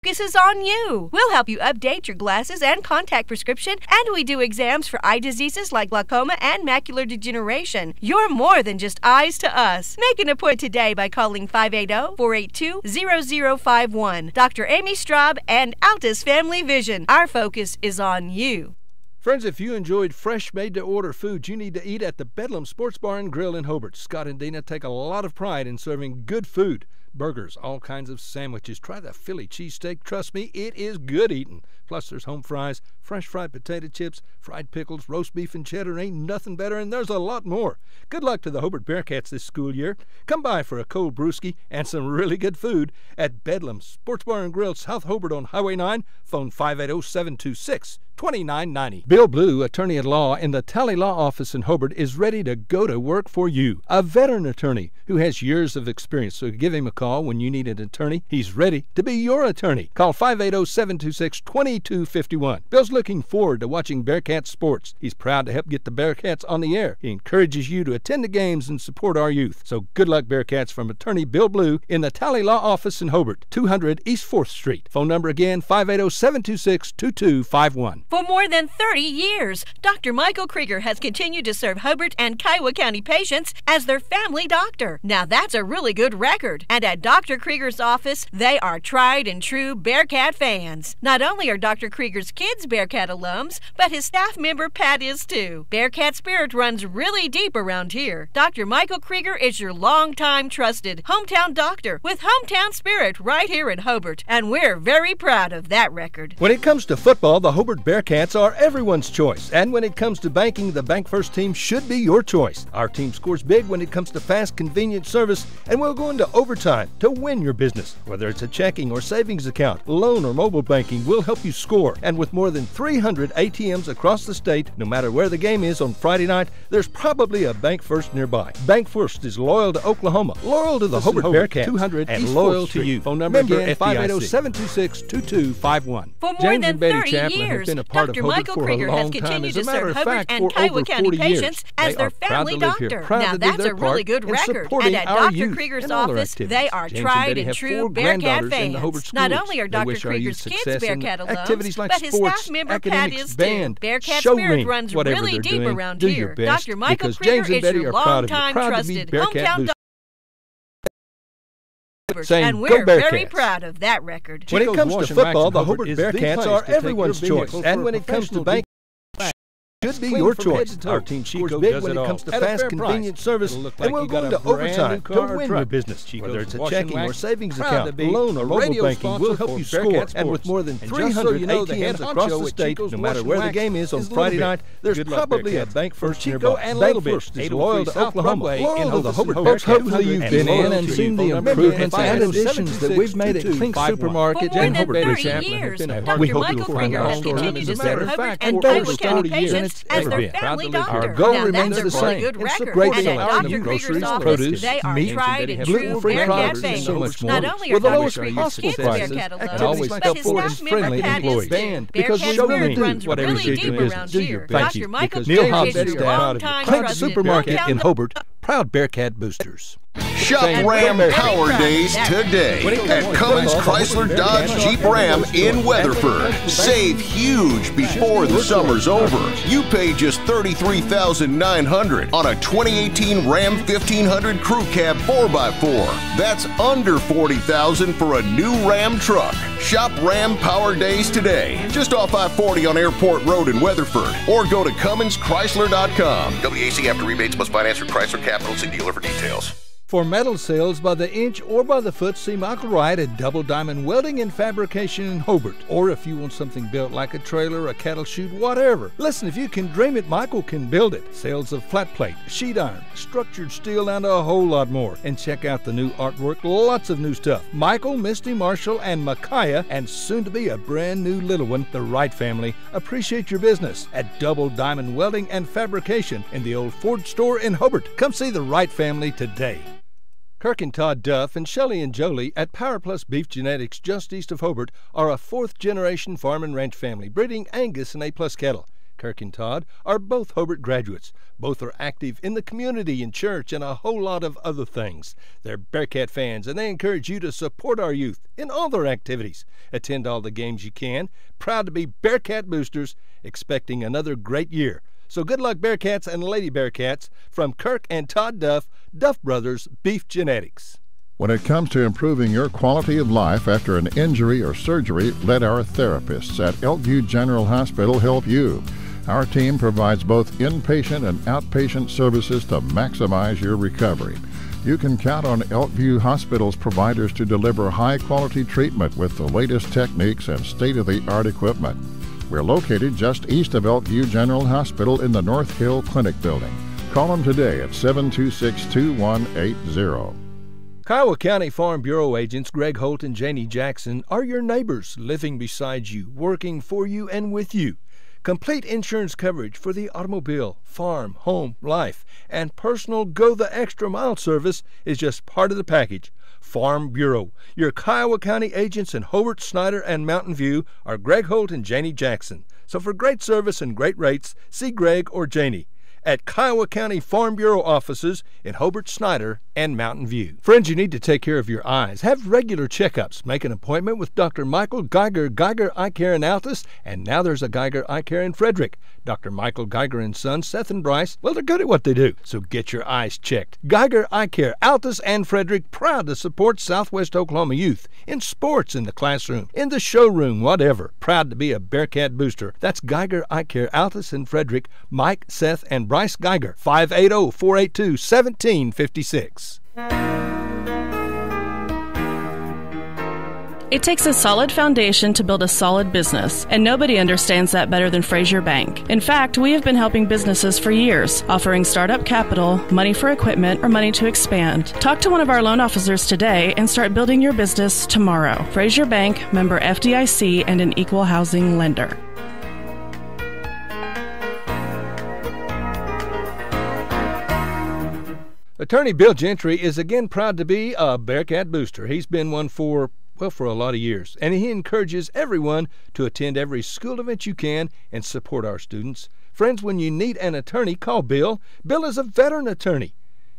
Focus is on you. We'll help you update your glasses and contact prescription, and we do exams for eye diseases like glaucoma and macular degeneration. You're more than just eyes to us. Make an appointment today by calling 580-482-0051. Dr. Amy Straub and Altus Family Vision. Our focus is on you. Friends, if you enjoyed fresh, made-to-order food, you need to eat at the Bedlam Sports Bar and Grill in Hobart. Scott and Dina take a lot of pride in serving good food. Burgers, all kinds of sandwiches. Try the Philly cheesesteak. Trust me, it is good eating. Plus, there's home fries, fresh fried potato chips, fried pickles, roast beef and cheddar. Ain't nothing better, and there's a lot more. Good luck to the Hobart Bearcats this school year. Come by for a cold brewski and some really good food at Bedlam Sports Bar and Grill, South Hobart on Highway 9. Phone 580-726-2990. Bill Blue, attorney-at-law in the Tally Law Office in Hobart, is ready to go to work for you. A veteran attorney who has years of experience, so give him a call when you need an attorney. He's ready to be your attorney. Call 580-726-2251. Bill's looking forward to watching Bearcats sports. He's proud to help get the Bearcats on the air. He encourages you to attend the games and support our youth. So good luck, Bearcats, from attorney Bill Blue in the Tally Law Office in Hobart, 200 East 4th Street. Phone number again, 580-726-2251. For more than 30 years, Dr. Michael Krieger has continued to serve Hobart and Kiowa County patients as their family doctor. Now that's a really good record. And at Dr. Krieger's office, they are tried and true Bearcat fans. Not only are Dr. Krieger's kids Bearcat alums, but his staff member Pat is too. Bearcat spirit runs really deep around here. Dr. Michael Krieger is your longtime trusted hometown doctor with hometown spirit right here in Hobart, and we're very proud of that record. When it comes to football, the Hobart Bearcats are everyone's choice. And when it comes to banking, the Bank First team should be your choice. Our team scores big when it comes to fast, convenient service, and we'll go into overtime to win your business. Whether it's a checking or savings account, loan or mobile banking, we'll help you score. And with more than 300 ATMs across the state, no matter where the game is on Friday night, there's probably a Bank First nearby. Bank First is loyal to Oklahoma, loyal to the Hobart Bearcats, 200 and East loyal to you. Phone number again, 580-726-2251. For more than 30 years, Dr. Michael Krieger has continued to serve Hobart and Kiowa County patients as their family doctor. Now that's a really good record. And at Dr. Krieger's office, they are tried and true Bearcat fans. Not only are Dr. Krieger's kids Bearcat alums, but his staff member Pat is too. Bearcat spirit runs really deep around here. Dr. Michael Krieger is your longtime trusted hometown doctor. And we're very proud of that record. When it comes to football, the Hobart Bearcats are everyone's choice. And when it comes to banking, should be your choice. Our team scores big when it comes to fast, convenient service, and we'll go into overtime to win your business. Whether it's a checking or savings account, loan or mobile banking, we'll help you score. And with more than 300 ATMs across the state, no matter where the game is on Friday night, there's probably a Bank First nearby. Bank First is loyal to Oklahoma, loyal to the Hobart Bearcats. Hopefully you've been in and seen the improvements and additions that we've made at Clink Supermarket and Hobart Bearcats. We hope you'll find our store as a matter of fact and Kiowa County patients as their family doctor. Our goal remains the same. It's a great selection of groceries, office, produce, meat, gluten-free products, and so much more. With the lowest possible prices, activities like helpful and friendly employees. Because we really do whatever you do. Do your best. Thank you. Because Neil Hobbs and staff, Clink Supermarket in Hobart, proud Bearcat boosters. Shop Ram Power Days today at Cummins Chrysler Dodge Jeep Ram in Weatherford. Save huge before the summer's over. You pay just $33,900 on a 2018 Ram 1500 Crew Cab 4x4. That's under $40,000 for a new Ram truck. Shop Ram Power Days today, just off I-40 on Airport Road in Weatherford, or go to CumminsChrysler.com. WAC after rebates must finance through Chrysler Capital. See dealer for details. For metal sales by the inch or by the foot, see Michael Wright at Double Diamond Welding and Fabrication in Hobart. Or if you want something built like a trailer, a cattle chute, whatever. Listen, if you can dream it, Michael can build it. Sales of flat plate, sheet iron, structured steel, and a whole lot more. And check out the new artwork, lots of new stuff. Michael, Misty, Marshall, and Micaiah, and soon to be a brand new little one, the Wright family, appreciate your business at Double Diamond Welding and Fabrication in the old Ford store in Hobart. Come see the Wright family today. Kirk and Todd Duff and Shelley and Jolie at Power Plus Beef Genetics just east of Hobart are a fourth-generation farm and ranch family breeding Angus and A-plus cattle. Kirk and Todd are both Hobart graduates. Both are active in the community and church and a whole lot of other things. They're Bearcat fans, and they encourage you to support our youth in all their activities. Attend all the games you can. Proud to be Bearcat boosters, expecting another great year. So good luck, Bearcats and Lady Bearcats, from Kirk and Todd Duff, Duff Brothers Beef Genetics. When it comes to improving your quality of life after an injury or surgery, let our therapists at Elkview General Hospital help you. Our team provides both inpatient and outpatient services to maximize your recovery. You can count on Elkview Hospital's providers to deliver high-quality treatment with the latest techniques and state-of-the-art equipment. We're located just east of Elkview General Hospital in the North Hill Clinic building. Call them today at 726-2180. Kiowa County Farm Bureau agents Greg Holt and Janie Jackson are your neighbors, living beside you, working for you and with you. Complete insurance coverage for the automobile, farm, home, life, and personal go-the-extra-mile service is just part of the package. Farm Bureau. Your Kiowa County agents in Hobart, Snyder, and Mountain View are Greg Holt and Janie Jackson. So for great service and great rates, see Greg or Janie at Kiowa County Farm Bureau offices in Hobart, Snyder, and Mountain View. Friends, you need to take care of your eyes. Have regular checkups. Make an appointment with Dr. Michael Geiger, Geiger Eye Care in Altus, and now there's a Geiger Eye Care in Frederick. Dr. Michael Geiger and Sons, Seth and Bryce, well, they're good at what they do, so get your eyes checked. Geiger Eye Care, Altus and Frederick, proud to support Southwest Oklahoma youth in sports, in the classroom, in the showroom, whatever. Proud to be a Bearcat booster. That's Geiger Eye Care, Altus and Frederick, Mike, Seth, and Bryce Geiger, 580-482-1756. It takes a solid foundation to build a solid business, and nobody understands that better than Frazier Bank. In fact, we have been helping businesses for years, offering startup capital, money for equipment, or money to expand. Talk to one of our loan officers today and start building your business tomorrow. Frazier Bank, member FDIC, and an equal housing lender. Attorney Bill Gentry is again proud to be a Bearcat booster. He's been one for a lot of years, and he encourages everyone to attend every school event you can and support our students. Friends, when you need an attorney, call Bill. Bill is a veteran attorney.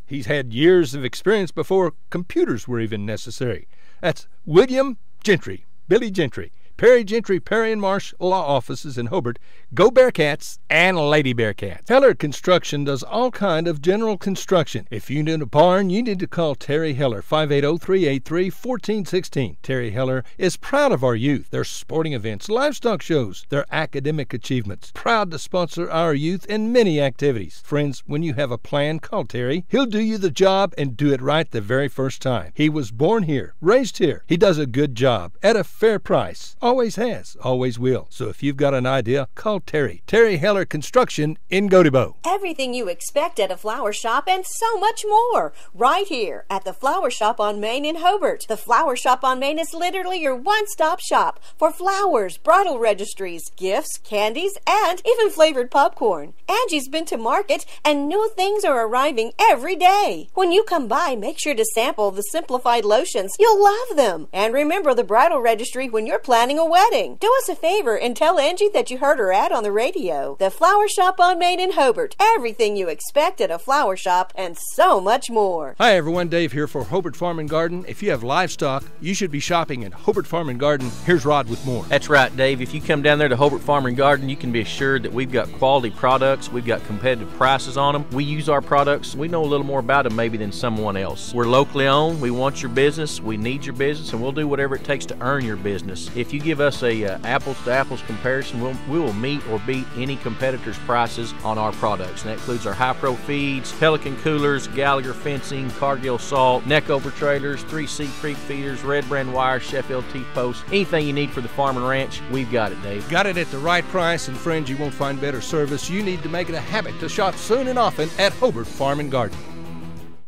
He's had years of experience before computers were even necessary. That's William Gentry, Billy Gentry. Perry Gentry, Perry and Marsh law offices in Hobart. Go Bearcats and Lady Bearcats. Heller Construction does all kind of general construction. If you need a barn, you need to call Terry Heller, 580-383-1416. Terry Heller is proud of our youth, their sporting events, livestock shows, their academic achievements. Proud to sponsor our youth in many activities. Friends, when you have a plan, call Terry. He'll do you the job and do it right the very first time. He was born here, raised here. He does a good job at a fair price. Always has, always will. So if you've got an idea, call Terry. Terry Heller Construction in Gotebo. Everything you expect at a flower shop and so much more. Right here at the Flower Shop on Main in Hobart. The Flower Shop on Main is literally your one-stop shop for flowers, bridal registries, gifts, candies, and even flavored popcorn. Angie's been to market and new things are arriving every day. When you come by, make sure to sample the simplified lotions. You'll love them. And remember the bridal registry when you're planning a wedding. Do us a favor and tell Angie that you heard her ad on the radio. The Flower Shop on Main in Hobart. Everything you expect at a flower shop and so much more. Hi everyone, Dave here for Hobart Farm and Garden. If you have livestock, you should be shopping at Hobart Farm and Garden. Here's Rod with more. That's right, Dave. If you come down there to Hobart Farm and Garden, you can be assured that we've got quality products. We've got competitive prices on them. We use our products. We know a little more about them maybe than someone else. We're locally owned. We want your business. We need your business, and we'll do whatever it takes to earn your business. If you give us a apples-to-apples comparison, we will meet or beat any competitor's prices on our products. And that includes our high-pro feeds, Pelican coolers, Gallagher fencing, Cargill salt, neck-over trailers, 3C creek feeders, Red Brand wire, Sheffield T-posts. Anything you need for the farm and ranch, we've got it, Dave. Got it at the right price, and friends, you won't find better service. You need to make it a habit to shop soon and often at Hobart Farm and Garden.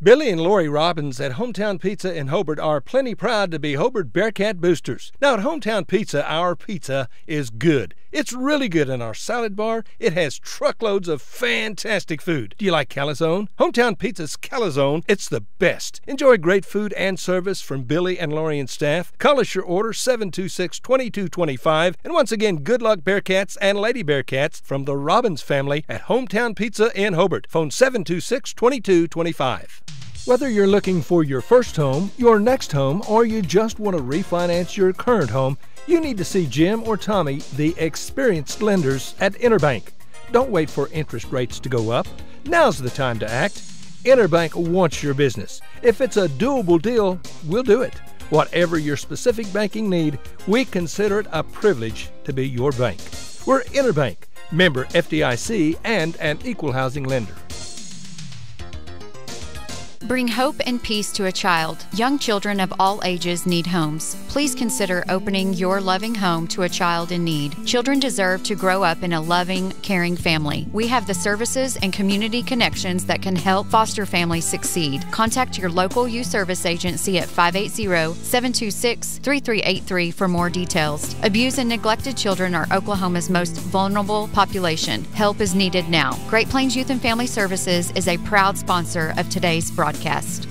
Billy and Lori Robbins at Hometown Pizza in Hobart are plenty proud to be Hobart Bearcat boosters. Now at Hometown Pizza, our pizza is good. It's really good in our salad bar. It has truckloads of fantastic food. Do you like calzone? Hometown Pizza's calzone, it's the best. Enjoy great food and service from Billy and Lori and staff. Call us your order 726-2225. And once again, good luck Bearcats and Lady Bearcats from the Robbins family at Hometown Pizza in Hobart. Phone 726-2225. Whether you're looking for your first home, your next home, or you just want to refinance your current home, you need to see Jim or Tommy, the experienced lenders at Interbank. Don't wait for interest rates to go up. Now's the time to act. Interbank wants your business. If it's a doable deal, we'll do it. Whatever your specific banking need, we consider it a privilege to be your bank. We're Interbank, member FDIC, and an equal housing lender. Bring hope and peace to a child. Young children of all ages need homes. Please consider opening your loving home to a child in need. Children deserve to grow up in a loving, caring family. We have the services and community connections that can help foster families succeed. Contact your local youth service agency at 580-726-3383 for more details. Abused and neglected children are Oklahoma's most vulnerable population. Help is needed now. Great Plains Youth and Family Services is a proud sponsor of today's broadcast.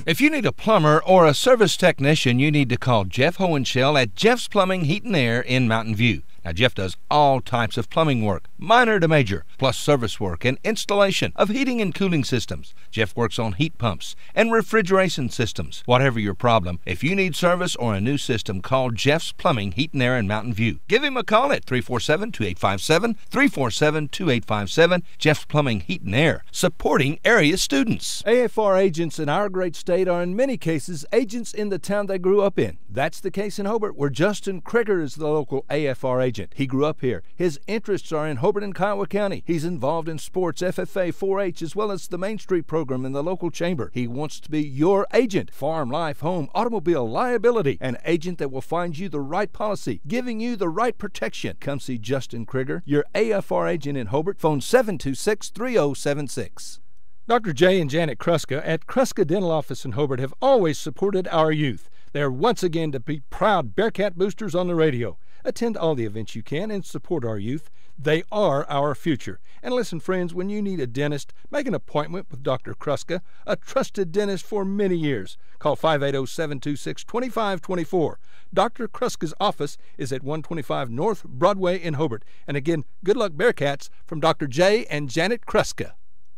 If you need a plumber or a service technician, you need to call Jeff Hohenschel at Jeff's Plumbing, Heat and Air in Mountain View. Now, Jeff does all types of plumbing work, minor to major, plus service work and installation of heating and cooling systems. Jeff works on heat pumps and refrigeration systems. Whatever your problem, if you need service or a new system, call Jeff's Plumbing, Heat and Air in Mountain View. Give him a call at 347-2857, 347-2857. Jeff's Plumbing, Heat and Air, supporting area students. AFR agents in our great state are in many cases agents in the town they grew up in. That's the case in Hobart, where Justin Krieger is the local AFR agent. He grew up here. His interests are in Hobart and Kiowa County. He's involved in sports, FFA, 4-H, as well as the Main Street program in the local chamber. He wants to be your agent. Farm, life, home, automobile, liability. An agent that will find you the right policy, giving you the right protection. Come see Justin Krieger, your AFR agent in Hobart. Phone 726-3076. Dr. Jay and Janet Kruska at Kruska Dental Office in Hobart have always supported our youth. They're once again to be proud Bearcat boosters on the radio. Attend all the events you can and support our youth. They are our future. And listen, friends, when you need a dentist, make an appointment with Dr. Kruska, a trusted dentist for many years. Call 580-726-2524. Dr. Kruska's office is at 125 North Broadway in Hobart. And again, good luck Bearcats from Dr. J and Janet Kruska.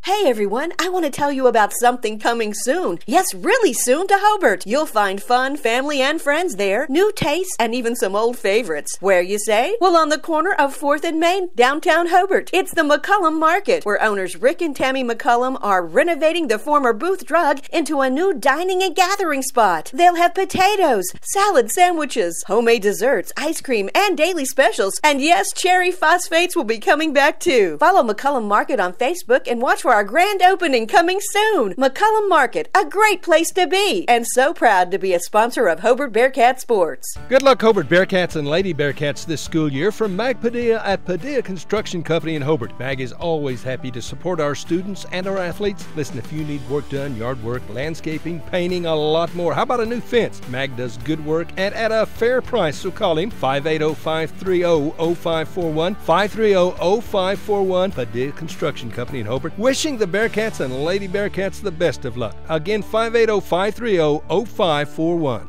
Hey everyone, I want to tell you about something coming soon. Yes, really soon to Hobart. You'll find fun, family, and friends there, new tastes, and even some old favorites. Where, you say? Well, on the corner of 4th and Main, downtown Hobart. It's the McCullum Market, where owners Rick and Tammy McCullum are renovating the former Booth Drug into a new dining and gathering spot. They'll have potatoes, salad sandwiches, homemade desserts, ice cream, and daily specials. And yes, cherry phosphates will be coming back too. Follow McCullum Market on Facebook and watch for our grand opening coming soon. McCullum Market, a great place to be, and so proud to be a sponsor of Hobart Bearcat Sports. Good luck Hobart Bearcats and Lady Bearcats this school year from Mag Padilla at Padilla Construction Company in Hobart. Mag is always happy to support our students and our athletes. Listen, if you need work done, yard work, landscaping, painting, a lot more. How about a new fence? Mag does good work and at a fair price, so call him 580-530-0541, 530-0541, Padilla Construction Company in Hobart. Wishing the Bearcats and Lady Bearcats the best of luck. Again, 580-530-0541.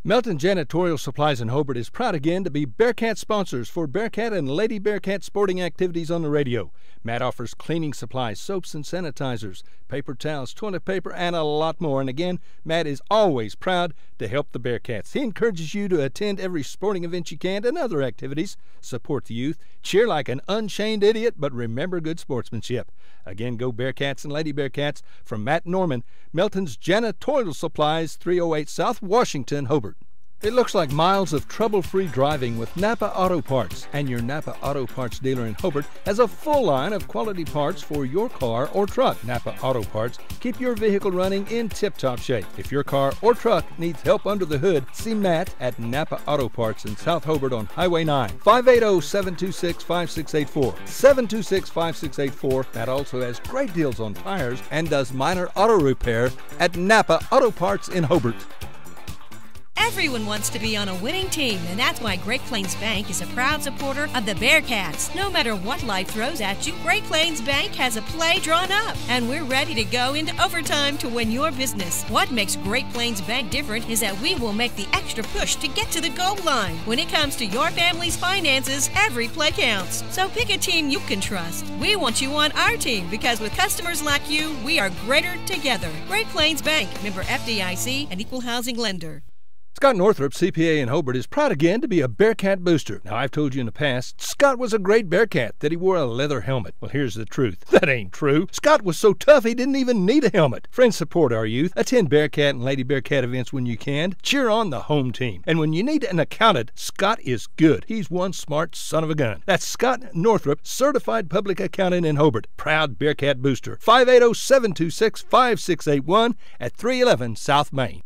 Melton Janitorial Supplies in Hobart is proud again to be Bearcat sponsors for Bearcat and Lady Bearcat sporting activities on the radio. Matt offers cleaning supplies, soaps and sanitizers, paper towels, toilet paper, and a lot more. And again, Matt is always proud to help the Bearcats. He encourages you to attend every sporting event you can and other activities. Support the youth, cheer like an unchained idiot, but remember good sportsmanship. Again, go Bearcats and Lady Bearcats from Matt Norman, Melton's Janitorial Supplies, 308 South Washington, Hobart. It looks like miles of trouble-free driving with Napa Auto Parts, and your Napa Auto Parts dealer in Hobart has a full line of quality parts for your car or truck. Napa Auto Parts keep your vehicle running in tip-top shape. If your car or truck needs help under the hood, see Matt at Napa Auto Parts in South Hobart on Highway 9. 580-726-5684. 726-5684. Matt also has great deals on tires and does minor auto repair at Napa Auto Parts in Hobart. Everyone wants to be on a winning team, and that's why Great Plains Bank is a proud supporter of the Bearcats. No matter what life throws at you, Great Plains Bank has a play drawn up, and we're ready to go into overtime to win your business. What makes Great Plains Bank different is that we will make the extra push to get to the goal line. When it comes to your family's finances, every play counts. So pick a team you can trust. We want you on our team because with customers like you, we are greater together. Great Plains Bank, member FDIC, and equal housing lender. Scott Northrup, CPA in Hobart, is proud again to be a Bearcat booster. Now, I've told you in the past, Scott was a great Bearcat, that he wore a leather helmet. Well, here's the truth. That ain't true. Scott was so tough he didn't even need a helmet. Friends, support our youth. Attend Bearcat and Lady Bearcat events when you can. Cheer on the home team. And when you need an accountant, Scott is good. He's one smart son of a gun. That's Scott Northrup, certified public accountant in Hobart. Proud Bearcat booster. 580-726-5681 at 311 South Main.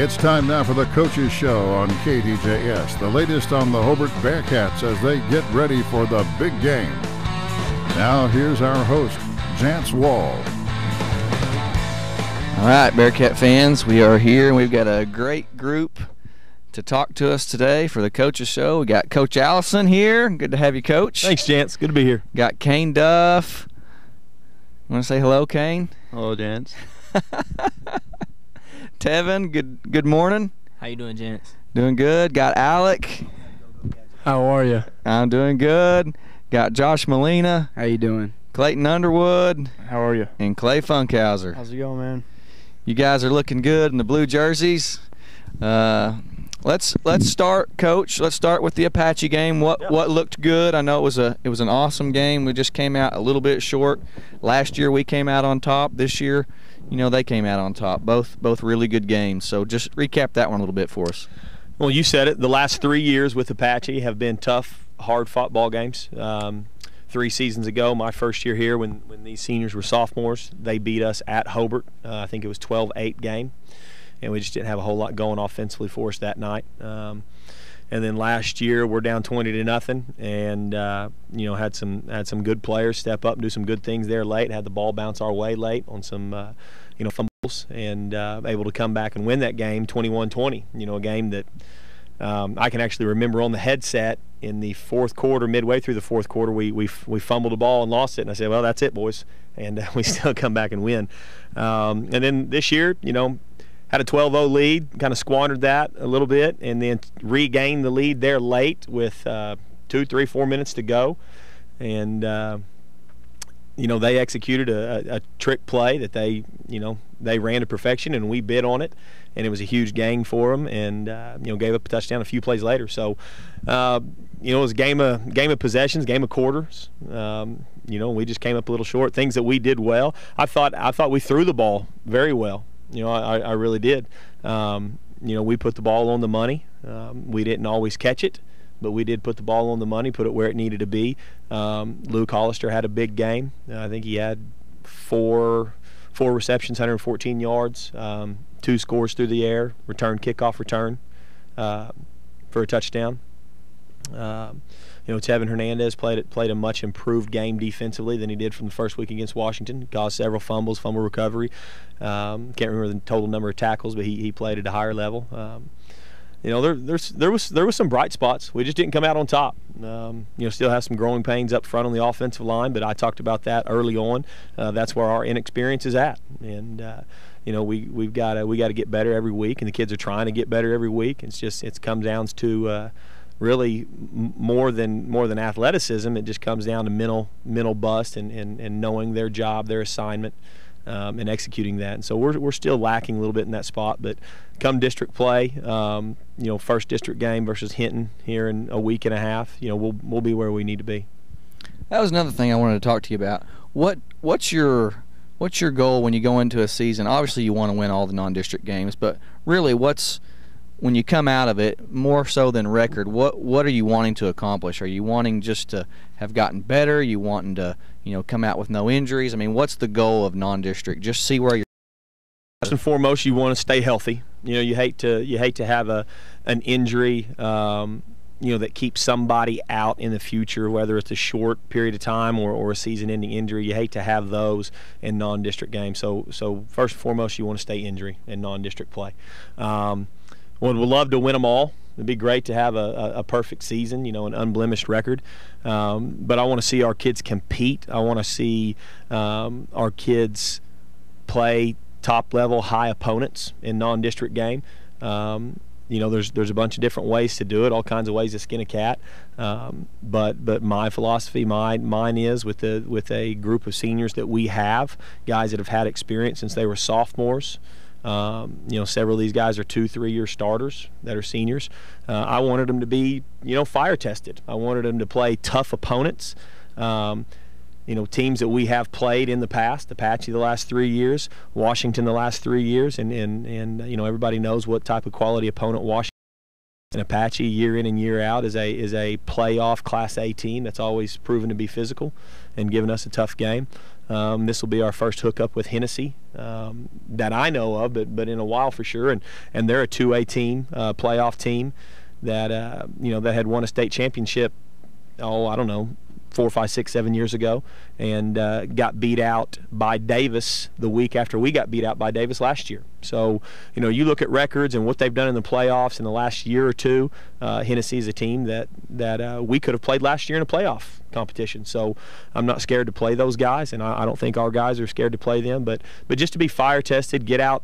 It's time now for the Coaches Show on KDJS, the latest on the Hobart Bearcats as they get ready for the big game. Now here's our host, Jance Wall. All right, Bearcat fans, we are here and we've got a great group to talk to us today for the Coaches Show. We got Coach Allison here. Good to have you, Coach. Thanks, Jance. Good to be here. Got Kane Duff. Want to say hello, Kane? Hello, Jance. Tevin, good morning. How you doing, Jance? Doing good. Got Alec. How are you? I'm doing good. Got Josh Molina. How you doing? Clayton Underwood. How are you? And Clay Funkhauser. How's it going, man? You guys are looking good in the blue jerseys. Let's start, Coach. Let's start with the Apache game. What looked good? I know it was an awesome game. We just came out a little bit short. Last year we came out on top. This year, they came out on top. Both really good games. So just recap that one a little bit for us. Well, you said it. The last 3 years with Apache have been tough, hard-fought ball games. 3 seasons ago, my first year here, when these seniors were sophomores, they beat us at Hobart. I think it was 12-8 game, and we just didn't have a whole lot going offensively for us that night. And then last year, we're down 20-0, and had some good players step up and do some good things there late. Had the ball bounce our way late on some fumbles, and able to come back and win that game 21-20. A game that I can actually remember on the headset in the fourth quarter, midway through the fourth quarter, we fumbled the ball and lost it, and I said, well, that's it, boys, and we still come back and win. And then this year, had a 12-0 lead, kind of squandered that a little bit, and then regained the lead there late with 2, 3, 4 minutes to go, and they executed a trick play that they ran to perfection, and we bid on it, and it was a huge gain for them, and gave up a touchdown a few plays later. So it was a game of possessions, game of quarters. We just came up a little short. Things that we did well. I thought we threw the ball very well. I really did. We put the ball on the money. We didn't always catch it, but we did put the ball on the money, put it where it needed to be. Luke Hollister had a big game. I think he had four receptions, 114 yards, 2 scores through the air, kickoff return for a touchdown. Tevin Hernandez played a much improved game defensively than he did from the first week against Washington. Caused several fumbles, fumble recovery. Can't remember the total number of tackles, but he played at a higher level. There was some bright spots. We just didn't come out on top. Still have some growing pains up front on the offensive line, but I talked about that early on. That's where our inexperience is at, and we've got to get better every week, and the kids are trying to get better every week. It comes down to really more than athleticism. It just comes down to mental bust and knowing their job, their assignment, and executing that. And so we're still lacking a little bit in that spot. But come district play, first district game versus Hinton here in a week and a half, we'll be where we need to be. That was another thing I wanted to talk to you about. What's your goal when you go into a season? Obviously, you want to win all the non-district games, but really, when you come out of it, more so than record, what are you wanting to accomplish? Are you wanting just to have gotten better? Are you wanting to come out with no injuries? I mean, what's the goal of non-district? Just see where you're. First and foremost, you want to stay healthy. You hate to have an injury that keeps somebody out in the future, whether it's a short period of time or a season-ending injury. You hate to have those in non-district games. So first and foremost, you want to stay injury in non-district play. We'd love to win them all. It'd be great to have a perfect season, an unblemished record. But I want to see our kids compete. I want to see our kids play top-level, high opponents in non-district game. There's a bunch of different ways to do it, all kinds of ways to skin a cat. But my philosophy, mine is with a group of seniors that we have, guys that have had experience since they were sophomores. Several of these guys are 2-3 year starters that are seniors. I wanted them to be, fire tested. I wanted them to play tough opponents. Teams that we have played in the past, Apache the last 3 years, Washington the last 3 years, and everybody knows what type of quality opponent Washington and Apache year in and year out is a playoff Class A team that's always proven to be physical and given us a tough game. This will be our first hookup with Hennessey that I know of, but in a while for sure. And they're a 2A team, playoff team that that had won a state championship. Oh, I don't know, 4, 5, 6, 7 years ago, and got beat out by Davis the week after we got beat out by Davis last year. So, you look at records and what they've done in the playoffs in the last year or two. Hennessey is a team that we could have played last year in a playoff competition. So I'm not scared to play those guys, and I don't think our guys are scared to play them. But just to be fire tested, get out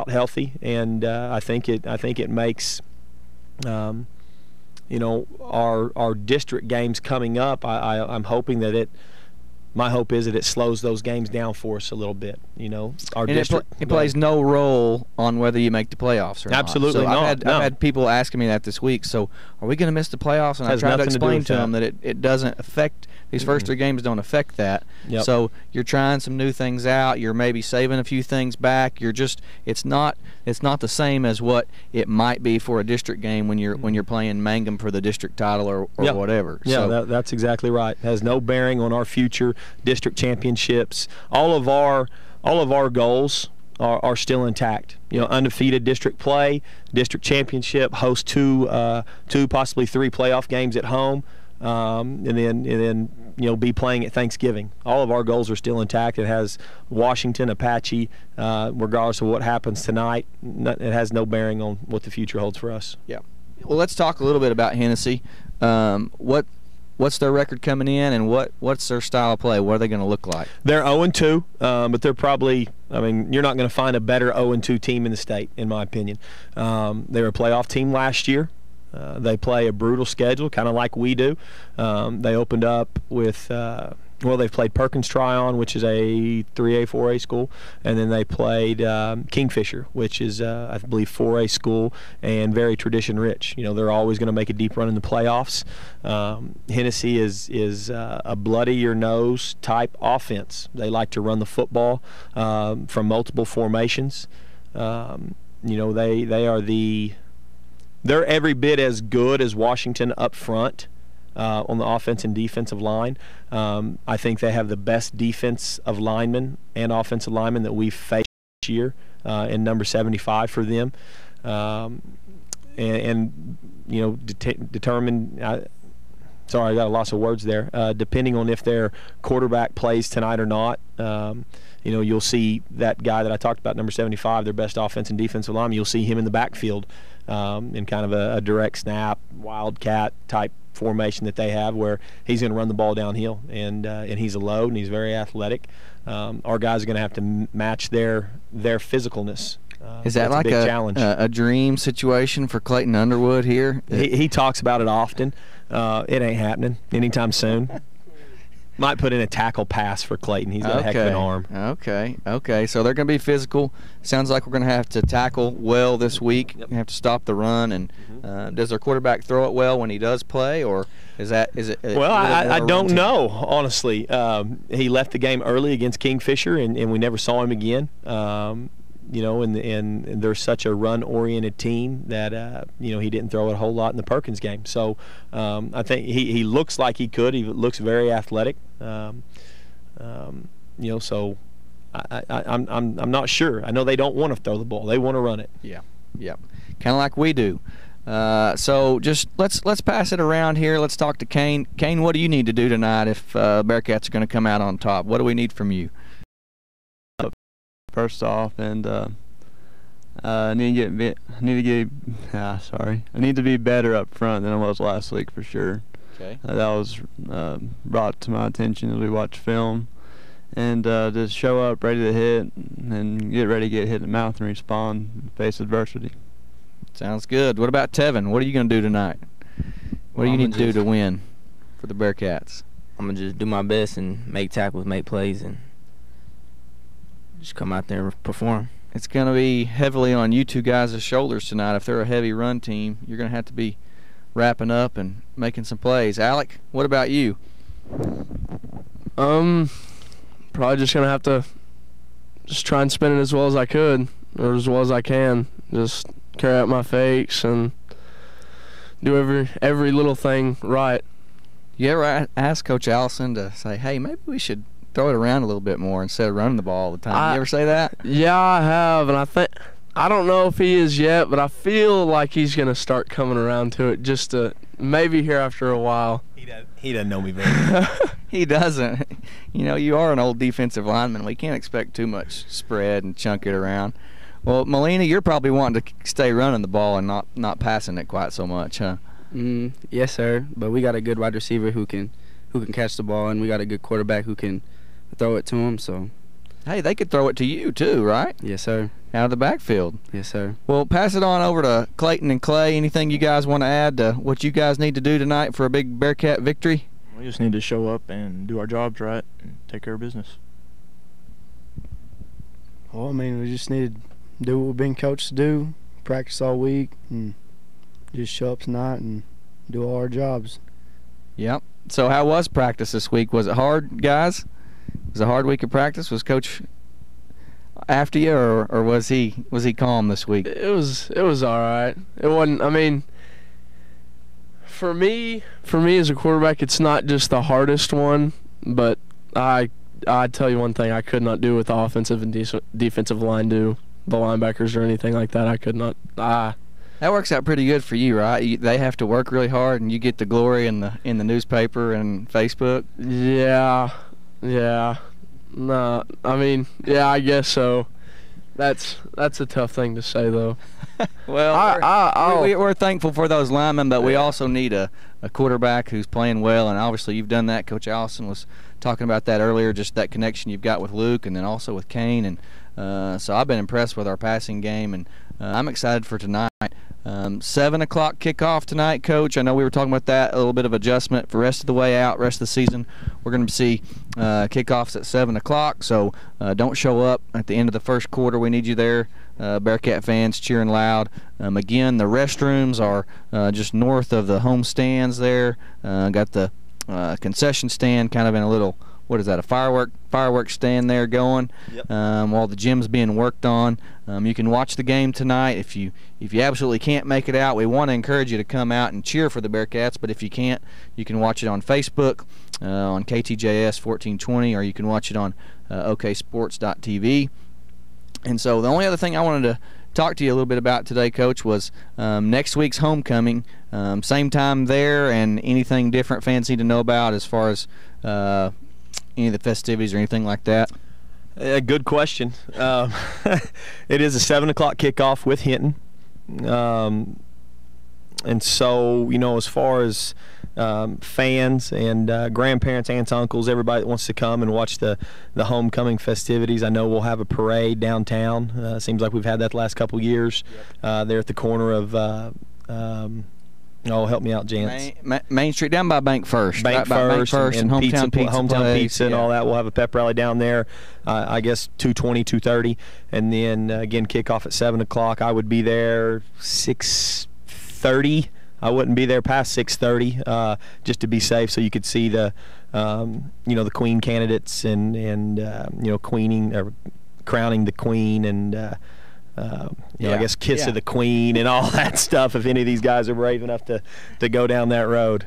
healthy, and I think it makes. Our district games coming up, I'm hoping that my hope is that it slows those games down for us a little bit. Our district. It plays no role on whether you make the playoffs or Absolutely not. So not. I've had people asking me that this week. So are we going to miss the playoffs? And I tried to explain to them that it doesn't affect. These first 3 games don't affect that. Yep. So you're trying some new things out. You're maybe saving a few things back. It's not the same as what it might be for a district game when you're playing Mangum for the district title or whatever. Yeah, so, that's exactly right. It has no bearing on our future district championships. All of our goals are still intact. Undefeated district play, district championship, host 2, possibly 3 playoff games at home. And then be playing at Thanksgiving. All of our goals are still intact. It has Washington, Apache, regardless of what happens tonight. It has no bearing on what the future holds for us. Yeah. Well, let's talk a little bit about Hennessey. What's their record coming in, and what's their style of play? What are they going to look like? They're 0-2, but they're probably. You're not going to find a better 0-2 team in the state, in my opinion. They were a playoff team last year. They play a brutal schedule, kind of like we do. They opened up with, they've played Perkins Tryon, which is a 3A, 4A school, and then they played Kingfisher, which is, I believe, 4A school and very tradition-rich. They're always going to make a deep run in the playoffs. Hennessey is a bloody-your-nose type offense. They like to run the football from multiple formations. They're every bit as good as Washington up front on the offense and defensive line. I think they have the best defensive linemen and offensive linemen that we've faced this year in number 75 for them. Determined. Sorry, I got a loss of words there. Depending on if their quarterback plays tonight or not, you'll see that guy that I talked about, number 75, their best offense and defensive lineman. You'll see him in the backfield in kind of a direct snap, wildcat type formation that they have, where he's going to run the ball downhill, and he's a load and he's very athletic. Our guys are going to have to match their physicalness. Is that like a dream situation for Clayton Underwood here? He talks about it often. It ain't happening anytime soon. Might put in a tackle pass for Clayton. He's got a heck of an arm. Okay. So they're going to be physical. Sounds like we're going to have to tackle well this week. Yep. Have to stop the run. And does their quarterback throw it well when he does play, or is it? Well, I don't know, honestly. He left the game early against Kingfisher, and we never saw him again. And they're such a run-oriented team that he didn't throw it a whole lot in the Perkins game. So I think he looks like he could. He looks very athletic. So I'm not sure. I know they don't want to throw the ball. They want to run it. Yeah. Kind of like we do. So just let's pass it around here. Let's talk to Kane. Kane, what do you need to do tonight if Bearcats are going to come out on top? What do we need from you? First off, and I need to be better up front than I was last week for sure. Okay. That was brought to my attention as we watched film, and just show up ready to hit and get ready to get hit in the mouth and respond and face adversity. Sounds good. What about Tevin? What are you going to do tonight? What do you need to do to win for the Bearcats? I'm going to just do my best and make tackles, make plays, and just come out there and perform. It's going to be heavily on you two guys' shoulders tonight. If they're a heavy run team, you're going to have to be wrapping up and making some plays. Alec, what about you? Probably just going to have to just try and spin it as well as I could, or as well as I can. Just carry out my fakes and do every little thing right. You ever ask Coach Allison to say, hey, maybe we should throw it around a little bit more instead of running the ball all the time. You ever say that? Yeah, I have, and I don't know if he is yet, but I feel like he's going to start coming around to it just to maybe here after a while. He doesn't know me very well. He doesn't. You know, you are an old defensive lineman. We can't expect too much spread and chunk it around. Well, Molina, you're probably wanting to stay running the ball and not passing it quite so much, huh? Yes, sir. But we got a good wide receiver who can catch the ball, and we got a good quarterback who can throw it to him. So, hey, they could throw it to you too, right? Yes, sir. Out of the backfield. Yes, sir. Well, pass it on over to Clayton and Clay. Anything you guys want to add to what you guys need to do tonight for a big Bearcat victory? We just need to show up and do our jobs right and take care of business. Well, I mean, we just need to do what we've been coached to do, practice all week, and just show up tonight and do all our jobs. Yep. So how was practice this week? Was it hard, guys? Was it a hard week of practice? Was Coach after you, or was he calm this week? It was all right. It wasn't. I mean, for me as a quarterback, it's not just the hardest one, but I tell you one thing: I could not do what the offensive and defensive line do. The linebackers or anything like that, I could not. That works out pretty good for you, right? They have to work really hard, and you get the glory in the newspaper and Facebook. Yeah. No, I mean, yeah, I guess so. That's a tough thing to say, though. Well, we're thankful for those linemen, but we also need a quarterback who's playing well, and obviously you've done that. Coach Allison was talking about that earlier, just that connection you've got with Luke and then also with Kane, and so I've been impressed with our passing game, and I'm excited for tonight. 7 o'clock kickoff tonight, Coach. I know we were talking about that, a little bit of adjustment for rest of the way out, rest of the season. We're going to see kickoffs at 7 o'clock, so don't show up at the end of the first quarter. We need you there. Bearcat fans cheering loud. Again, the restrooms are just north of the home stands there. Got the concession stand kind of in a little, what is that, a fireworks stand there going. Yep. While the gym's being worked on. You can watch the game tonight. If you absolutely can't make it out, we want to encourage you to come out and cheer for the Bearcats, but if you can't, you can watch it on Facebook, on KTJS 1420, or you can watch it on oksports.tv. And so the only other thing I wanted to talk to you a little bit about today, Coach, was next week's homecoming. Same time there, and anything different fans need to know about as far as any of the festivities or anything like that? Good question. It is a 7 o'clock kickoff with Hinton. And so, you know, as far as fans and grandparents, aunts, uncles, everybody that wants to come and watch the homecoming festivities, I know we'll have a parade downtown. Seems like we've had that the last couple years. Yep. There at the corner of help me out, Jance. Main Street, down by Bank First. Bank First and Hometown Pizza and yeah. all that. We'll have a pep rally down there, I guess 2:20, 2:30. And then, again, kickoff at 7 o'clock. I would be there 6:30. I wouldn't be there past 6:30 just to be safe, so you could see the, the Queen candidates and queening or crowning the Queen and I guess kiss of the Queen and all that stuff, if any of these guys are brave enough to go down that road.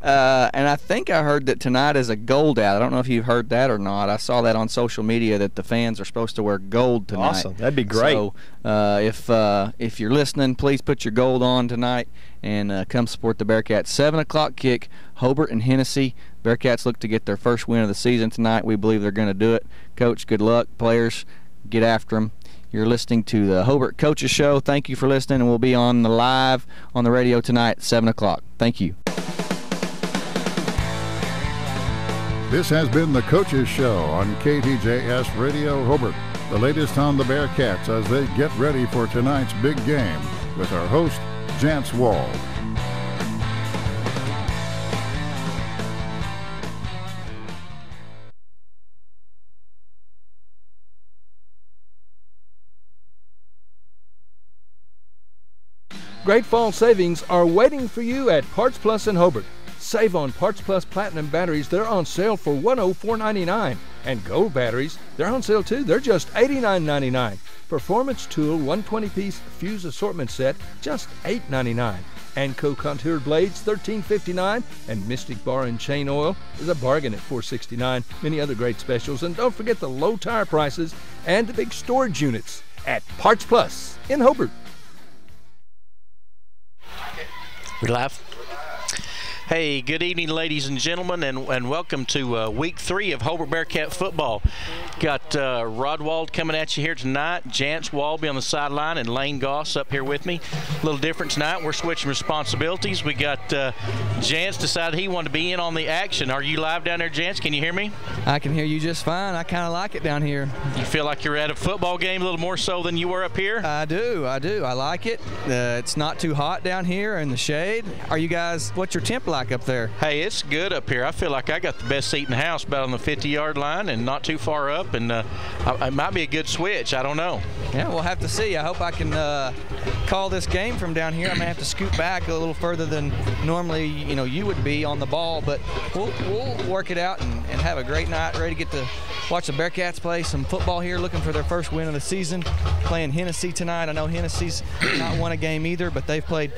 And I think I heard that tonight is a gold out. I don't know if you've heard that or not. I saw that on social media that the fans are supposed to wear gold tonight. Awesome. That'd be great. So if you're listening, please put your gold on tonight and come support the Bearcats. 7 o'clock kick, Hobart and Hennessey. Bearcats look to get their first win of the season tonight. We believe they're going to do it. Coach, good luck. Players, get after them. You're listening to the Hobart Coaches Show. Thank you for listening, and we'll be on the live on the radio tonight at 7 o'clock. Thank you. This has been the Coaches Show on KTJS Radio Hobart. The latest on the Bearcats as they get ready for tonight's big game with our host, Jance Wald. Great fall savings are waiting for you at Parts Plus in Hobart. Save on Parts Plus Platinum batteries. They're on sale for $104.99. And Gold batteries, they're on sale too. They're just $89.99. Performance Tool 120-piece fuse assortment set, just $8.99. Anco contoured blades, $13.59, and Mystic Bar and Chain Oil is a bargain at $4.69. Many other great specials, and don't forget the low tire prices and the big storage units at Parts Plus in Hobart. We live? Hey, good evening, ladies and gentlemen, and welcome to week 3 of Hobart Bearcat football. Got Rodwald coming at you here tonight, Jance Walby on the sideline, and Lane Goss up here with me. A little different tonight. We're switching responsibilities. We got Jance decided he wanted to be in on the action. Are you live down there, Jance? Can you hear me? I can hear you just fine. I kind of like it down here. You feel like you're at a football game a little more so than you were up here? I do. I like it. It's not too hot down here in the shade. Are you guys, what's your temp like up there? Hey, it's good up here. I feel like I got the best seat in the house, about on the 50-yard line and not too far up, and it might be a good switch. I don't know. Yeah, we'll have to see. I hope I can call this game from down here. I may have to scoot back a little further than normally, you would be on the ball, but we'll work it out and have a great night. Ready to get to watch the Bearcats play some football here, looking for their first win of the season. Playing Hennessey tonight. I know Hennessy's not won a game either, but they've played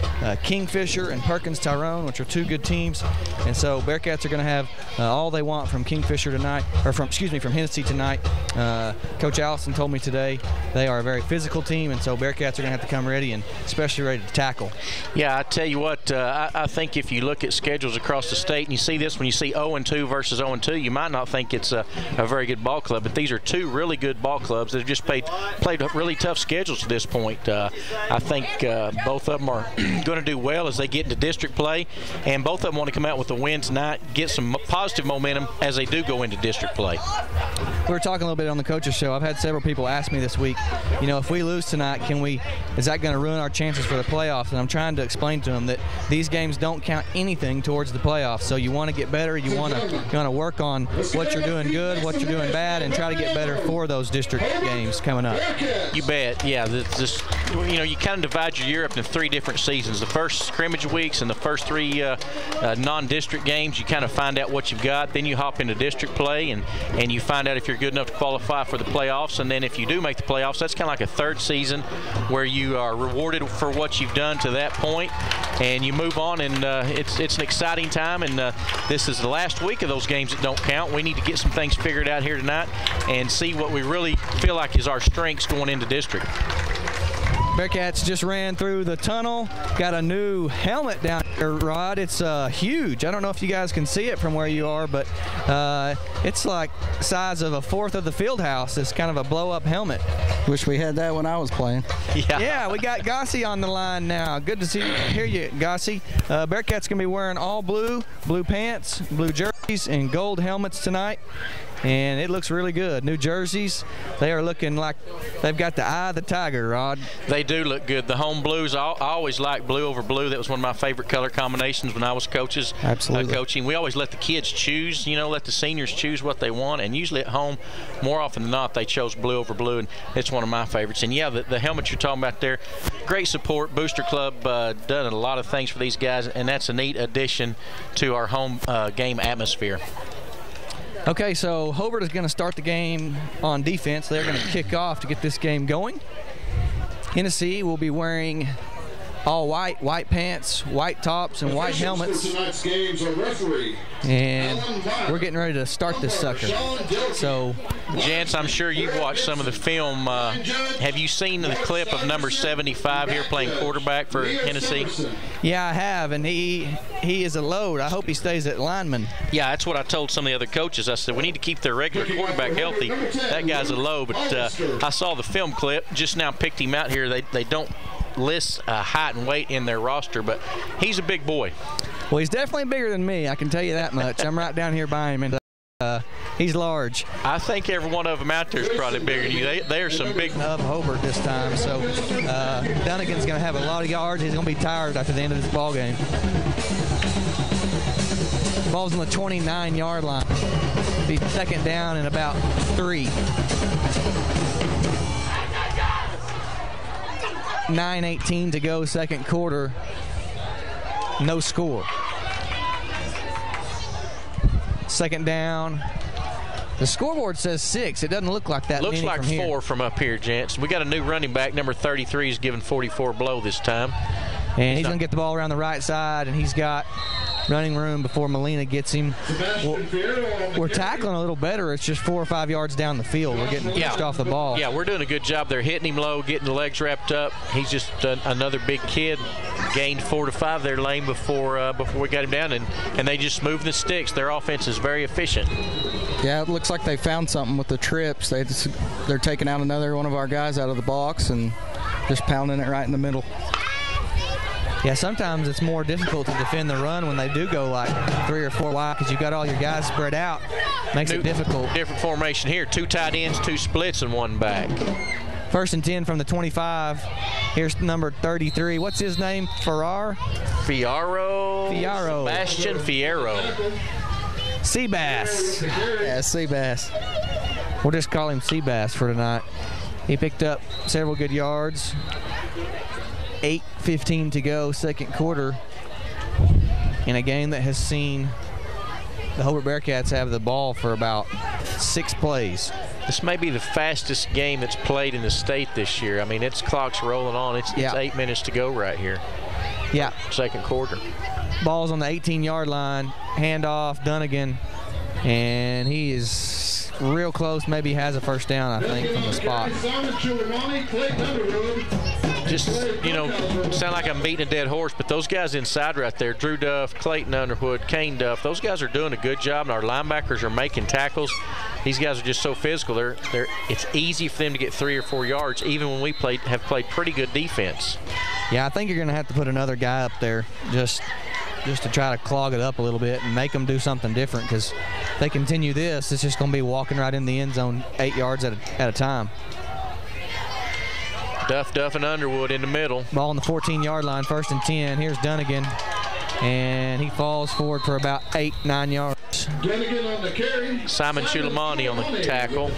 Kingfisher and Perkins Tyrone, which are two good teams. And so Bearcats are going to have all they want from Kingfisher tonight, or from Hennessey tonight. Coach Allison told me today they are a very physical team, and so Bearcats are going to have to come ready, and especially ready to tackle. Yeah, I tell you what, I think if you look at schedules across the state and you see this, when you see 0-2 versus 0-2, you might not think it's a very good ball club, but these are two really good ball clubs that have just played really tough schedules to this point. I think both of them are going to do well as they get into district play, and both of them want to come out with a win tonight, get some positive momentum as they do go into district play. We were talking a little bit on the coaches show. I've had several people ask me this week, if we lose tonight, is that going to ruin our chances for the playoffs? And I'm trying to explain to them that these games don't count anything towards the playoffs. So you want to get better, you want to work on what you're doing good, what you're doing bad, and try to get better for those district games coming up. You bet. Yeah, you kind of divide your year up into 3 different seasons. The first scrimmage weeks and the first 3 non-district games, you kind of find out what you've got. Then you hop into district play, and you find out if you're good enough to qualify for the playoffs. And then if you do make the playoffs, that's kind of like a third season where you are rewarded for what you've done to that point, and you move on. And it's an exciting time. And this is the last week of those games that don't count. We need to get some things figured out here tonight and see what we really feel like is our strengths going into district. Bearcats just ran through the tunnel. Got a new helmet down here, Rod. It's huge. I don't know if you guys can see it from where you are, but it's like the size of a fourth of the field house. It's kind of a blow-up helmet. Wish we had that when I was playing. Yeah, we got Gossie on the line now. Good to hear you, Gossie. Bearcats going to be wearing all blue pants, blue jerseys, and gold helmets tonight. And it looks really good. New jerseys, they are looking like they've got the eye of the tiger, Rod. They do look good. The home blues, I always liked blue over blue. That was one of my favorite color combinations when I was coaching. We always let the kids choose, let the seniors choose what they want. And usually at home, more often than not, they chose blue over blue, and it's one of my favorites. And yeah, the helmet you're talking about there, great support. Booster Club done a lot of things for these guys, and that's a neat addition to our home game atmosphere. Okay, so Hobart is going to start the game on defense. They're going to kick off to get this game going. Hennessey will be wearing all white pants, white tops, and white helmets. And we're getting ready to start this sucker. So, Jance, I'm sure you've watched some of the film. Have you seen the clip of number 75 here playing quarterback for Hennessey? Yeah, I have, and he is a load. I hope he stays at lineman. Yeah, that's what I told some of the other coaches. I said, we need to keep their regular quarterback healthy. That guy's a load. But I saw the film clip, just now picked him out here. They don't list height and weight in their roster, but he's a big boy. Well, he's definitely bigger than me, I can tell you that much. I'm right down here by him, and he's large. I think every one of them out there is probably bigger than you. They are some big. Of Hobart this time, so Dunnigan's going to have a lot of yards. He's going to be tired after the end of this ball game. Ball's on the 29-yard line. Be second down and about 3. 9:18 to go, second quarter. No score. Second down. The scoreboard says 6. It doesn't look like that. Looks like 4 from up here, gents. We got a new running back. Number 33 is giving 44 blow this time. And he's going to get the ball around the right side, and he's got running room before Molina gets him. We're tackling a little better. It's just 4 or 5 yards down the field. We're getting pushed off the ball. Yeah, we're doing a good job. They're hitting him low, getting the legs wrapped up. He's just another big kid. Gained 4 to 5 there lane before we got him down, and they just moved the sticks. Their offense is very efficient. Yeah, it looks like they found something with the trips. They're taking out another one of our guys out of the box and just pounding it right in the middle. Yeah, sometimes it's more difficult to defend the run when they do go like 3 or 4 wide because you've got all your guys spread out. Makes it difficult. Different formation here. 2 tight ends, 2 splits, and 1 back. 1st and 10 from the 25. Here's number 33. What's his name? Fierro. Sebastian Fierro. Seabass. Yeah, Seabass. We'll just call him Seabass for tonight. He picked up several good yards. 8:15 to go, second quarter, in a game that has seen the Hobart Bearcats have the ball for about 6 plays. This may be the fastest game that's played in the state this year. I mean, its clock's rolling on. It's 8 minutes to go right here. Yeah. Second quarter. Ball's on the 18-yard line. Handoff, Dunnigan, and he is real close. Maybe has a first down, I think, from the spot. Just, sound like I'm beating a dead horse, but those guys inside right there, Drew Duff, Clayton Underwood, Kane Duff, those guys are doing a good job, and our linebackers are making tackles. These guys are just so physical. It's easy for them to get 3 or 4 yards, even when we have played pretty good defense. Yeah, I think you're going to have to put another guy up there just to try to clog it up a little bit and make them do something different, because if they continue this, it's just going to be walking right in the end zone 8 yards at a time. Duff, and Underwood in the middle. Ball on the 14-yard line, 1st and 10. Here's Dunnigan, and he falls forward for about 8-9 yards. Dunnigan on the carry. Simon Chulamani on the tackle.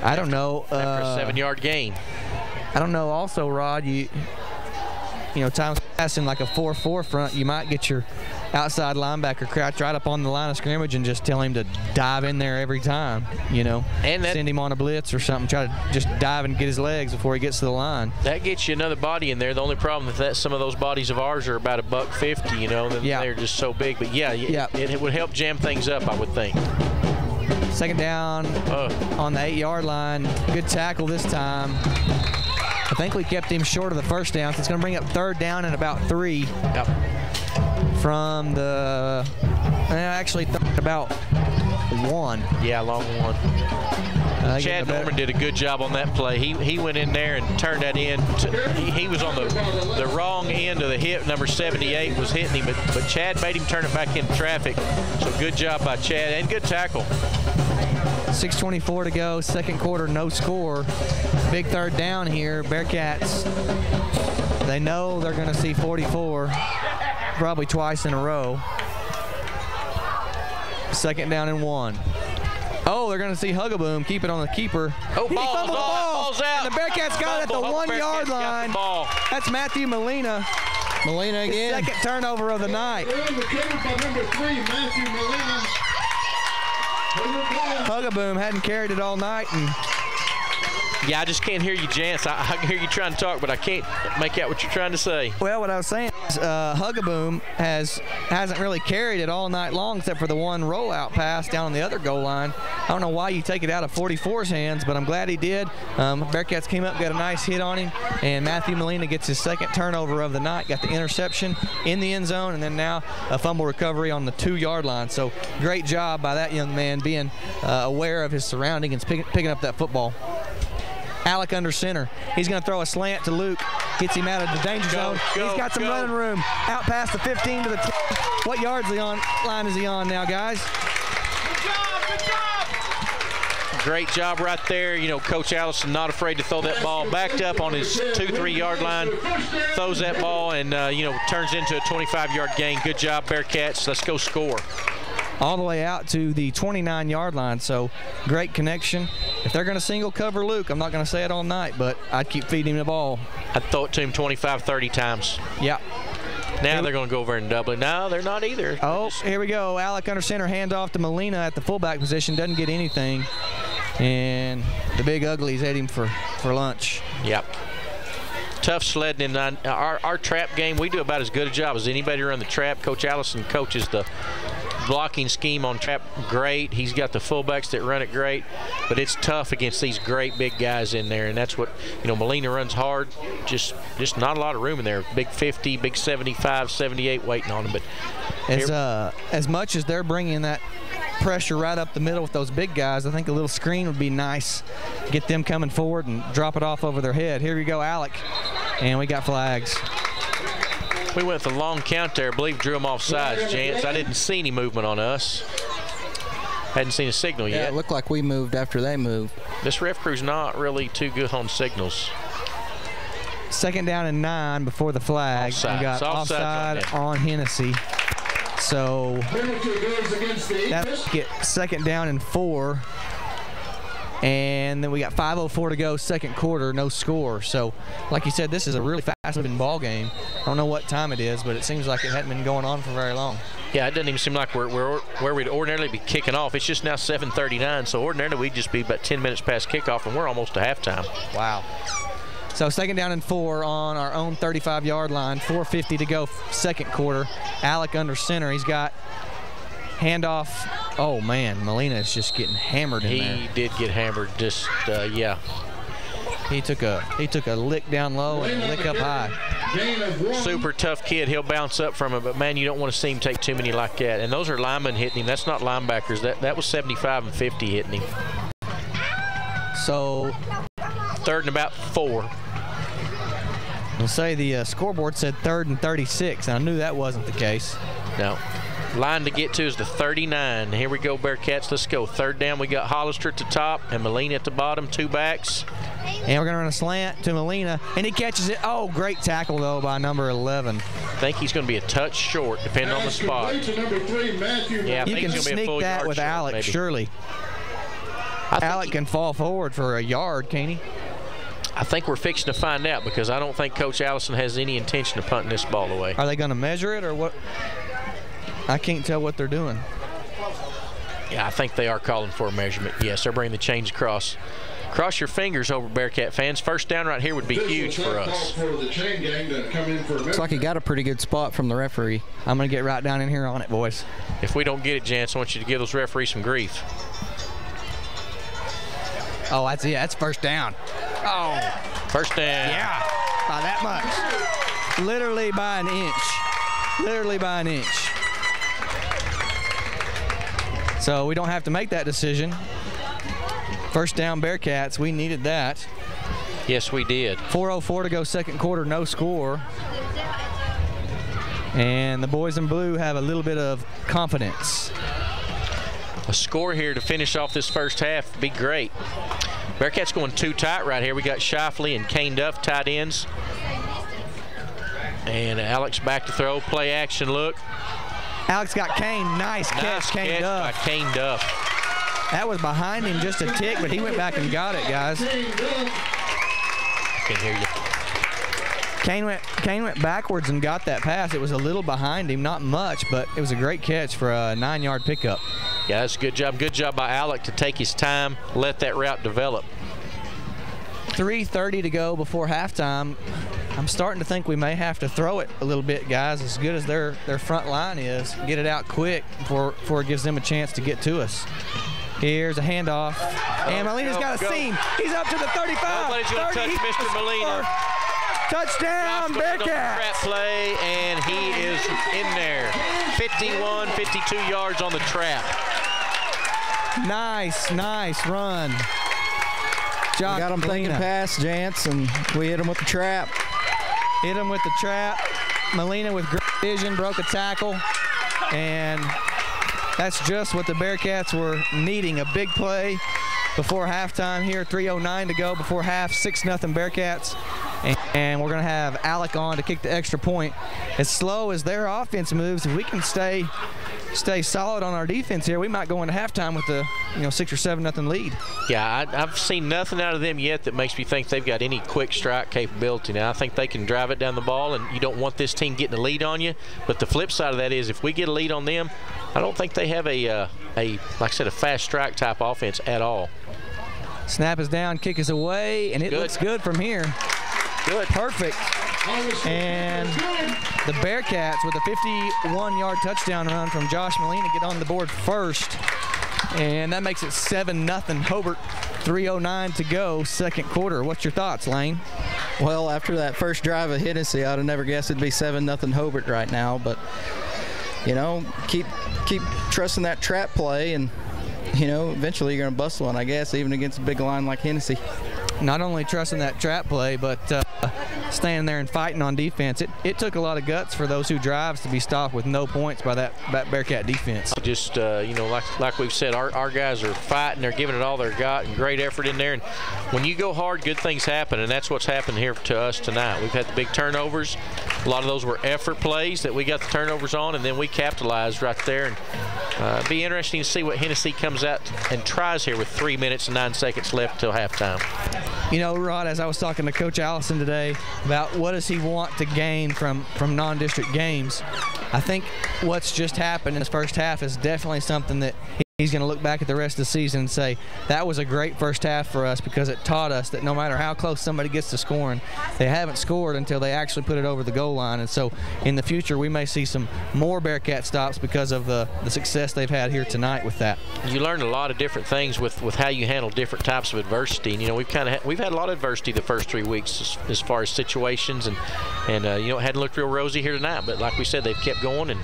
I don't know. After a 7-yard gain. I don't know. Also, Rod, you know, times passing like a 4-4 front, you might get your outside linebacker crouch right up on the line of scrimmage and just tell him to dive in there every time, and send him on a blitz or something, try to just dive and get his legs before he gets to the line. That gets you another body in there. The only problem is that some of those bodies of ours are about $150, they're just so big. But it would help jam things up, I would think. Second down on the 8-yard line. Good tackle this time. I think we kept him short of the first down, so it's going to bring up 3rd down and about 3. Yep. From the, actually about 1. Yeah, long 1. Chad Norman did a good job on that play. He went in there and turned that in. He was on the wrong end of the hip. Number 78 was hitting him, but Chad made him turn it back into traffic. So good job by Chad, and good tackle. 6:24 to go, second quarter, no score. Big 3rd down here. Bearcats, they know they're going to see 44 probably twice in a row. 2nd down and 1. Oh, they're going to see Hugaboom keep it on the keeper. Oh, ball's out. And the Bearcats got it at the 1-yard line. That's Matthew Molina. Molina again. Second turnover of the night. Hugaboom hadn't carried it all night. Yeah, I just can't hear you, Jance. I can hear you trying to talk, but I can't make out what you're trying to say. Well, what I was saying is Hugaboom hasn't really carried it all night long except for the one rollout pass down on the other goal line. I don't know why you take it out of 44's hands, but I'm glad he did. Bearcats came up, got a nice hit on him, and Matthew Molina gets his 2nd turnover of the night, got the interception in the end zone, and then now a fumble recovery on the 2-yard line. So great job by that young man being aware of his surroundings and picking up that football. Alec under center. He's going to throw a slant to Luke. Gets him out of the danger zone. He's got some running room. Out past the 15 to the 20. What yards line is he on now, guys? Good job. Great job right there. Coach Allison not afraid to throw that ball. Backed up on his 2-3-yard line. Throws that ball and, turns into a 25-yard gain. Good job, Bearcats. Let's go score. All the way out to the 29-yard line, so great connection. If they're going to single cover Luke, I'm not going to say it all night, but I'd keep feeding him the ball. I'd throw it to him 25, 30 times. Yeah. Now they're going to go over and double it. No, they're not either. Oh, here we go. Alec under center, handoff to Molina at the fullback position. Doesn't get anything. And the big uglies ate him for lunch. Yep. tough sledding. And our trap game, we do about as good a job as anybody around the trap. Coach Allison coaches the blocking scheme on trap great. He's got the fullbacks that run it great, but it's tough against these great big guys in there, and that's what, Molina runs hard, just not a lot of room in there. Big 50, big 75, 78 waiting on him. But as much as they're bringing that pressure right up the middle with those big guys, I think a little screen would be nice. Get them coming forward and drop it off over their head. Here we go, Alec, and we got flags. We went with a long count there. I believe drew them off sides, Jance. I didn't see any movement on us. Hadn't seen a signal yet. Yeah, it looked like we moved after they moved. This ref crew's not really too good on signals. 2nd down and 9 before the flag. Offside. We got offside on Hennessey. So that's get 2nd down and 4. And then we got 5:04 to go, 2nd quarter, no score. So, like you said, this is a really fast-moving ball game. I don't know what time it is, but it seems like it hadn't been going on for very long. Yeah, it doesn't even seem like we're where we'd ordinarily be kicking off. It's just now 7:39, so ordinarily we'd just be about 10 minutes past kickoff, and we're almost to halftime. Wow. So 2nd down and 4 on our own 35-yard line, 4:50 to go, 2nd quarter. Alec under center. He's got handoff. Oh, man, Molina is just getting hammered in there. He did get hammered, yeah. He took a lick down low and a lick up high. Super tough kid. He'll bounce up from it, but, man, you don't want to see him take too many like that. And those are linemen hitting him. That's not linebackers. That was 75 and 50 hitting him. So 3rd and about 4. We'll say the scoreboard said 3rd and 36, and I knew that wasn't the case. No. Line to get to is the 39. Here we go, Bearcats. Let's go. 3rd down. We got Hollister at the top and Molina at the bottom, 2 backs. And we're going to run a slant to Molina, and he catches it. Oh, great tackle, though, by number 11. I think he's going to be a touch short, depending on the spot. Yeah, you can sneak that with Alec, maybe. Surely. Alec can fall forward for a yard, can't he? I think we're fixing to find out, because I don't think Coach Allison has any intention of punting this ball away. Are they going to measure it or what? I can't tell what they're doing. Yeah, I think they are calling for a measurement. Yes, they're bringing the chains across. Cross your fingers over, Bearcat fans. 1st down right here would be huge for us. Looks like he got a pretty good spot from the referee. I'm going to get right down in here on it, boys. If we don't get it, Jance, I want you to give those referees some grief. Oh, that's it. That's 1st down. Oh. 1st down. Yeah, by that much. Literally by an inch. Literally by an inch. So we don't have to make that decision. 1st down, Bearcats. We needed that. Yes, we did. 4:04 to go, 2nd quarter, no score. And the boys in blue have a little bit of confidence. A score here to finish off this 1st half would be great. Bearcats going too tight right here. We got Shifley and Kane Duff tight ends. And Alex back to throw, play action look. Alex got Kane. Nice catch, Kane Duff. By Kane Duff. That was behind him just a tick, but he went back and got it, guys. Can't hear you. Kane went backwards and got that pass. It was a little behind him, not much, but it was a great catch for a 9-yard pickup. Yeah, that's a good job. Good job by Alec to take his time, let that route develop. 3:30 to go before halftime. I'm starting to think we may have to throw it a little bit, guys, as good as their front line is. Get it out quick before it gives them a chance to get to us. Here's a handoff. And Molina's got a seam. He's up to the 35. Nobody's going to touch Mr. Molina. Touchdown, Bearcats. Trap play, and he is in there. 51, 52 yards on the trap. Nice run. We got him thinking pass, Jance, and we hit him with the trap. Hit him with the trap. Molina with great vision broke a tackle, and that's just what the Bearcats were needing, a big play before halftime here. 3:09 to go before half, 6-0 Bearcats. And we're going to have Alec on to kick the extra point. As slow as their offense moves, if we can stay solid on our defense here, we might go into halftime with a 6 or 7-0 lead. Yeah, I've seen nothing out of them yet that makes me think they've got any quick strike capability. Now, I think they can drive it down the ball, and you don't want this team getting a lead on you. But the flip side of that is, if we get a lead on them, I don't think they have like I said, a fast strike type offense at all. Snap is down, kick is away, and it looks good from here. Good. Perfect. And the Bearcats with a 51-yard touchdown run from Josh Molina get on the board first. And that makes it 7-0 Hobart. 3:09 to go, second quarter. What's your thoughts, Lane? Well, after that first drive of Hennessey, I'd have never guessed it'd be 7-0 Hobart right now. But, you know, keep trusting that trap play, and, you know, eventually you're going to bust one, I guess, even against a big line like Hennessey. Not only trusting that trap play, but standing there and fighting on defense. It took a lot of guts for those 2 drives to be stopped with no points by that Bearcat defense. Just, you know, like we've said, our guys are fighting. They're giving it all they've got and great effort in there. And when you go hard, good things happen, and that's what's happened here to us tonight. We've had the big turnovers. A lot of those were effort plays that we got the turnovers on, and then we capitalized right there. And it'd be interesting to see what Hennessey comes out and tries here with 3 minutes and 9 seconds left till halftime. You know, Rod, as I was talking to Coach Allison today about what does he want to gain from non-district games, I think what's just happened in this first half is definitely something that he's going to look back at the rest of the season and say, that was a great first half for us, because it taught us that no matter how close somebody gets to scoring, they haven't scored until they actually put it over the goal line. And so in the future, we may see some more Bearcat stops because of the success they've had here tonight with that. You learned a lot of different things with how you handle different types of adversity. And, you know, we've had a lot of adversity the first 3 weeks as far as situations, and you know, it hadn't looked real rosy here tonight, but like we said, they've kept going. And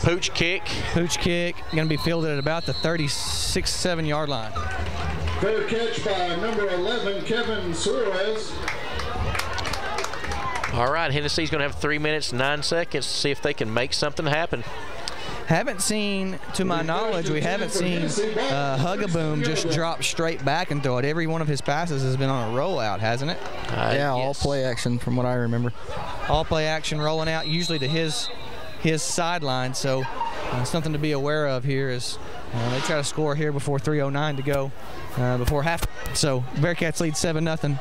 Pooch kick, going to be fielded at about the 36-7 yard line. Fair catch by number 11, Kevin Suarez. All right, Hennessy's going to have 3 minutes and 9 seconds to see if they can make something happen. Haven't seen, to my knowledge, we haven't seen Hugaboom just drop straight back and throw it. Every one of his passes has been on a rollout, hasn't it? Yeah, all play action from what I remember. All play action rolling out, usually to his sideline, so something to be aware of here is they try to score here before 3:09 to go, before half. So Bearcats lead 7-0,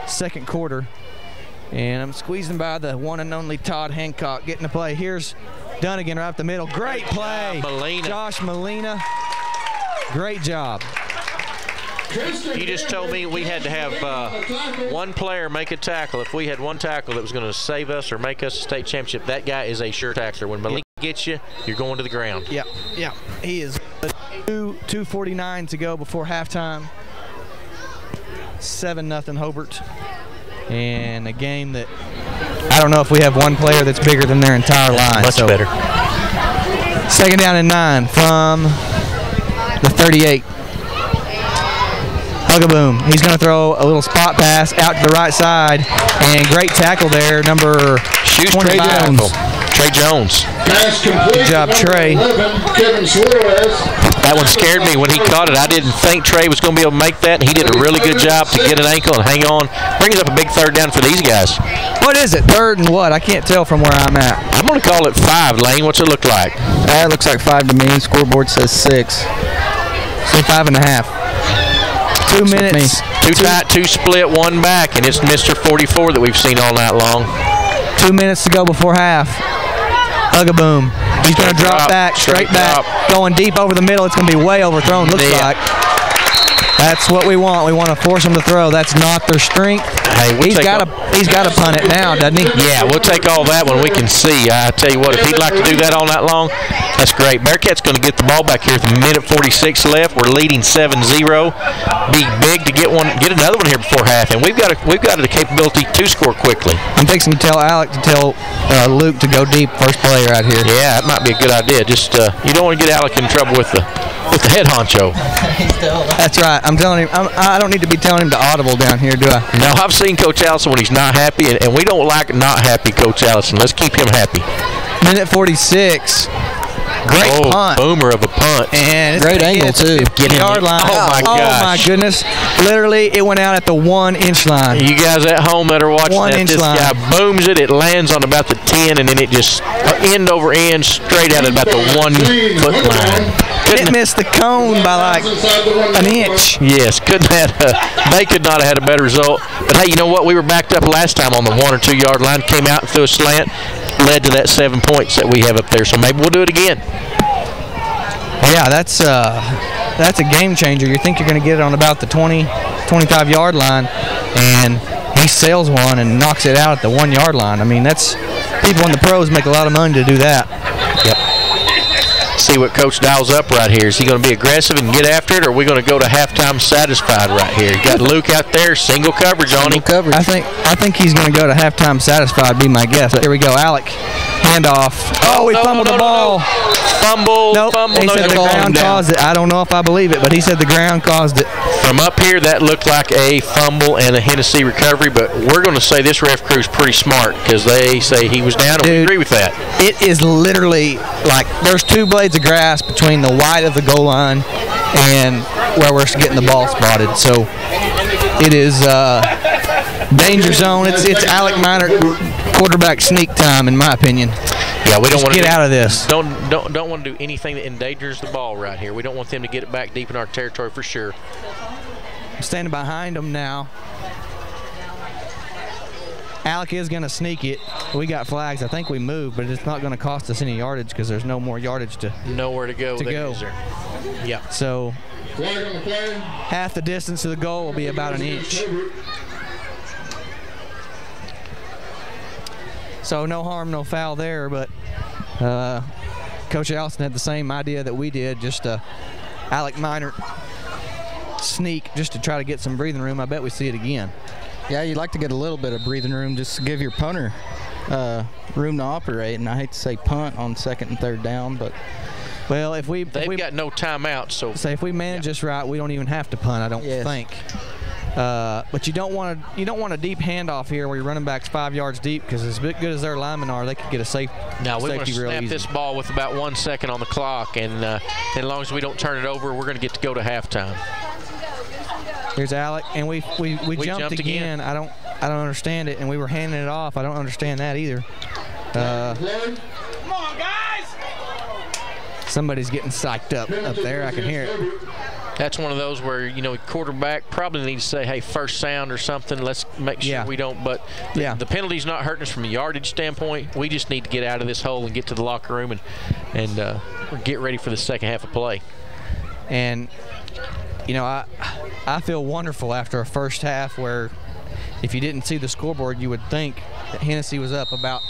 second quarter, and I'm squeezing by the one and only Todd Hancock getting the play. Here's Dunnigan right up the middle. Great play, Josh Molina. Great job. You just told me we had to have one player make a tackle. If we had one tackle that was going to save us or make us a state championship, that guy is a sure tackler. When Malik gets you, you're going to the ground. Yeah, he is. 2:49 to go before halftime. 7-0 Hobart. And a game that I don't know if we have one player that's bigger than their entire line. Much better. Second down and 9 from the 38. Hugaboom. He's going to throw a little spot pass out to the right side, and great tackle there, number 25. Trey Jones. Good job, Trey. That one scared me when he caught it. I didn't think Trey was going to be able to make that, and he did a really good job to get an ankle and hang on. Brings up a big third down for these guys. What is it? Third and what? I can't tell from where I'm at. I'm going to call it 5, Lane. What's it look like? It looks like 5 to me. Scoreboard says 6. Say 5.5. 2 minutes. Two tight, two split, one back, and it's Mr. 44 that we've seen all night long. 2 minutes to go before half. Hugaboom. He's going to drop back, straight back, going deep over the middle. It's going to be way overthrown, looks like. That's what we want. We want to force them to throw. That's not their strength. Hey, he's got to punt it now, doesn't he? Yeah, we'll take all that when we can see. I tell you what, if he'd like to do that all night long, that's great. Bearcats going to get the ball back here with a minute 46 left. We're leading 7-0. Be big to get another one here before half, and we've got the capability to score quickly. I'm fixing to tell Luke to go deep first play right here. Yeah, that might be a good idea. Just you don't want to get Alec in trouble with the head honcho. That's right. I'm telling him. I don't need to be telling him to audible down here, do I? No, I've seen Coach Allison when he's not happy, and we don't like not happy Coach Allison. Let's keep him happy. Minute 46. Great punt. Boomer of a punt. And it's great angle, too. Yard line. Oh, my gosh. Oh, my goodness. Literally, it went out at the 1-inch line. You guys at home that are watching that, this guy booms it. It lands on about the 10, and then it just end over end straight out at about the 1 foot line. It missed the cone by like an inch. Yes, they could not have had a better result. But, hey, you know what? We were backed up last time on the 1 or 2 yard line. Came out and threw a slant. Led to that 7 points that we have up there. So maybe we'll do it again. Yeah, that's a game changer. You think you're going to get it on about the 20, 25 yard line, and he sails one and knocks it out at the 1 yard line. I mean, that's people in the pros make a lot of money to do that. Yep. See what Coach dials up right here. Is he going to be aggressive and get after it, or are we going to go to halftime satisfied right here? You got Luke out there, single coverage on him. I think he's going to go to halftime satisfied, be my guess. Here we go, Alec. Handoff. Oh, he fumbled the ball. Fumble. Nope. He said the ground caused it. I don't know if I believe it, but he said the ground caused it. From up here, that looked like a fumble and a Hennessey recovery, but we're going to say this ref crew's pretty smart because they say he was down, and we agree with that. It is literally like there's 2 blades of grass between the white of the goal line and where we're getting the ball spotted. So it is danger zone. It's Alec Minor quarterback sneak time, in my opinion. Yeah, we don't want to get out of this. Don't want to do anything that endangers the ball right here. We don't want them to get it back deep in our territory for sure. I'm standing behind them now. Alec is going to sneak it. We got flags. I think we moved, but it's not going to cost us any yardage because there's no more yardage to nowhere to go. Yeah. So half the distance to the goal will be about an inch. So no harm, no foul there, but Coach Allison had the same idea that we did, just Alec Minor sneak just to try to get some breathing room. I bet we see it again. Yeah, you'd like to get a little bit of breathing room just to give your punter room to operate, and I hate to say punt on 2nd and 3rd down, but well, they've got no timeout, so say if we manage this right, we don't even have to punt, I don't think. But you don't want a deep handoff here where your running back's 5 yards deep, because as good as their linemen are, they could get a safety. Now we want to snap this ball with about 1 second on the clock, and as long as we don't turn it over, we're going to get to go to halftime. Here's Alec, and we jumped again. I don't understand it, and we were handing it off. I don't understand that either. Come on, guys! Somebody's getting psyched up there. I can hear it. That's one of those where, quarterback probably needs to say, hey, first sound or something. Let's make sure we don't. But the penalty's not hurting us from a yardage standpoint. We just need to get out of this hole and get to the locker room and get ready for the second half of play. And, I feel wonderful after a first half where if you didn't see the scoreboard, you would think that Hennessey was up about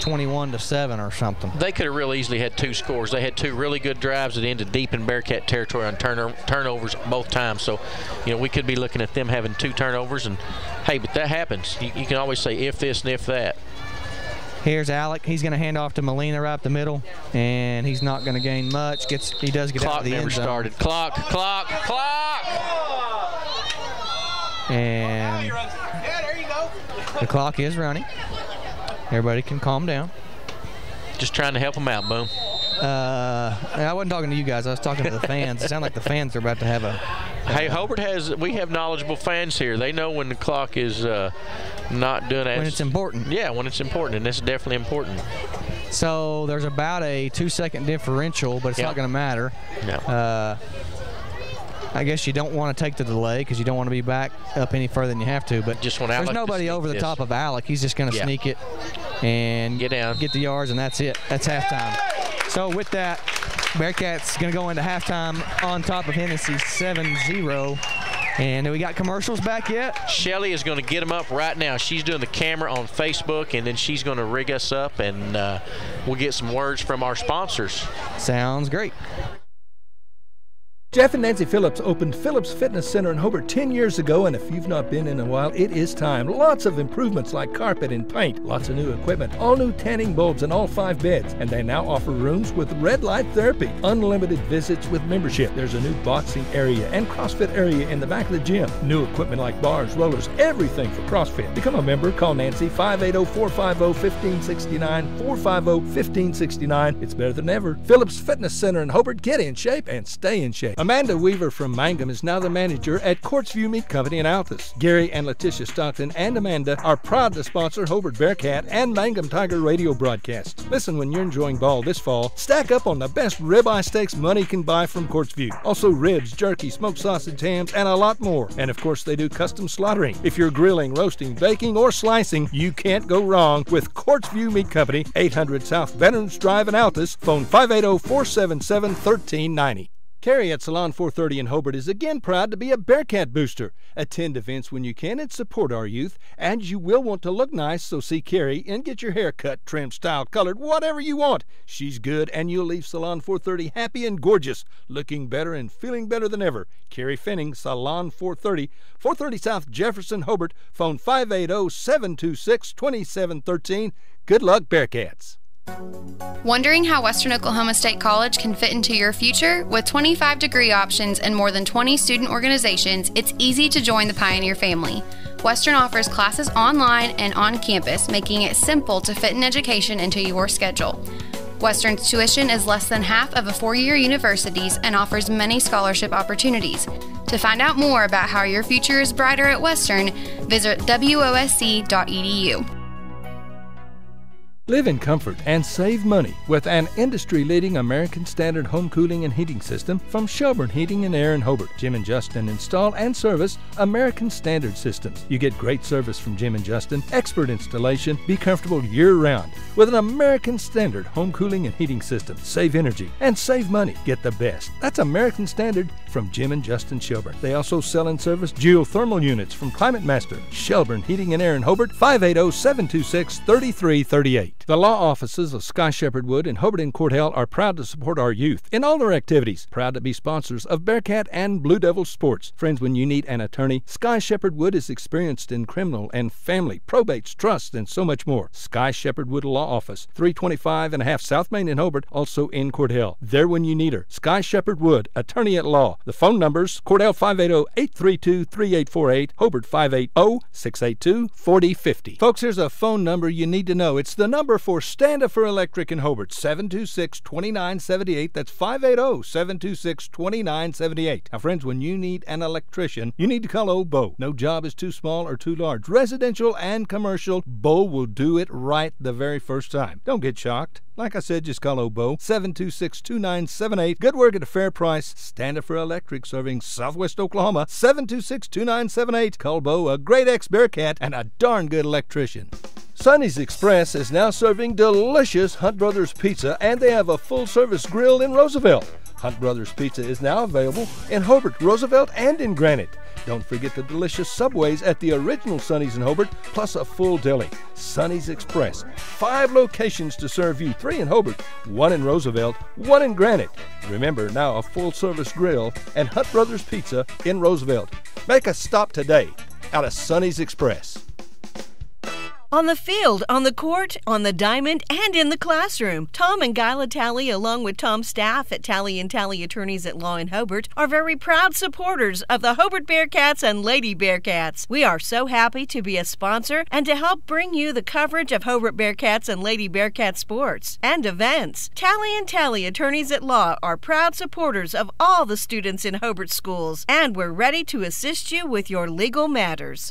21-7 or something. They could have really easily had 2 scores. They had 2 really good drives that ended deep in Bearcat territory on turnovers both times. So, we could be looking at them having 2 turnovers. And, hey, but that happens. You can always say if this and if that. Here's Alec. He's going to hand off to Molina right up the middle, and he's not going to gain much. He does get out of the end zone. Clock never started. Clock. And the clock is running. Everybody can calm down. Just trying to help them out, Boom. I wasn't talking to you guys. I was talking to the fans. It sounded like the fans are about to have a... Hey, Hobart we have knowledgeable fans here. They know when the clock is not doing as... When it's important. Yeah, when it's important, and it's definitely important. So there's about a 2-second differential, but it's not going to matter. No. I guess you don't want to take the delay because you don't want to be back up any further than you have to. But just there's nobody over the top of Alec. He's just going to sneak it and get down, get the yards, and that's it. That's halftime. So with that, Bearcats going to go into halftime on top of Hennessey 7-0. And we got commercials back yet? Shelly is going to get them up right now. She's doing the camera on Facebook, and then she's going to rig us up, and we'll get some words from our sponsors. Sounds great. Jeff and Nancy Phillips opened Phillips Fitness Center in Hobart 10 years ago, and if you've not been in a while, it is time. Lots of improvements like carpet and paint, lots of new equipment, all new tanning bulbs and all 5 beds, and they now offer rooms with red light therapy, unlimited visits with membership. There's a new boxing area and CrossFit area in the back of the gym, new equipment like bars, rollers, everything for CrossFit. Become a member, call Nancy 580-450-1569, 450-1569. It's better than ever. Phillips Fitness Center in Hobart. Get in shape and stay in shape. Amanda Weaver from Mangum is now the manager at Courtsview Meat Company in Altus. Gary and Letitia Stockton and Amanda are proud to sponsor Hobart Bearcat and Mangum Tiger radio broadcasts. Listen, when you're enjoying ball this fall, stack up on the best ribeye steaks money can buy from Courtsview. Also ribs, jerky, smoked sausage, hams, and a lot more. And of course, they do custom slaughtering. If you're grilling, roasting, baking, or slicing, you can't go wrong with Courtsview Meat Company, 800 South Veterans Drive in Altus. Phone 580-477-1390. Carrie at Salon 430 in Hobart is again proud to be a Bearcat booster. Attend events when you can and support our youth, and you will want to look nice, so see Carrie and get your hair cut, trimmed, styled, colored, whatever you want. She's good, and you'll leave Salon 430 happy and gorgeous, looking better and feeling better than ever. Carrie Finning, Salon 430, 430 South Jefferson, Hobart. Phone 580-726-2713. Good luck, Bearcats. Wondering how Western Oklahoma State College can fit into your future? With 25 degree options and more than 20 student organizations, it's easy to join the Pioneer family. Western offers classes online and on campus, making it simple to fit an education into your schedule. Western's tuition is less than half of a four-year university's and offers many scholarship opportunities. To find out more about how your future is brighter at Western, visit wosc.edu. Live in comfort and save money with an industry-leading American Standard home cooling and heating system from Shelburne Heating and Air in Hobart. Jim and Justin install and service American Standard systems. You get great service from Jim and Justin, expert installation, be comfortable year-round. With an American Standard home cooling and heating system, save energy and save money. Get the best. That's American Standard from Jim and Justin Shelburne. They also sell and service geothermal units from Climate Master. Shelburne Heating and Air in Hobart, 580-726-3338. The law offices of Sky Shepherd Wood and Hobart and Court Hill are proud to support our youth in all their activities. Proud to be sponsors of Bearcat and Blue Devil sports. Friends, when you need an attorney, Sky Shepherd Wood is experienced in criminal and family, probates, trusts, and so much more. Sky Shepherd Wood Law Office, 325 and a half South Main in Hobart, also in Court Hill. There when you need her. Sky Shepherd Wood, attorney at law. The phone numbers, Court Hill 580-832-3848, Hobart 580-682-4050. Folks, here's a phone number you need to know. It's the number for Stand Up for Electric in Hobart, 726-2978. That's 580-726-2978. Now, friends, when you need an electrician, you need to call old Bo. No job is too small or too large. Residential and commercial, Bo will do it right the very first time. Don't get shocked. Like I said, just call old Bo, 726-2978. Good work at a fair price. Stand Up for Electric, serving Southwest Oklahoma, 726-2978. Call Bo, a great ex-Bearcat and a darn good electrician. Sonny's Express is now serving delicious Hunt Brothers Pizza, and they have a full-service grill in Roosevelt. Hunt Brothers Pizza is now available in Hobart, Roosevelt, and in Granite. Don't forget the delicious Subways at the original Sonny's in Hobart, plus a full deli. Sonny's Express, 5 locations to serve you, 3 in Hobart, 1 in Roosevelt, 1 in Granite. Remember, now a full-service grill and Hunt Brothers Pizza in Roosevelt. Make a stop today out of Sonny's Express. On the field, on the court, on the diamond, and in the classroom, Tom and Guyla Talley, along with Tom's staff at Talley & Talley Attorneys at Law in Hobart, are very proud supporters of the Hobart Bearcats and Lady Bearcats. We are so happy to be a sponsor and to help bring you the coverage of Hobart Bearcats and Lady Bearcat sports and events. Talley & Talley Attorneys at Law are proud supporters of all the students in Hobart schools, and we're ready to assist you with your legal matters.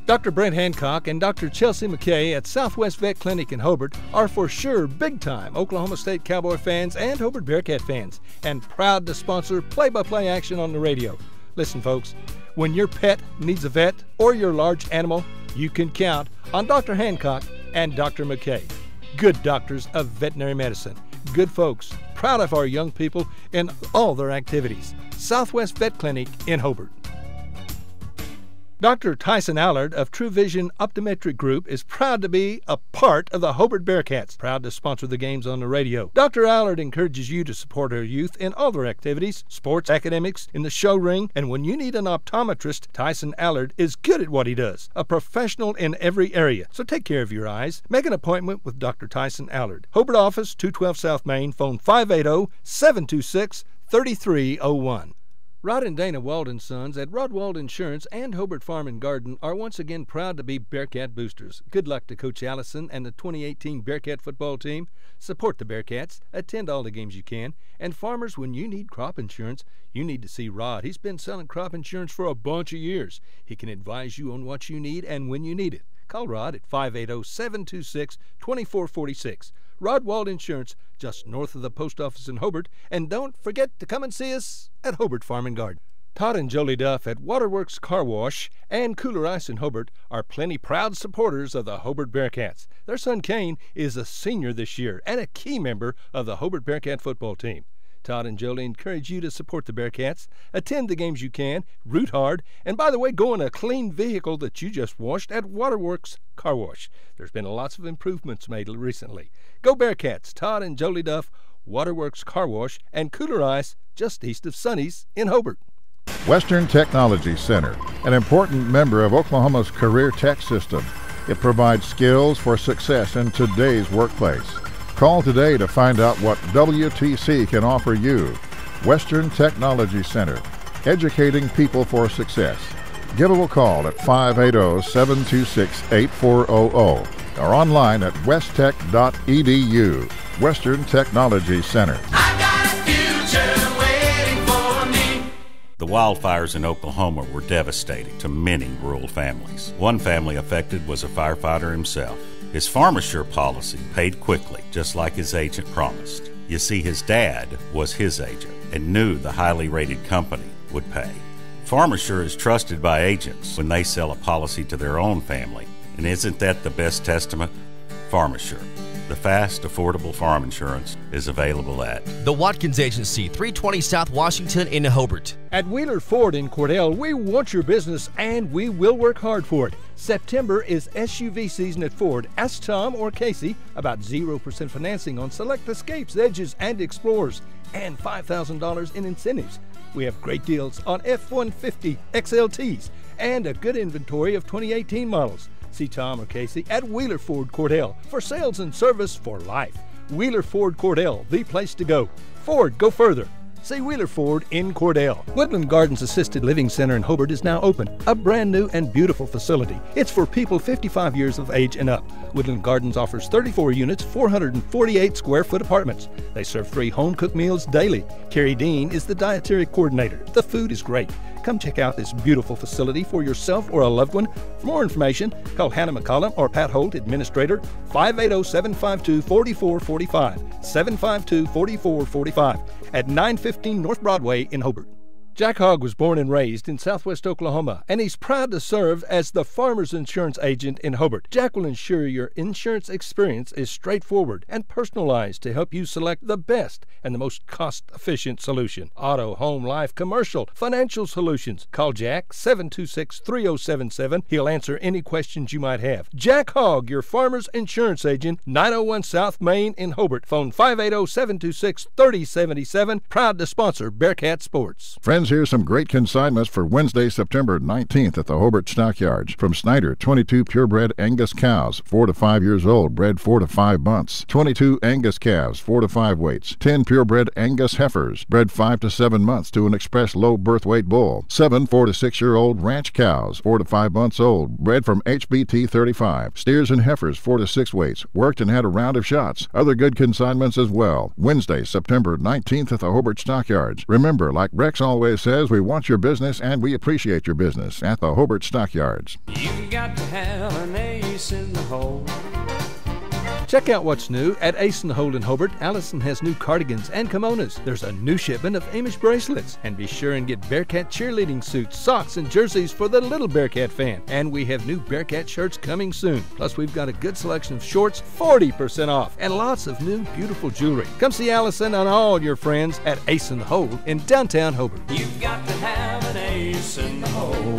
Dr. Brent Hancock and Dr. Chelsea McKay at Southwest Vet Clinic in Hobart are for sure big-time Oklahoma State Cowboy fans and Hobart Bearcat fans, and proud to sponsor play-by-play action on the radio. Listen, folks, when your pet needs a vet or your large animal, you can count on Dr. Hancock and Dr. McKay. Good doctors of veterinary medicine. Good folks, proud of our young people in all their activities. Southwest Vet Clinic in Hobart. Dr. Tyson Allard of True Vision Optometric Group is proud to be a part of the Hobart Bearcats, proud to sponsor the games on the radio. Dr. Allard encourages you to support our youth in all their activities, sports, academics, in the show ring, and when you need an optometrist, Tyson Allard is good at what he does, a professional in every area. So take care of your eyes. Make an appointment with Dr. Tyson Allard. Hobart office, 212 South Main, phone 580-726-3301. Rod and Dana Walden Sons at Rod Wald Insurance and Hobart Farm and Garden are once again proud to be Bearcat boosters. Good luck to Coach Allison and the 2018 Bearcat football team. Support the Bearcats, attend all the games you can, and farmers, when you need crop insurance, you need to see Rod. He's been selling crop insurance for a bunch of years. He can advise you on what you need and when you need it. Call Rod at 580-726-2446. Rod Wald Insurance, just north of the post office in Hobart, and don't forget to come and see us at Hobart Farm and Garden. Todd and Jolie Duff at Waterworks Car Wash and Cooler Ice in Hobart are plenty proud supporters of the Hobart Bearcats. Their son Kane is a senior this year and a key member of the Hobart Bearcat football team. Todd and Jolie encourage you to support the Bearcats, attend the games you can, root hard, and by the way, go in a clean vehicle that you just washed at Waterworks Car Wash. There's been lots of improvements made recently. Go Bearcats, Todd and Jolie Duff, Waterworks Car Wash, and Cooler Ice just east of Sonny's in Hobart. Western Technology Center, an important member of Oklahoma's career tech system. It provides skills for success in today's workplace. Call today to find out what WTC can offer you. Western Technology Center, educating people for success. Give them a call at 580-726-8400 or online at westtech.edu. Western Technology Center. The wildfires in Oklahoma were devastating to many rural families. One family affected was a firefighter himself. His PharmaSure policy paid quickly, just like his agent promised. You see, his dad was his agent and knew the highly rated company would pay. PharmaSure is trusted by agents when they sell a policy to their own family. And isn't that the best testament? PharmaSure. The fast, affordable farm insurance is available at the Watkins Agency, 320 South Washington in Hobart. At Wheeler Ford in Cordell, we want your business and we will work hard for it. September is SUV season at Ford. Ask Tom or Casey about 0% financing on select Escapes, Edges, and Explorers, and $5,000 in incentives. We have great deals on F-150 XLTs and a good inventory of 2018 models. See Tom or Casey at Wheeler Ford Cordell for sales and service for life. Wheeler Ford Cordell, the place to go. Ford, go further. See Wheeler Ford in Cordell. Woodland Gardens Assisted Living Center in Hobart is now open, a brand new and beautiful facility. It's for people 55 years of age and up. Woodland Gardens offers 34 units, 448 square foot apartments. They serve 3 home-cooked meals daily. Carrie Dean is the dietary coordinator. The food is great. Come check out this beautiful facility for yourself or a loved one. For more information, call Hannah McCollum or Pat Holt, Administrator, 580-752-4445, 752-4445 at 915 North Broadway in Hobart. Jack Hogg was born and raised in southwest Oklahoma, and he's proud to serve as the Farmers Insurance Agent in Hobart. Jack will ensure your insurance experience is straightforward and personalized to help you select the best and the most cost-efficient solution. Auto, home, life, commercial, financial solutions. Call Jack, 726-3077. He'll answer any questions you might have. Jack Hogg, your Farmers Insurance Agent, 901 South Main in Hobart. Phone 580-726-3077. Proud to sponsor Bearcat Sports. Friends, here's some great consignments for Wednesday, September 19th at the Hobart Stockyards. From Snyder, 22 purebred Angus cows, 4 to 5 years old, bred 4 to 5 months. 22 Angus calves, 4 to 5 weights. 10 purebred Angus heifers, bred 5 to 7 months to an express low birth weight bull. 7 4 to 6-year-old ranch cows, 4 to 5 months old, bred from HBT 35. Steers and heifers, 4 to 6 weights, worked and had a round of shots. Other good consignments as well. Wednesday, September 19th at the Hobart Stockyards. Remember, like Rex always says, we want your business and we appreciate your business at the Hobart Stockyards. You got to have an ace in the hole. Check out what's new at Ace in the Hole in Hobart. Allison has new cardigans and kimonos. There's a new shipment of Amish bracelets. And be sure and get Bearcat cheerleading suits, socks, and jerseys for the little Bearcat fan. And we have new Bearcat shirts coming soon. Plus, we've got a good selection of shorts, 40% off, and lots of new beautiful jewelry. Come see Allison and all your friends at Ace in the Hole in downtown Hobart. You've got to have an ace in the hole.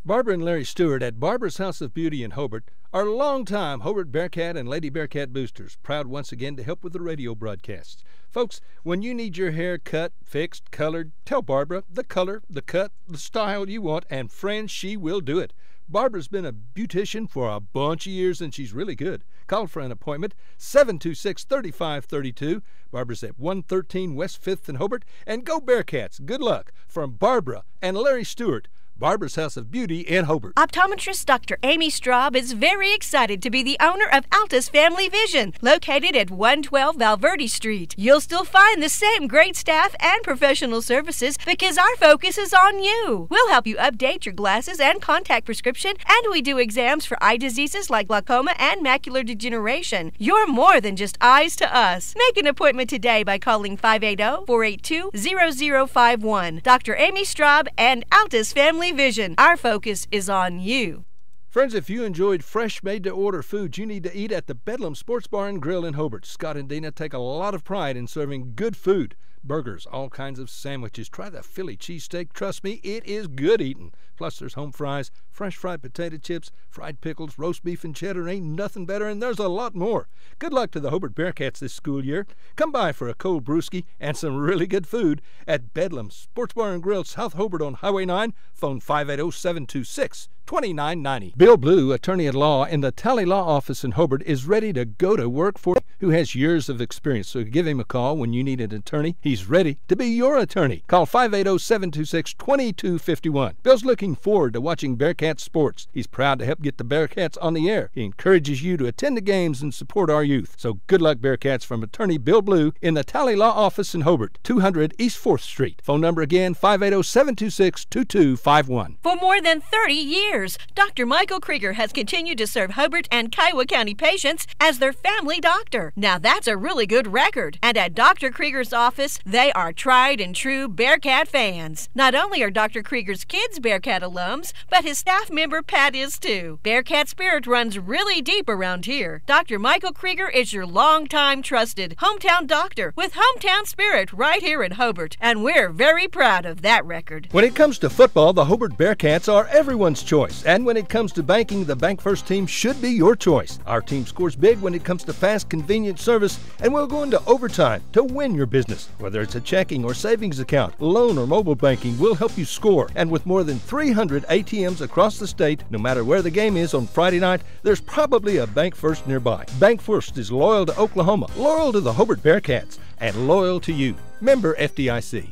Barbara and Larry Stewart at Barbara's House of Beauty in Hobart are longtime Hobart Bearcat and Lady Bearcat boosters, proud once again to help with the radio broadcasts. Folks, when you need your hair cut, fixed, colored, tell Barbara the color, the cut, the style you want, and friends, she will do it. Barbara's been a beautician for a bunch of years, and she's really good. Call for an appointment, 726-3532. Barbara's at 113 West 5th in Hobart. And go Bearcats. Good luck from Barbara and Larry Stewart. Barbara's House of Beauty in Hobart. Optometrist Dr. Amy Straub is very excited to be the owner of Altus Family Vision, located at 112 Valverde Street. You'll still find the same great staff and professional services because our focus is on you. We'll help you update your glasses and contact prescription, and we do exams for eye diseases like glaucoma and macular degeneration. You're more than just eyes to us. Make an appointment today by calling 580-482-0051. Dr. Amy Straub and Altus Family Vision. Our focus is on you. Friends, if you enjoyed fresh, made-to-order food, you need to eat at the Bedlam Sports Bar and Grill in Hobart. Scott and Dina take a lot of pride in serving good food. Burgers, all kinds of sandwiches. Try the Philly cheesesteak. Trust me, it is good eating. Plus, there's home fries, fresh fried potato chips, fried pickles, roast beef and cheddar. Ain't nothing better, and there's a lot more. Good luck to the Hobart Bearcats this school year. Come by for a cold brewski and some really good food at Bedlam Sports Bar and Grill, South Hobart on Highway 9. Phone 580-726-2990. Bill Blue, attorney at law in the Tally Law Office in Hobart, is ready to go to work for you, who has years of experience. So give him a call when you need an attorney. He's ready to be your attorney. Call 580-726-2251. Bill's looking forward to watching Bearcats sports. He's proud to help get the Bearcats on the air. He encourages you to attend the games and support our youth. So good luck, Bearcats, from attorney Bill Blue in the Tally Law Office in Hobart, 200 East 4th Street. Phone number again, 580-726-2251. For more than 30 years, Dr. Michael Krieger has continued to serve Hobart and Kiowa County patients as their family doctor. Now that's a really good record. And at Dr. Krieger's office, they are tried and true Bearcat fans. Not only are Dr. Krieger's kids Bearcat alums, but his staff member Pat is too. Bearcat spirit runs really deep around here. Dr. Michael Krieger is your longtime trusted hometown doctor with hometown spirit right here in Hobart, and we're very proud of that record. When it comes to football, the Hobart Bearcats are everyone's choice. And when it comes to banking, the Bank First team should be your choice. Our team scores big when it comes to fast, convenient service, and we'll go into overtime to win your business. Whether it's a checking or savings account, loan or mobile banking, we'll help you score. And with more than 300 ATMs across the state, no matter where the game is on Friday night, there's probably a Bank First nearby. Bank First is loyal to Oklahoma, loyal to the Hobart Bearcats, and loyal to you. Member FDIC.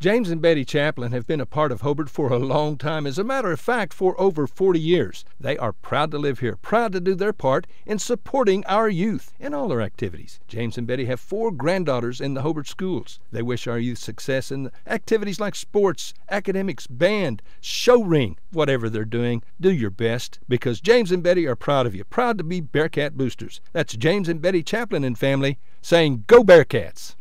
James and Betty Chaplin have been a part of Hobart for a long time. As a matter of fact, for over 40 years. They are proud to live here, proud to do their part in supporting our youth in all their activities. James and Betty have 4 granddaughters in the Hobart schools. They wish our youth success in activities like sports, academics, band, show ring, whatever they're doing. Do your best, because James and Betty are proud of you, proud to be Bearcat boosters. That's James and Betty Chaplin and family saying, "Go Bearcats!"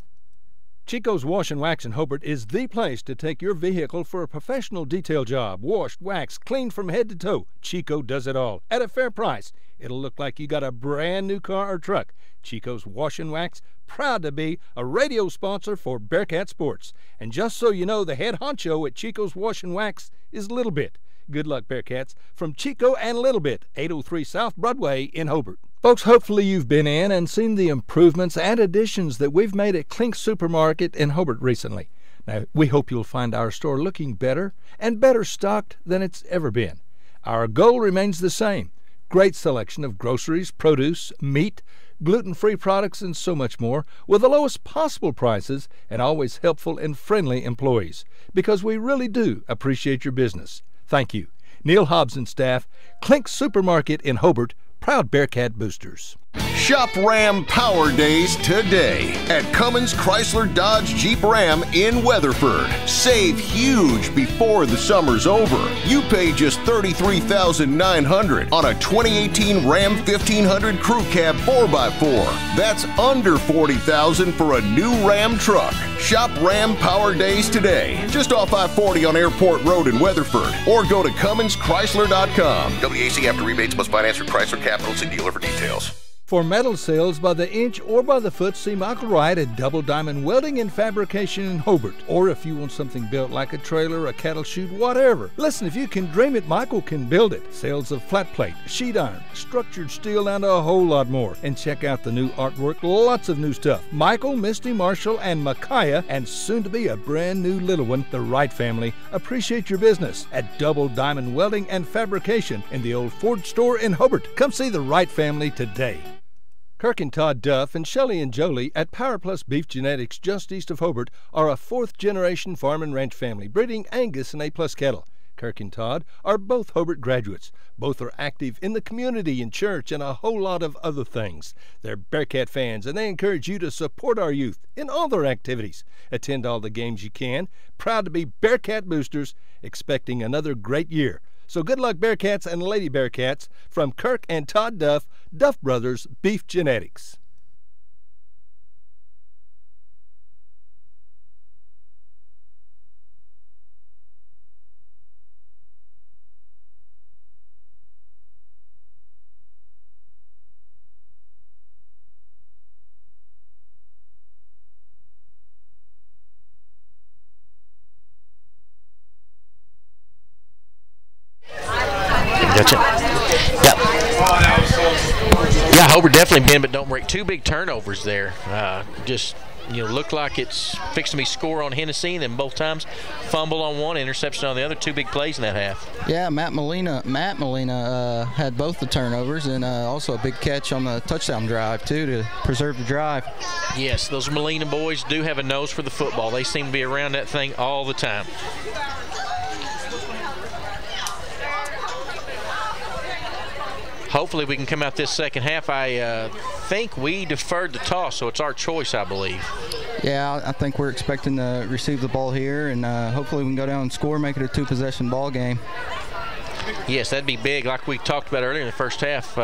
Chico's Wash and Wax in Hobart is the place to take your vehicle for a professional detail job. Washed, waxed, cleaned from head to toe. Chico does it all at a fair price. It'll look like you got a brand new car or truck. Chico's Wash and Wax, proud to be a radio sponsor for Bearcat Sports. And just so you know, the head honcho at Chico's Wash and Wax is Little Bit. Good luck, Bearcats. From Chico and Little Bit, 803 South Broadway in Hobart. Folks, hopefully you've been in and seen the improvements and additions that we've made at Klink Supermarket in Hobart recently. Now, we hope you'll find our store looking better and better stocked than it's ever been. Our goal remains the same: great selection of groceries, produce, meat, gluten-free products, and so much more, with the lowest possible prices and always helpful and friendly employees, because we really do appreciate your business. Thank you. Neil Hobbs and staff, Klink Supermarket in Hobart, proud Bearcat boosters. Shop Ram Power Days today at Cummins Chrysler Dodge Jeep Ram in Weatherford. Save huge before the summer's over. You pay just $33,900 on a 2018 Ram 1500 Crew Cab 4x4. That's under $40,000 for a new Ram truck. Shop Ram Power Days today, just off I-40 on Airport Road in Weatherford, or go to CumminsChrysler.com. WAC after rebates must finance through Chrysler Capital. See dealer for details. For metal sales by the inch or by the foot, see Michael Wright at Double Diamond Welding and Fabrication in Hobart. Or if you want something built like a trailer, a cattle chute, whatever. Listen, if you can dream it, Michael can build it. Sales of flat plate, sheet iron, structured steel, and a whole lot more. And check out the new artwork, lots of new stuff. Michael, Misty, Marshall, and Micaiah, and soon to be a brand new little one, the Wright family, appreciate your business at Double Diamond Welding and Fabrication in the old Ford store in Hobart. Come see the Wright family today. Kirk and Todd Duff and Shelley and Jolie at Power Plus Beef Genetics just east of Hobart are a 4th-generation farm and ranch family breeding Angus and A-plus cattle. Kirk and Todd are both Hobart graduates. Both are active in the community and church and a whole lot of other things. They're Bearcat fans, and they encourage you to support our youth in all their activities. Attend all the games you can. Proud to be Bearcat boosters, expecting another great year. So good luck, Bearcats and Lady Bearcats, from Kirk and Todd Duff, Duff Brothers Beef Genetics. Yeah, Hobart definitely bend but don't break. 2 big turnovers there. Just, look like it's fixing to be score on Hennessey, and then both times fumble on one, interception on the other. 2 big plays in that half. Yeah, Matt Molina had both the turnovers and also a big catch on the touchdown drive, too, to preserve the drive. Yes, those Molina boys do have a nose for the football. They seem to be around that thing all the time. Hopefully we can come out this second half. I think we deferred the toss, so it's our choice, I believe. Yeah, I think we're expecting to receive the ball here, and hopefully we can go down and score, make it a 2-possession ball game. Yes, that'd be big. Like we talked about earlier in the first half,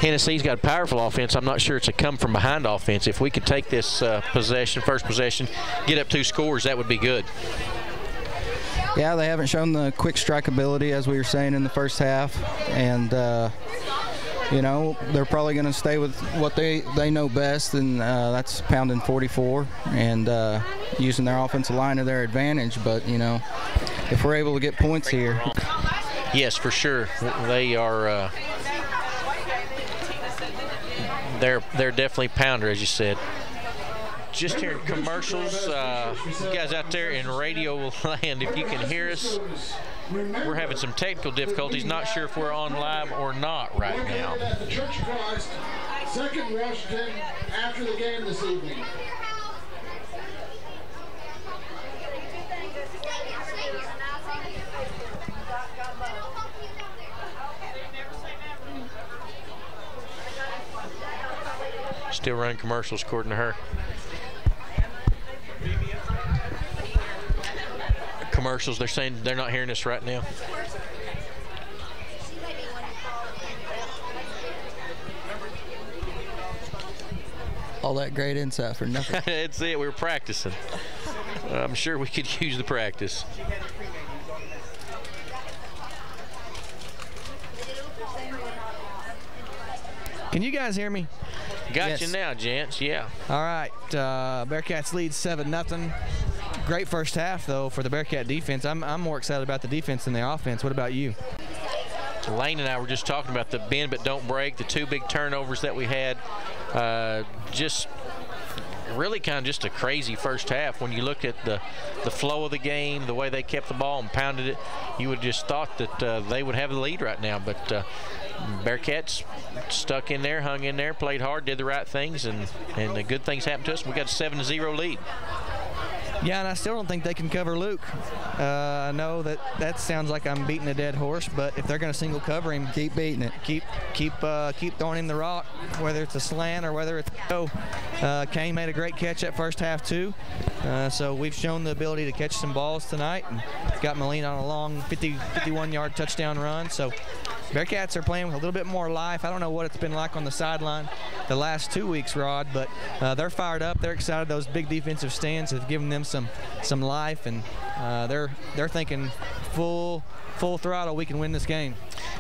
Hennessy's got a powerful offense. I'm not sure it's a come-from-behind offense. If we could take this first possession, get up 2 scores, that would be good. Yeah, they haven't shown the quick strike ability, as we were saying in the first half, and they're probably going to stay with what they know best, and that's pounding 44 and using their offensive line to their advantage. But if we're able to get points here. Yes, for sure. They are. They're definitely pounder, as you said. Just hearing commercials, you guys out there in radio land, if you can hear us, we're having some technical difficulties. Not sure if we're on live or not right now. Second Washington after the game this evening. Still running commercials according to her. Commercials, they're saying they're not hearing us right now. All that great insight for nothing. That's it, we were practicing. I'm sure we could use the practice. Can you guys hear me? Got you now, gents, yeah. All right, Bearcats lead 7-0. Great first half, though, for the Bearcat defense. I'm more excited about the defense than the offense. What about you? Lane and I were just talking about the bend but don't break, the 2 big turnovers that we had. Just really kind of just a crazy first half. When you look at the flow of the game, the way they kept the ball and pounded it, you would just thought that they would have the lead right now. But Bearcats stuck in there, hung in there, played hard, did the right things, and the good things happened to us. We got a 7-0 lead. Yeah, and I still don't think they can cover Luke. I know that sounds like I'm beating a dead horse, but if they're going to single cover him, keep beating it. Keep throwing him the rock, whether it's a slant or whether it's a go. Kane made a great catch that first half too. So we've shown the ability to catch some balls tonight and got Molina on a long 51-yard touchdown run. So Bearcats are playing with a little bit more life. I don't know what it's been like on the sideline the last 2 weeks, Rod, but they're fired up. They're excited. Those big defensive stands have given them some life, and they're thinking full throttle. We can win this game.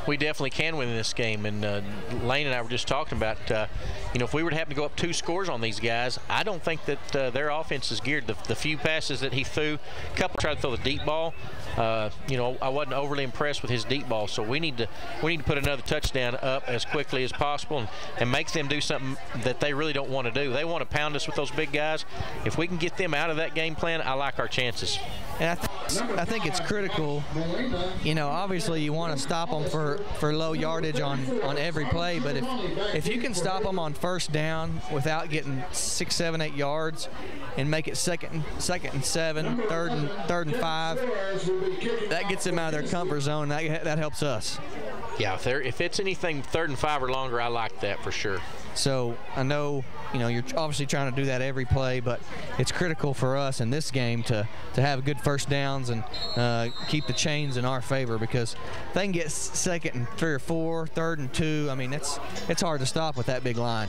We definitely can win this game, and Lane and I were just talking about if we were to happen to go up 2 scores on these guys, I don't think that their offense is geared. The few passes that he threw, a couple tried to throw the deep ball. I wasn't overly impressed with his deep ball, so we need to put another touchdown up as quickly as possible and make them do something that they really don't want to do. They want to pound us with those big guys. If we can get them out of that game plan, I like our chances. And I think it's critical. Obviously you want to stop them for low yardage on every play, but if you can stop them on first down without getting 6, 7, 8 yards and make it second and 7, third and 5, that gets them out of their comfort zone. That helps us. Yeah, if it's anything 3rd and 5 or longer, I like that for sure. So I know you're obviously trying to do that every play, but it's critical for us in this game to have good first downs and keep the chains in our favor, because if they can get 2nd and 3 or 4, 3rd and 2, I mean it's hard to stop with that big line.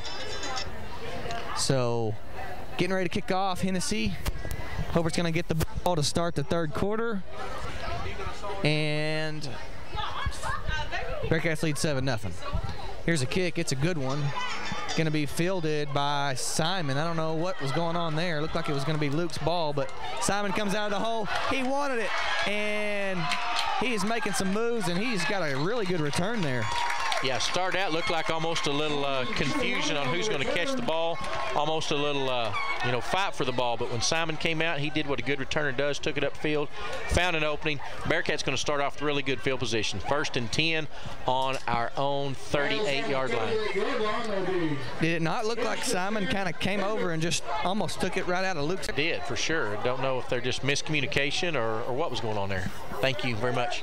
So getting ready to kick off, Hennessey. Hobart's going to get the ball to start the 3rd quarter, and Bearcats lead 7-0. Here's a kick. It's a good one. Going to be fielded by Simon. I don't know what was going on there. It looked like it was going to be Luke's ball, but Simon comes out of the hole. He wanted it, and he is making some moves, and he's got a really good return there. Yeah, started out, looked like almost a little confusion on who's going to catch the ball, almost a little, fight for the ball. But when Simon came out, he did what a good returner does, took it upfield, found an opening. Bearcats going to start off with really good field position. 1st and 10 on our own 38-yard line. Did it not look like Simon kind of came over and just almost took it right out of Luke's? It did, for sure. Don't know if they're just miscommunication or what was going on there. Thank you very much.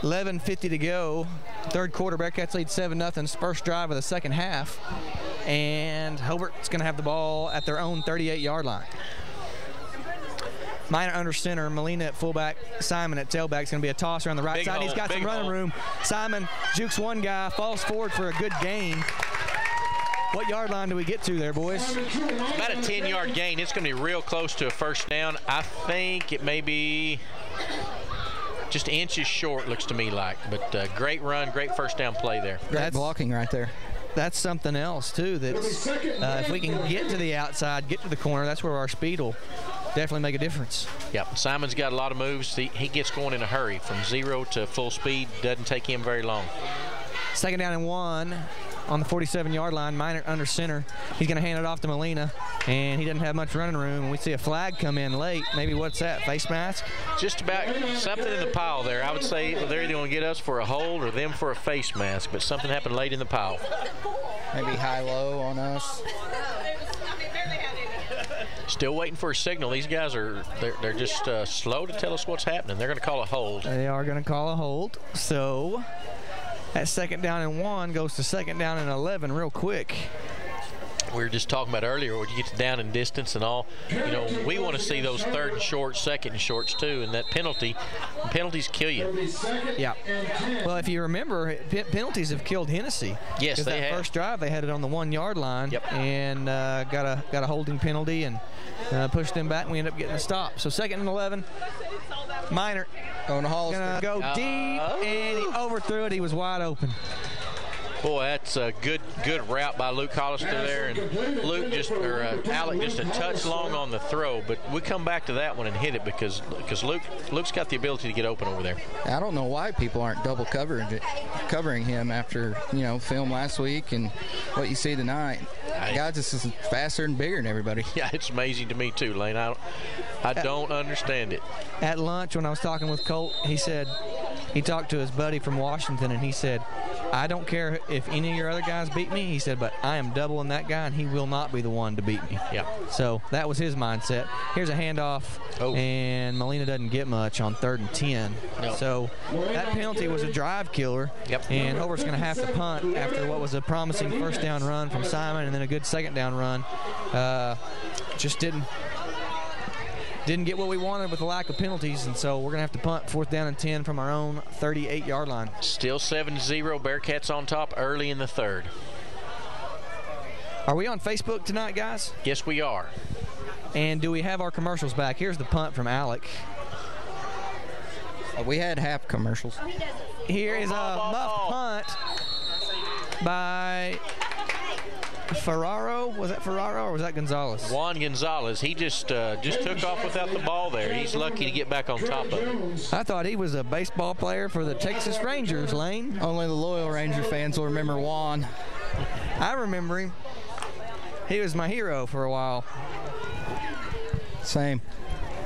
11:50 to go. Third quarter, Bearcats lead 7-0. First drive of the second half. And Hobart's going to have the ball at their own 38-yard line. Minor under center, Molina at fullback, Simon at tailback. It's going to be a tosser on the right side. He's got some running room. Simon jukes one guy, falls forward for a good gain. What yard line do we get to there, boys? About a 10-yard gain. It's going to be real close to a first down. I think it may be just inches short, looks to me like. But great run, great first down play there. Great blocking right there. That's something else, too. That's if we can get to the outside, get to the corner, that's where our speed will definitely make a difference. Yep, Simon's got a lot of moves. He gets going in a hurry. From 0 to full speed, doesn't take him very long. 2nd down and 1 on the 47-yard line. Minor under center. He's going to hand it off to Molina, and he doesn't have much running room. And we see a flag come in late. Maybe what's that, face mask? Just about something in the pile there. I would say they're either going to get us for a hold or them for a face mask, but something happened late in the pile. Maybe high-low on us. Still waiting for a signal. These guys they're just slow to tell us what's happening. They're going to call a hold. They are going to call a hold. So that 2nd down and 1 goes to 2nd down and 11 real quick. We were just talking about earlier when you get to down and distance and all, we want to see those 3rd and shorts, 2nd and shorts too, and that penalties kill you. Yeah. Well, if you remember, penalties have killed Hennessey. Yes, they have. have. First drive, they had it on the 1-yard line. Yep. And got a holding penalty and pushed them back, and we ended up getting a stop. So 2nd and 11. Minor going to Hollister. Gonna go deep, and he overthrew it. He was wide open. Boy, that's a good route by Luke Hollister there, and Alec just a touch long on the throw. But we come back to that one and hit it because Luke's got the ability to get open over there. I don't know why people aren't double covering him after film last week and what you see tonight. The guy just is faster and bigger than everybody. Yeah, it's amazing to me too, Lane. I don't understand it. At lunch when I was talking with Colt, he said he talked to his buddy from Washington, and he said, I don't care if any of your other guys beat me, he said, but I am doubling that guy, and he will not be the one to beat me. Yeah. So that was his mindset. Here's a handoff, and Molina doesn't get much on 3rd and 10. No. So that penalty was a drive killer, and Hobart's going to have to punt after what was a promising first down run from Simon and then a good 2nd down run. Just didn't get what we wanted with the lack of penalties, and so we're going to have to punt 4th down and 10 from our own 38-yard line. Still 7-0, Bearcats on top early in the 3rd. Are we on Facebook tonight, guys? Yes, we are. And do we have our commercials back? Here's the punt from Alec. We had half commercials. Here is a muff punt by Ferraro. Was that Ferraro or was that Gonzalez? Juan Gonzalez. He just took off without the ball there. He's lucky to get back on top of it. I thought he was a baseball player for the Texas Rangers, Lane. Only the loyal Ranger fans will remember Juan. I remember him. He was my hero for a while. Same.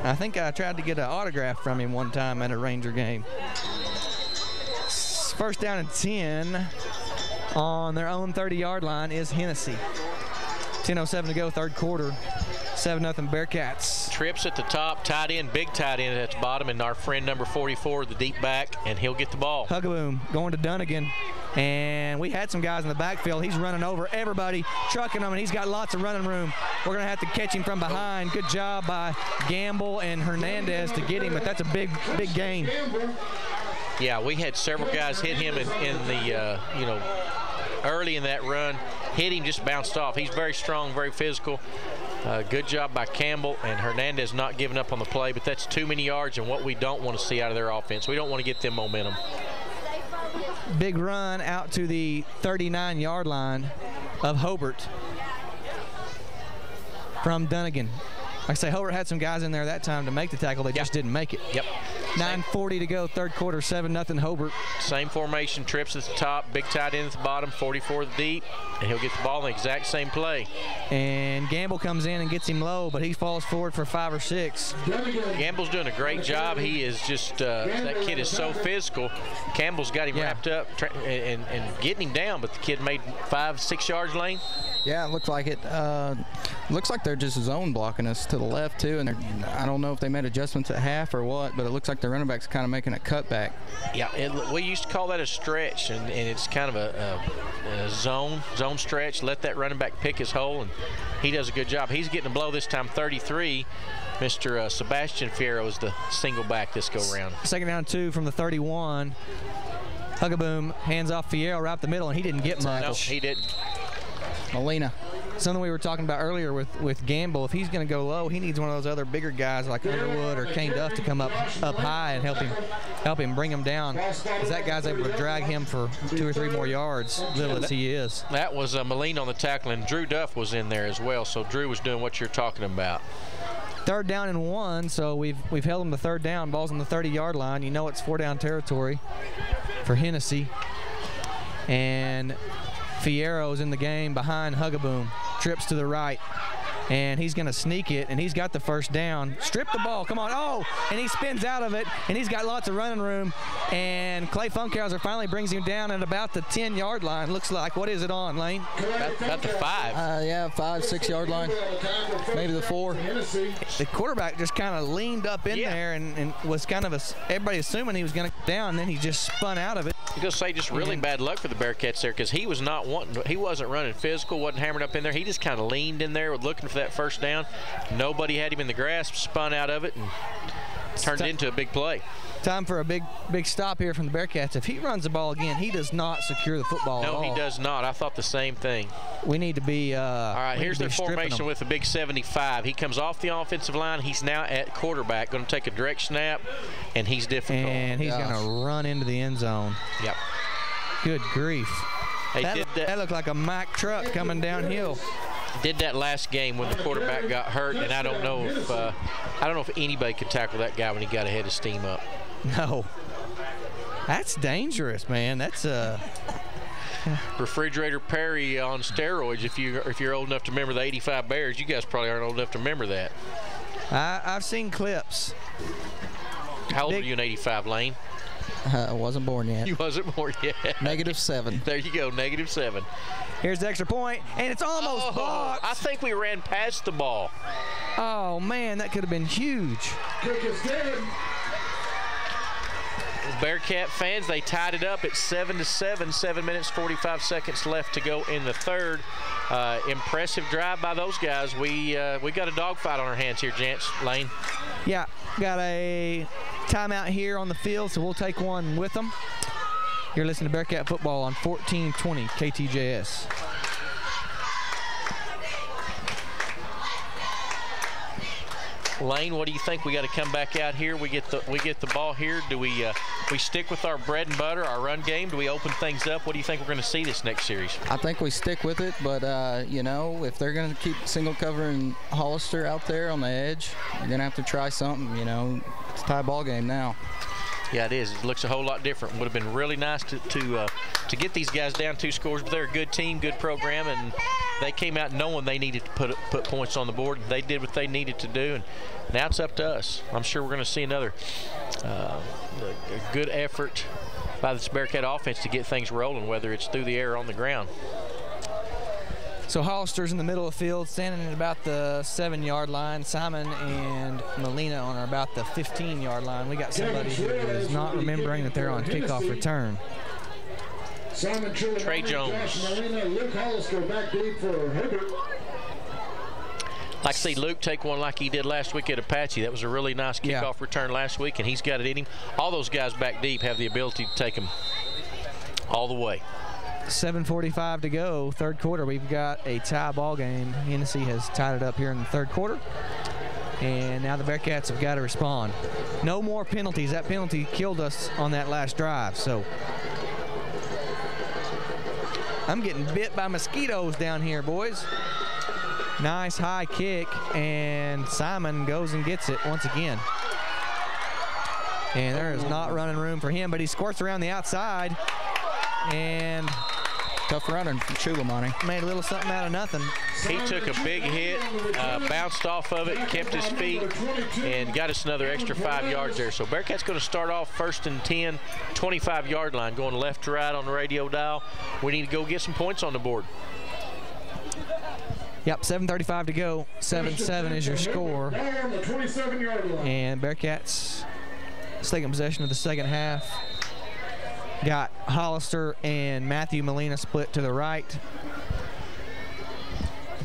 I think I tried to get an autograph from him one time at a Ranger game. 1st down and 10 on their own 30-yard line is Hennessey. 10:07 to go, 3rd quarter. 7-0 Bearcats. Trips at the top, tight end, big tight end at the bottom, and our friend number 44, the deep back, and he'll get the ball. Hugaboom going to Dunnigan, and we had some guys in the backfield. He's running over everybody, trucking them, and he's got lots of running room. We're going to have to catch him from behind. Good job by Gamble and Hernandez to get him, but that's a big gain. Yeah, we had several guys hit him in the, early in that run. Hit him, just bounced off. He's very strong, very physical. Good job by Campbell and Hernandez not giving up on the play, but that's too many yards and what we don't want to see out of their offense. We don't want to get them momentum. Big run out to the 39-yard line of Hobart from Dunnigan. Like I say, Hobart had some guys in there that time to make the tackle. They just didn't make it. Yep. 9:40 to go, third quarter, 7-0 Hobart. Same formation, trips at the top, big tight end at the bottom, 44 deep, and he'll get the ball in the exact same play. And Gamble comes in and gets him low, but he falls forward for 5 or 6. Gamble's doing a great job. He is just, that kid is so physical. Campbell's got him wrapped up and getting him down, but the kid made 5-6 yards, Lane. Yeah, it looks like it. Looks like they're just zone blocking us to the left, too, and I don't know if they made adjustments at half or what, but it looks like the running back's kind of making a cutback. Yeah, we used to call that a stretch, and it's kind of a zone stretch. Let that running back pick his hole, and he does a good job. He's getting a blow this time, 33. Mr. Sebastian Fierro is the single back this go round. Second down 2 from the 31. Hugaboom hands off Fierro right up the middle, and he didn't get much. No, he didn't. Molina. Something we were talking about earlier with Gamble. If he's going to go low, he needs one of those other bigger guys like Underwood or Kane Duff to come up high and help him bring him down, because that guy's able to drag him for 2 or 3 more yards, little as he is. That was Molina on the tackle, and Drew Duff was in there as well, so Drew was doing what you're talking about. Third down and 1, so we've held him to third down. Ball's on the 30-yard line. You know it's 4-down territory for Hennessey. And Fierro's in the game behind Hugaboom. Trips to the right, and he's going to sneak it, and he's got the first down. Strip the ball, come on, and he spins out of it, and he's got lots of running room, and Clay Funkhauser finally brings him down at about the 10-yard line, looks like. What is it on, Lane? About the 5. Yeah, 5-6-yard line, maybe the 4. The quarterback just kind of leaned up in there and was kind of everybody assuming he was going to down, and then he just spun out of it. I'm going to say just really bad luck for the Bearcats there, because he wasn't running physical, wasn't hammered up in there. He just kind of leaned in there looking for that first down. Nobody had him in the grasp, spun out of it, and turned it into a big play. Time for a big stop here from the Bearcats. If he runs the ball again, he does not secure the football at all. No, he does not. I thought the same thing. We need to be all right, here's the formation with the big 75. He comes off the offensive line. He's now at quarterback, going to take a direct snap, and he's difficult. And he's going to run into the end zone. Yep. Good grief. That looked like a Mack truck coming downhill. Did that last game when the quarterback got hurt, and I don't know if anybody could tackle that guy when he got ahead of steam up. No, that's dangerous, man. That's Refrigerator Perry on steroids. If you're old enough to remember the '85 Bears, you guys probably aren't old enough to remember that. I've seen clips. How old were you in '85, Lane? I wasn't born yet. You wasn't born yet. -7. There you go, -7. Here's the extra point, and it's almost blocked. I think we ran past the ball. Oh, man, that could have been huge. Kick is good. Bearcat fans, they tied it up at 7-7. 7 minutes, 45 seconds left to go in the third. Impressive drive by those guys. We got a dogfight on our hands here, gents. Lane. Yeah, got a timeout here on the field, so we'll take one with them. You're listening to Bearcat Football on 1420 KTJS. Lane, what do you think? We got to come back out here. We get the ball here. Do we stick with our bread and butter, our run game? Do we open things up? What do you think we're going to see this next series? I think we stick with it, but if they're going to keep single covering Hollister out there on the edge, you're going to have to try something. It's a tie ball game now. Yeah, it is. It looks a whole lot different. Would have been really nice to get these guys down 2 scores, but they're a good team, good program, and they came out knowing they needed to put points on the board. They did what they needed to do, and now it's up to us. I'm sure we're going to see another a good effort by this Bearcat offense to get things rolling, whether it's through the air or on the ground. So Hollister's in the middle of the field, standing at about the 7-yard line. Simon and Molina on about the 15-yard line. We got somebody who is not remembering that they're on kickoff return. Trey Jones. Luke Hollister back deep for Hobart. Like to see Luke take one like he did last week at Apache. That was a really nice kickoff return last week, and he's got it in him. All those guys back deep have the ability to take them all the way. 7:45 to go, third quarter. We've got a tie ball game. Hennessey has tied it up here in the third quarter, and now the Bearcats have got to respond. No more penalties. That penalty killed us on that last drive. So I'm getting bit by mosquitoes down here, boys. Nice high kick, and Simon goes and gets it once again. And there is not running room for him, but he squirts around the outside. And tough running from Chulamani. Made a little something out of nothing. He took a big hit, bounced off of it, kept his feet, and got us another extra 5 yards there. So Bearcats going to start off 1st and 10, 25-yard line, going left to right on the radio dial. We need to go get some points on the board. Yep, 7:35 to go. 7-7 is your score. And Bearcats taking possession of the second half. Got Hollister and Matthew Molina split to the right.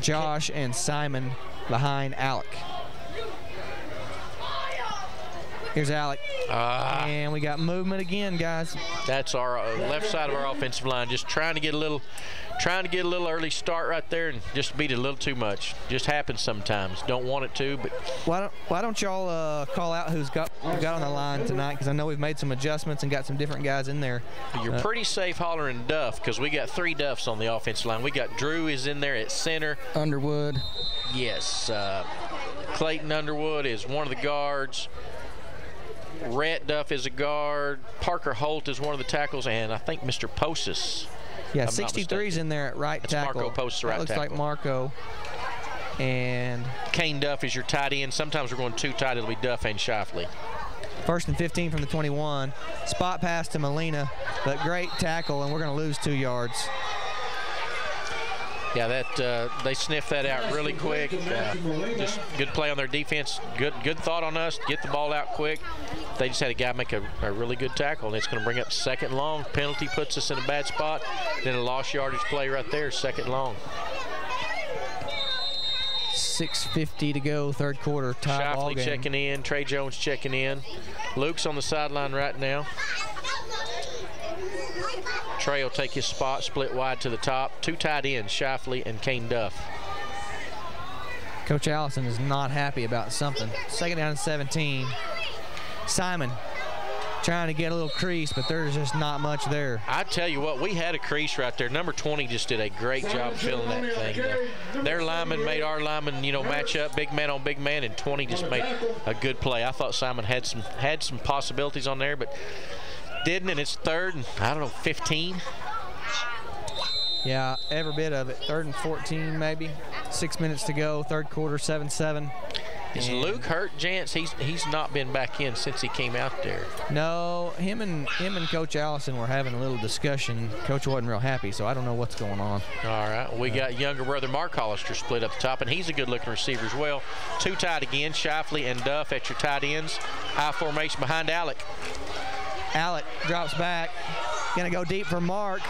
Josh and Simon behind Alec. Here's Alec. And we got movement again, guys. That's our left side of our offensive line. Just trying to get a little early start right there and just beat it a little too much. Just happens sometimes. Don't want it to, but why don't y'all call out who's got on the line tonight? Because I know we've made some adjustments and got some different guys in there. You're pretty safe hollering Duff because we got 3 Duffs on the offensive line. We got Drew is in there at center. Underwood. Yes. Clayton Underwood is one of the guards. Rhett Duff is a guard. Parker Holt is one of the tackles, and I think Mr. Postis. Yeah, 63's in there at right tackle. Marco Postis, right tackle. Looks like Marco. And Kane Duff is your tight end. Sometimes we're going 2 tight. It'll be Duff and Shifley. 1st and 15 from the 21. Spot pass to Molina, but great tackle, and we're going to lose 2 yards. Yeah, they sniffed that out really quick. Just good play on their defense. Good thought on us. Get the ball out quick. They just had a guy make a really good tackle, and it's going to bring up 2nd and long. Penalty puts us in a bad spot. Then a lost yardage play right there, 2nd and long. 6:50 to go, 3rd quarter. Tie ball game. checking in. Trey Jones checking in. Luke's on the sideline right now. Trey will take his spot, split wide to the top. 2 tight ends, Shifley and Kane Duff. Coach Allison is not happy about something. 2nd down and 17. Simon trying to get a little crease, but there's just not much there. I tell you what, we had a crease right there. Number 20 just did a great job filling that thing. Their lineman made our lineman, match up, big man on big man, and 20 just made a good play. I thought Simon had some possibilities on there, but didn't, and it's 3rd and, 15. Yeah, every bit of it. 3rd and 14 maybe. 6 minutes to go, 3rd quarter, 7-7. Is Luke hurt, Jance? He's not been back in since he came out there. No, him and Coach Allison were having a little discussion. Coach wasn't real happy, so I don't know what's going on. All right, we got younger brother Mark Hollister split up the top, and he's a good-looking receiver as well. 2 tight again, Shifley and Duff at your tight ends. I formation behind Alec. Alec drops back, gonna go deep for Mark,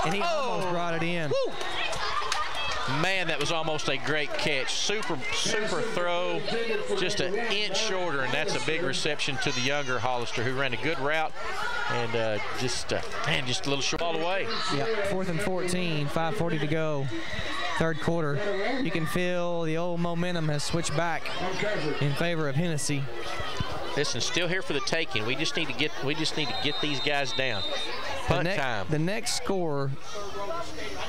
and he almost brought it in. Woo. Man, that was almost a great catch. Super throw, just an inch shorter, and that's a big reception to the younger Hollister, who ran a good route and just a little short all the way. Yeah, 4th and 14, 5:40 to go, 3rd quarter. You can feel the old momentum has switched back in favor of Hennessey. Listen, still here for the taking. We just need to get these guys down. Punt time. The next score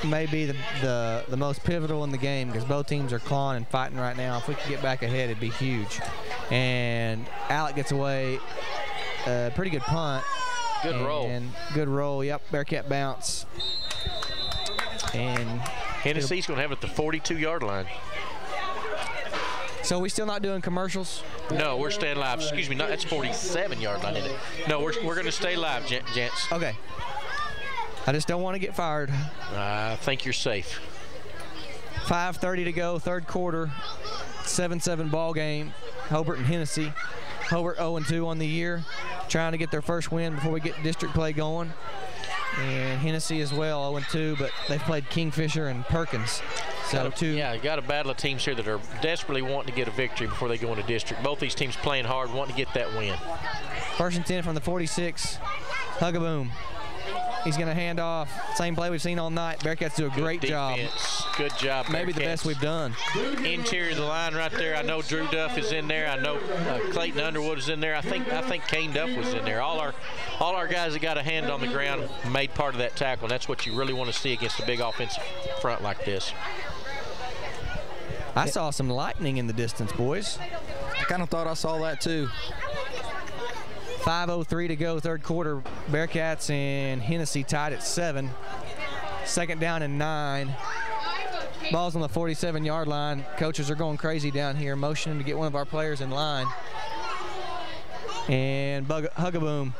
may be the most pivotal in the game because both teams are clawing and fighting right now. If we could get back ahead, it'd be huge. And Alec gets away. Pretty good punt. Good roll. And good roll. Yep, Bearcat bounce. And Hennessy's going to have it at the 42-yard line. So we still not doing commercials? No, we're staying live. Excuse me, that's 47-yard line, isn't it? No, we're going to stay live, gents. Okay. I just don't want to get fired. I think you're safe. 5:30 to go, 3rd quarter. 7-7 ball game. Hobart and Hennessey. Hobart 0-2 on the year, trying to get their first win before we get district play going. And Hennessey as well, 0-2, but they've played Kingfisher and Perkins. So you got a battle of teams here that are desperately wanting to get a victory before they go into district. Both these teams playing hard, wanting to get that win. 1st and 10 from the 46. Hugaboom. He's going to hand off. Same play we've seen all night. Bearcats do a great job. Good job, Bearcats. Maybe the best we've done. Interior of the line right there. I know Drew Duff is in there. I know Clayton Underwood is in there. I think Kane Duff was in there. All our guys that got a hand on the ground made part of that tackle, and that's what you really want to see against a big offensive front like this. I saw some lightning in the distance, boys. I kind of thought I saw that too. 5:03 to go, third quarter. Bearcats and Hennessey tied at 7. Second down and 9. Ball's on the 47-yard line. Coaches are going crazy down here, motioning to get one of our players in line. And Hugaboom.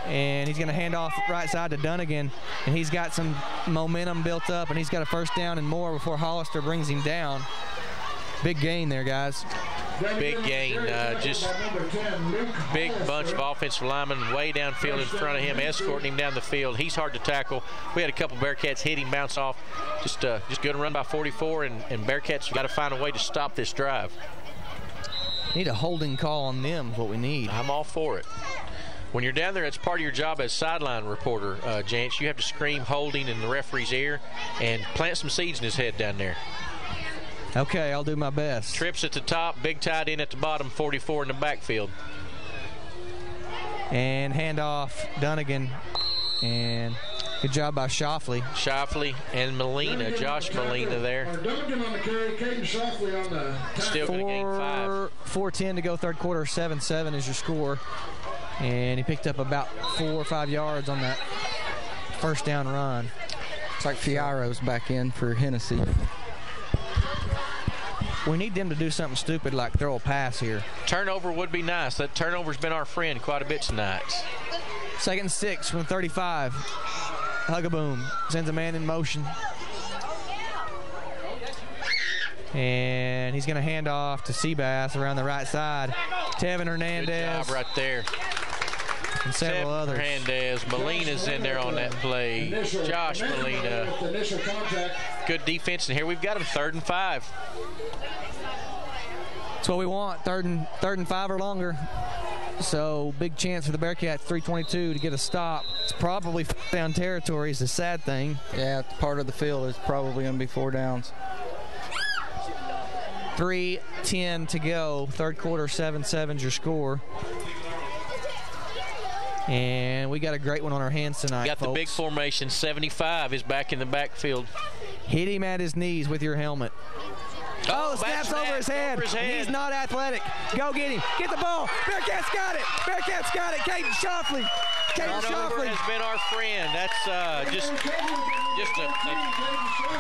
And he's going to hand off right side to Dunnigan. And he's got some momentum built up, and he's got a first down and more before Hollister brings him down. Big gain there, guys. Big gain. Just big bunch of offensive linemen way downfield in front of him, escorting him down the field. He's hard to tackle. We had a couple Bearcats hit him, bounce off. Just good run by 44, and Bearcats got to find a way to stop this drive. Need a holding call on them is what we need. I'm all for it. When you're down there, it's part of your job as sideline reporter, Jance. You have to scream holding in the referee's ear and plant some seeds in his head down there. Okay, I'll do my best. Trips at the top, big tight end at the bottom, 44 in the backfield. And handoff, Dunnigan. And good job by Shoffley. Shoffley and Molina, Josh Molina there. Dunnigan on the carry, Caden Shoffley on the still going to gain 5. 4:10 to go, third quarter, 7-7 is your score. And he picked up about 4 or 5 yards on that first down run. Looks like Fierro's back in for Hennessey. We need them to do something stupid like throw a pass here. Turnover would be nice. That turnover's been our friend quite a bit tonight. 2nd and 6 from 35. Hugaboom sends a man in motion. And he's going to hand off to Seabass around the right side. Tevin Hernandez. Good job right there. And several others. Hernandez. Molina's in there on that play. Josh Molina. Good defense. And here we've got him 3rd and 5. That's what we want. Third and 5 or longer. So big chance for the Bearcats, 3:22 to get a stop. It's probably down territory is the sad thing. Yeah, part of the field is probably going to be 4 downs. 3:10 to go. Third quarter, 7-7's your score. And we got a great one on our hands tonight, Got folks. the big formation. 75 is back in the backfield. Hit him at his knees with your helmet. Oh, snaps over his head. He's not athletic. Go get him. Get the ball. Bearcats got it. Bearcats got it. Caden Shoffley. Turnover has been our friend. That's just a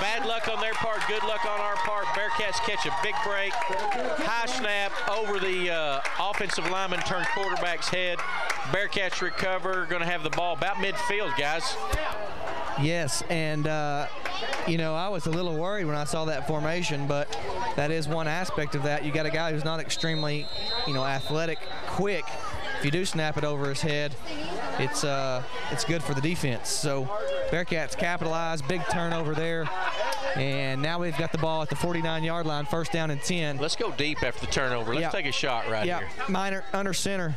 bad luck on their part, good luck on our part. Bearcats catch a big break. High snap over the offensive lineman, turn quarterback's head. Bearcats recover, going to have the ball about midfield, guys. Yes, and, I was a little worried when I saw that formation, but that is one aspect of that. You got a guy who's not extremely, athletic, quick. If you do snap it over his head, it's good for the defense. So Bearcats capitalize, big turnover there. And now we've got the ball at the 49-yard line, 1st down and 10. Let's go deep after the turnover. Let's take a shot right here. Minor under center.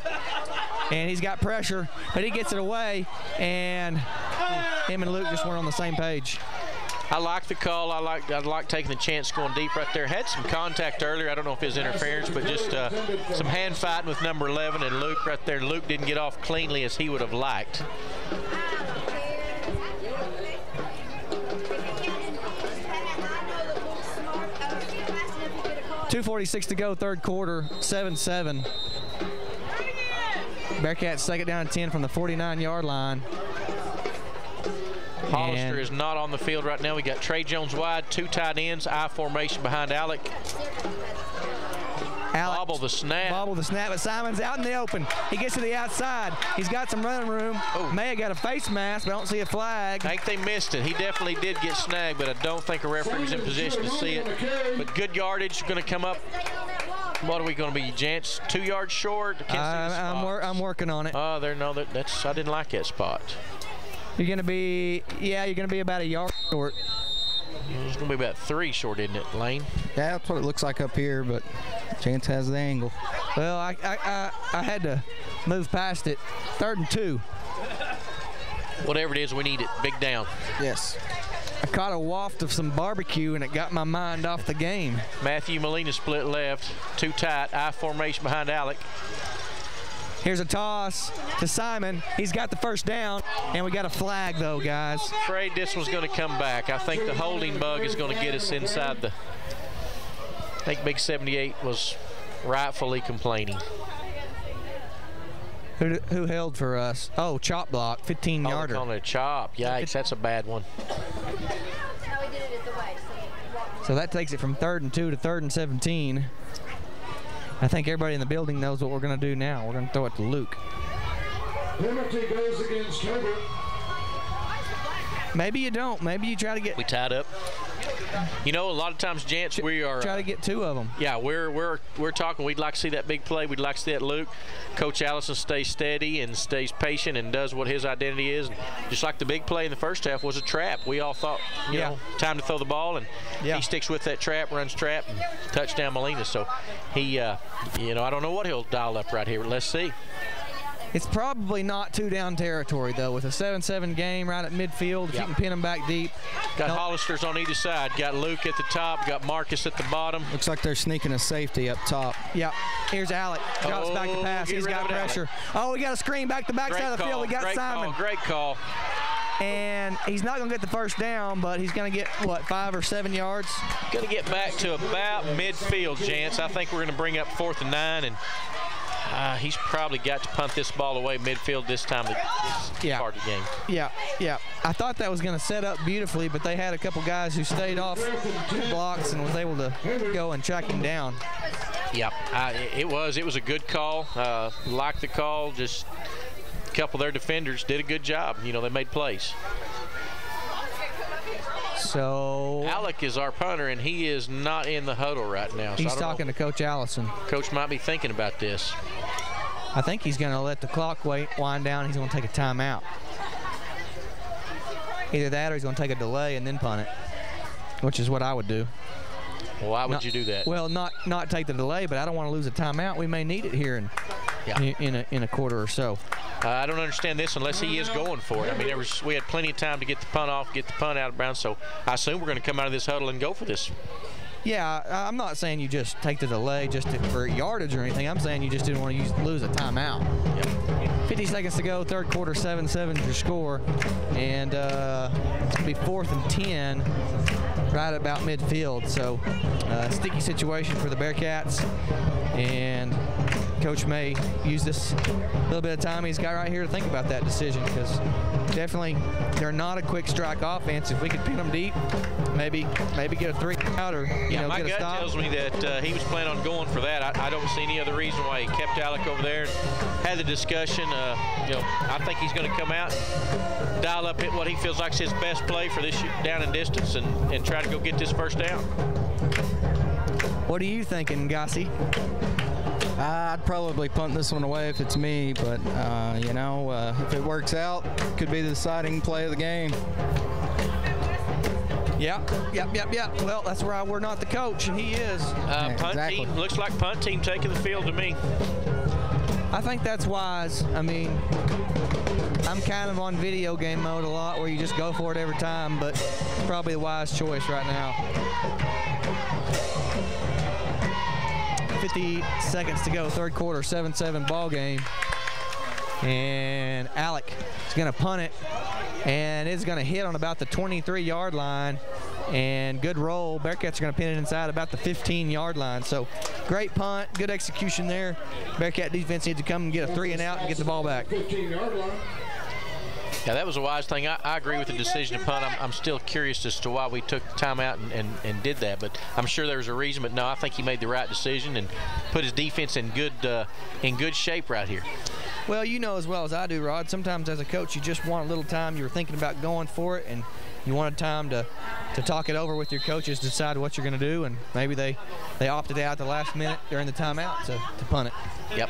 And he's got pressure, but he gets it away, and him and Luke just weren't on the same page. I like the call. I like taking the chance going deep right there. Had some contact earlier. I don't know if it was interference, but just some hand fighting with number 11 and Luke right there. Luke didn't get off cleanly as he would have liked. .246 to go, third quarter, 7-7. Bearcats 2nd down and 10 from the 49-yard line. Hollister is not on the field right now. We got Trey Jones wide, 2 tight ends, I formation behind Alec. Bobble the snap, but Simon's out in the open. He gets to the outside. He's got some running room. May have got a face mask, but I don't see a flag. I think they missed it. He definitely did get snagged, but I don't think a referee was in position to see it. But good yardage, going to come up. What are we going to be, Jance? 2 yards short? I'm working on it. Oh, I didn't like that spot. You're going to be about a yard short. It's going to be about 3 short, isn't it, Lane? Yeah, that's what it looks like up here, but Chance has the angle. Well, I had to move past it. 3rd and 2. Whatever it is, we need it. Big down. Yes. I caught a waft of some barbecue, and it got my mind off the game. Matthew Molina split left. 2 tight. I formation behind Alec. Here's a toss to Simon. He's got the first down, and we got a flag, though, guys. Afraid this one's going to come back. I think the holding bug is going to get us inside the... I think Big 78 was rightfully complaining. Who held for us? Oh, chop block, 15-yarder. On a chop. Yikes, that's a bad one. So that takes it from 3rd and 2 to 3rd and 17. I think everybody in the building knows what we're going to do now. We're going to throw it to Luke. Penalty goes against Hobart. Maybe you don't. Maybe you try to get. We tied up. You know, a lot of times, gents, we are try to get 2 of them. Yeah, we're talking. We'd like to see that big play. We'd like to see that Luke. Coach Allison stays steady and stays patient and does what his identity is. Just like the big play in the first half was a trap. We all thought, you know, time to throw the ball, and he sticks with that trap, runs trap, and touchdown Molina. So he, you know, I don't know what he'll dial up right here, but let's see. It's probably not 2-down territory, though, with a 7-7 game right at midfield. If you can pin them back deep. Got Hollisters on either side. Got Luke at the top. Got Marcus at the bottom. Looks like they're sneaking a safety up top. Yep. Here's Alec. Drops back to pass. He's got pressure. Oh, we got a screen back to backside of the field. We got Simon. Great call. And he's not going to get the first down, but he's going to get, what, 5 or 7 yards? Going to get back to about midfield, gents. I think we're going to bring up 4th and 9, and he's probably got to punt this ball away midfield this time. This part of the game. Yeah. I thought that was going to set up beautifully, but they had a couple guys who stayed off blocks and was able to go and track him down. Yeah, it was a good call. Liked the call. Just a couple of their defenders did a good job. You know, they made plays. So Alec is our punter, and he is not in the huddle right now. So he's talking to Coach Allison. Coach might be thinking about this. I think he's going to let the clock wind down. He's going to take a timeout. Either that or he's going to take a delay and then punt it, which is what I would do. Well, why would you do that? Well, not take the delay, but I don't want to lose a timeout. We may need it here in a quarter or so. I don't understand this unless he is going for it. I mean, we had plenty of time to get the punt off, get the punt out of bounds, so I assume we're going to come out of this huddle and go for this. Yeah, I'm not saying you just take the delay just for yardage or anything. I'm saying you just didn't want to lose a timeout. Yep. 50 seconds to go, 3rd quarter, 7-7 your score, and it'll be 4th and 10 right about midfield. So sticky situation for the Bearcats, and Coach may use this little bit of time he's got right here to think about that decision, because definitely they're not a quick strike offense. If we could pin them deep, maybe get a 3-out or get a stop. My gut tells me that he was planning on going for that. I don't see any other reason why he kept Alec over there and had the discussion. I think he's going to come out and dial up what he feels like is his best play for this down and distance and try to go get this first down. What are you thinking, Gossie? I'd probably punt this one away if it's me, but, if it works out, it could be the deciding play of the game. Yep. Well, that's why we're not the coach, and he is. Punt team, looks like punt team taking the field to me. I think that's wise. I mean, I'm kind of on video game mode a lot where you just go for it every time, but it's probably the wise choice right now. 50 seconds to go, 3rd quarter, 7-7 ball game. And Alec is going to punt it, and it's going to hit on about the 23-yard line. And good roll. Bearcats are going to pin it inside about the 15-yard line. So great punt, good execution there. Bearcat defense needs to come and get a 3-and-out and get the ball back. 15-yard line. Yeah, that was a wise thing. I agree with the decision to punt. I'm still curious as to why we took the time out and did that, but I'm sure there was a reason. But no, I think he made the right decision and put his defense in good shape right here. Well, you know as well as I do, Rod, sometimes as a coach you just want a little time. You were thinking about going for it, and you wanted time to talk it over with your coaches, decide what you're going to do, and maybe they opted out the last minute during the timeout to punt it. Yep.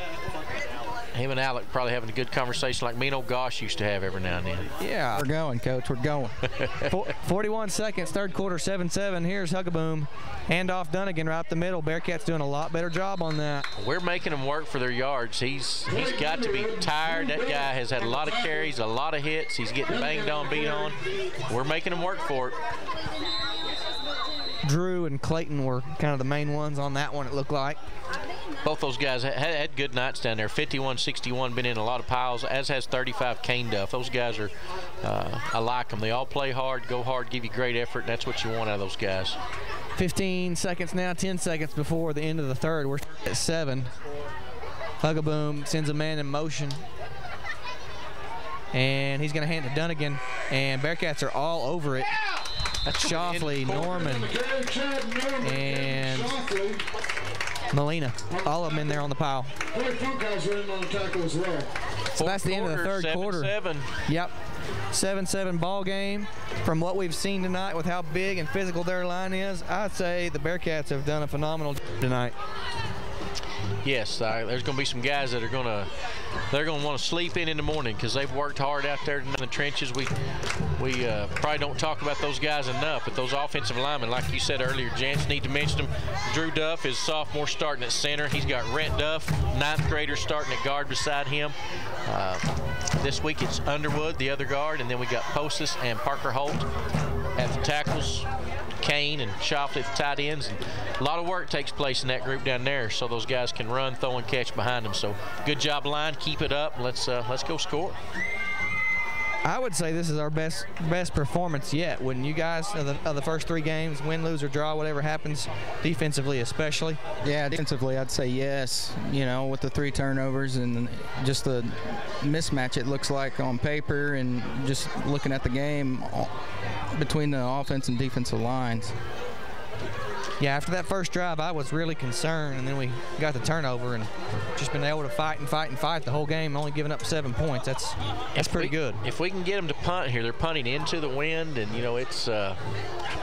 Him and Alec probably having a good conversation like me and old Gosh used to have every now and then. Yeah. We're going, Coach. We're going. 41 seconds, 3rd quarter, 7-7. Here's Hugaboom. Handoff Dunnigan right up the middle. Bearcats doing a lot better job on that. We're making them work for their yards. He's got to be tired. That guy has had a lot of carries, a lot of hits. He's getting banged on, beat on. We're making him work for it. Drew and Clayton were kind of the main ones on that one, it looked like. Both those guys had good nights down there. 51-61, been in a lot of piles, as has 35 Kane Duff. Those guys are, I like them. They all play hard, go hard, give you great effort, and that's what you want out of those guys. 15 seconds now, 10 seconds before the end of the 3rd. We're at 7. Hugaboom sends a man in motion. and he's going to hand it to Dunnigan, and Bearcats are all over it. Shoffley, Norman, and Molina, all of them in there on the pile. So that's the end of the third quarter. 7-7. Yep, 7-7 ball game. From what we've seen tonight with how big and physical their line is, I'd say the Bearcats have done a phenomenal tonight. Yes, there's going to be some guys that are going to want to sleep in the morning because they've worked hard out there in the trenches. We probably don't talk about those guys enough, but those offensive linemen, like you said earlier, Jance, need to mention them. Drew Duff is sophomore starting at center. He's got Rhett Duff, 9th grader, starting at guard beside him. This week it's Underwood, the other guard, and then we got Postis and Parker Holt at the tackles. Kane and Shoffley at the tight ends. And a lot of work takes place in that group down there, so those guys can run, throw, and catch behind them. So good job, line. Keep it up. Let's go score. I would say this is our best performance yet. Wouldn't you guys, of the first 3 games, win, lose, or draw, whatever happens, defensively especially? Yeah, defensively I'd say yes. You know, with the 3 turnovers and just the mismatch it looks like on paper, and just looking at the game between the offense and defensive lines. Yeah, after that first drive, I was really concerned, and then we got the turnover and just been able to fight the whole game, only giving up 7 points. That's pretty good. If we can get them to punt here, they're punting into the wind, and, you know, it's a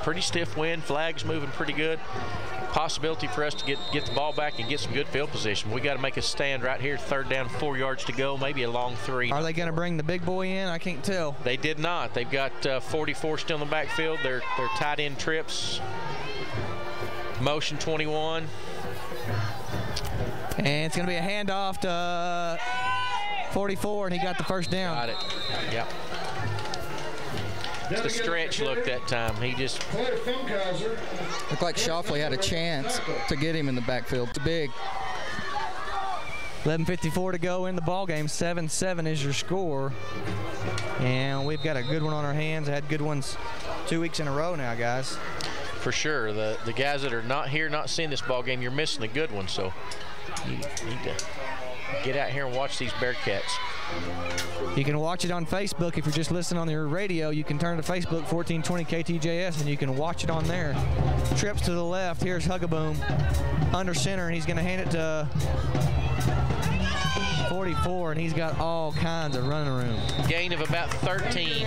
pretty stiff wind. Flags moving pretty good. Possibility for us to get the ball back and get some good field position. We got to make a stand right here. 3rd down, 4 yards to go, maybe a long 3. Are they going to bring the big boy in? I can't tell. They did not. They've got 44 still in the backfield. They're tight end trips. Motion 21. And it's going to be a handoff to 44, and he got the first down. Got it. Yep. It's a stretch look that time. He just looked like Shoffley had a chance to get him in the backfield. It's big. 11:54 to go in the ball game. 7-7 is your score. And we've got a good one on our hands. Had good ones 2 weeks in a row now, guys. For sure. The guys that are not here, not seeing this ball game, you're missing a good one. So you need to get out here and watch these Bearcats. You can watch it on Facebook. If you're just listening on your radio, you can turn to Facebook 1420 KTJS and you can watch it on there. Trips to the left. Here's Huggaboom under center, and he's going to hand it to 44, and he's got all kinds of running room. Gain of about 13.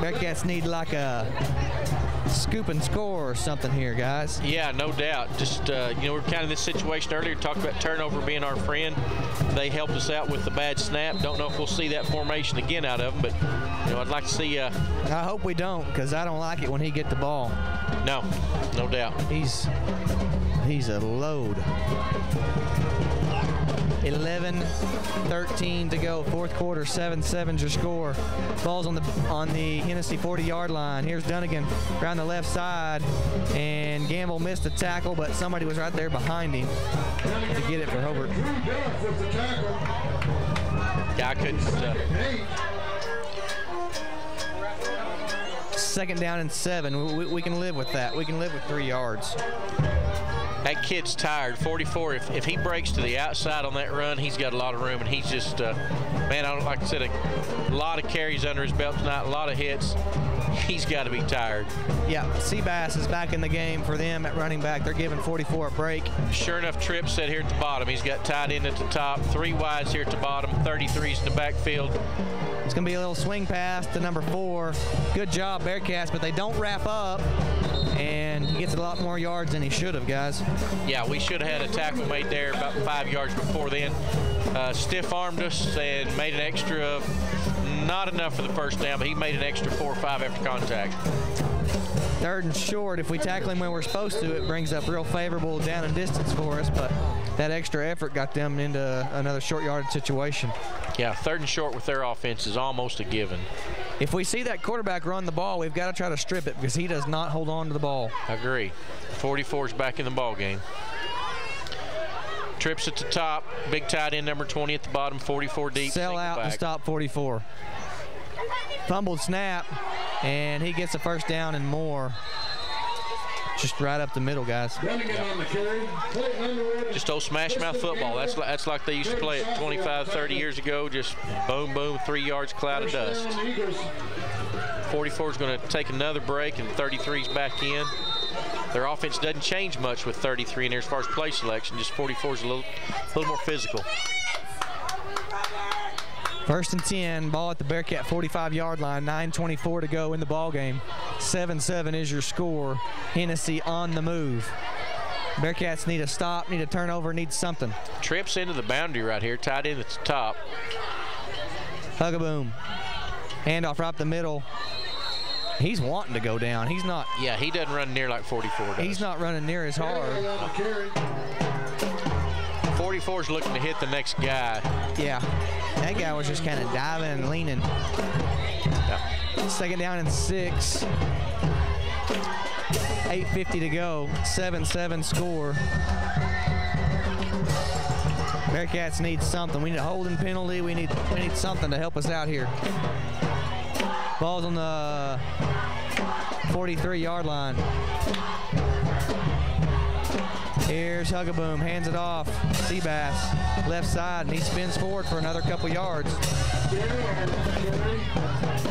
Bearcats need like a scoop and score or something here, guys. Yeah, no doubt. Just, you know, we're kind of in this situation earlier, talked about turnover being our friend. They helped us out with the bad snap. Don't know if we'll see that formation again out of them, but, you know, I'd like to see. I hope we don't, because I don't like it when he gets the ball. No, no doubt. He's a load. 11:13 to go, 4th quarter, 7-7's your score. Ball's on the Hennessey 40-yard line. Here's Dunnigan around the left side, and Gamble missed the tackle, but somebody was right there behind him to get it for Hobart. Yeah, I couldn't. 2nd down and 7. We can live with that. We can live with 3 yards. That kid's tired. 44, if he breaks to the outside on that run, he's got a lot of room, and he's just, man, I don't like I said, a lot of carries under his belt tonight, a lot of hits. He's got to be tired. Yeah, Seabass is back in the game for them at running back. They're giving 44 a break. Sure enough, Tripp said here at the bottom. He's got tight end at the top, 3 wides here at the bottom, 33's in the backfield. It's going to be a little swing pass to number 4. Good job, Bearcats, but they don't wrap up, and he gets a lot more yards than he should have, guys. Yeah, we should have had a tackle made there about 5 yards before then. Stiff-armed us and made an extra, not enough for the first down, but he made an extra 4 or 5 after contact. 3rd and short. If we tackle him when we're supposed to, it brings up real favorable down and distance for us, but that extra effort got them into another short yardage situation. Yeah, 3rd and short with their offense is almost a given. If we see that quarterback run the ball, we've got to try to strip it because he does not hold on to the ball. I agree. 44's back in the ball game. Trips at the top, big tight end number 20 at the bottom, 44 deep. Sell out and stop 44. Fumbled snap, and he gets a first down and more. just right up the middle, guys. Just old smash mouth football. That's like they used to play it 25, 30 years ago. Just boom, boom, 3 yards, cloud of dust. 44 is going to take another break, and 33 is back in. Their offense doesn't change much with 33 in there as far as play selection. Just 44 is a little more physical. 1st and 10, ball at the Bearcat 45-yard line, 9:24 to go in the ball game. 7-7 is your score. Hennessey on the move. Bearcats need a stop, need a turnover, need something. Trips into the boundary right here, tied in at the top. Hugaboom. Handoff right up the middle. He's wanting to go down. He's not. Yeah, he doesn't run near like 44 does. He's not running near as hard. 44 is looking to hit the next guy. Yeah, that guy was just kind of diving and leaning. Yeah. 2nd down and 6. 8:50 to go. 7-7 score. Bearcats need something. We need a holding penalty. We need something to help us out here. Ball's on the 43-yard line. Here's Hugaboom, hands it off. Seabass, left side, and he spins forward for another couple yards.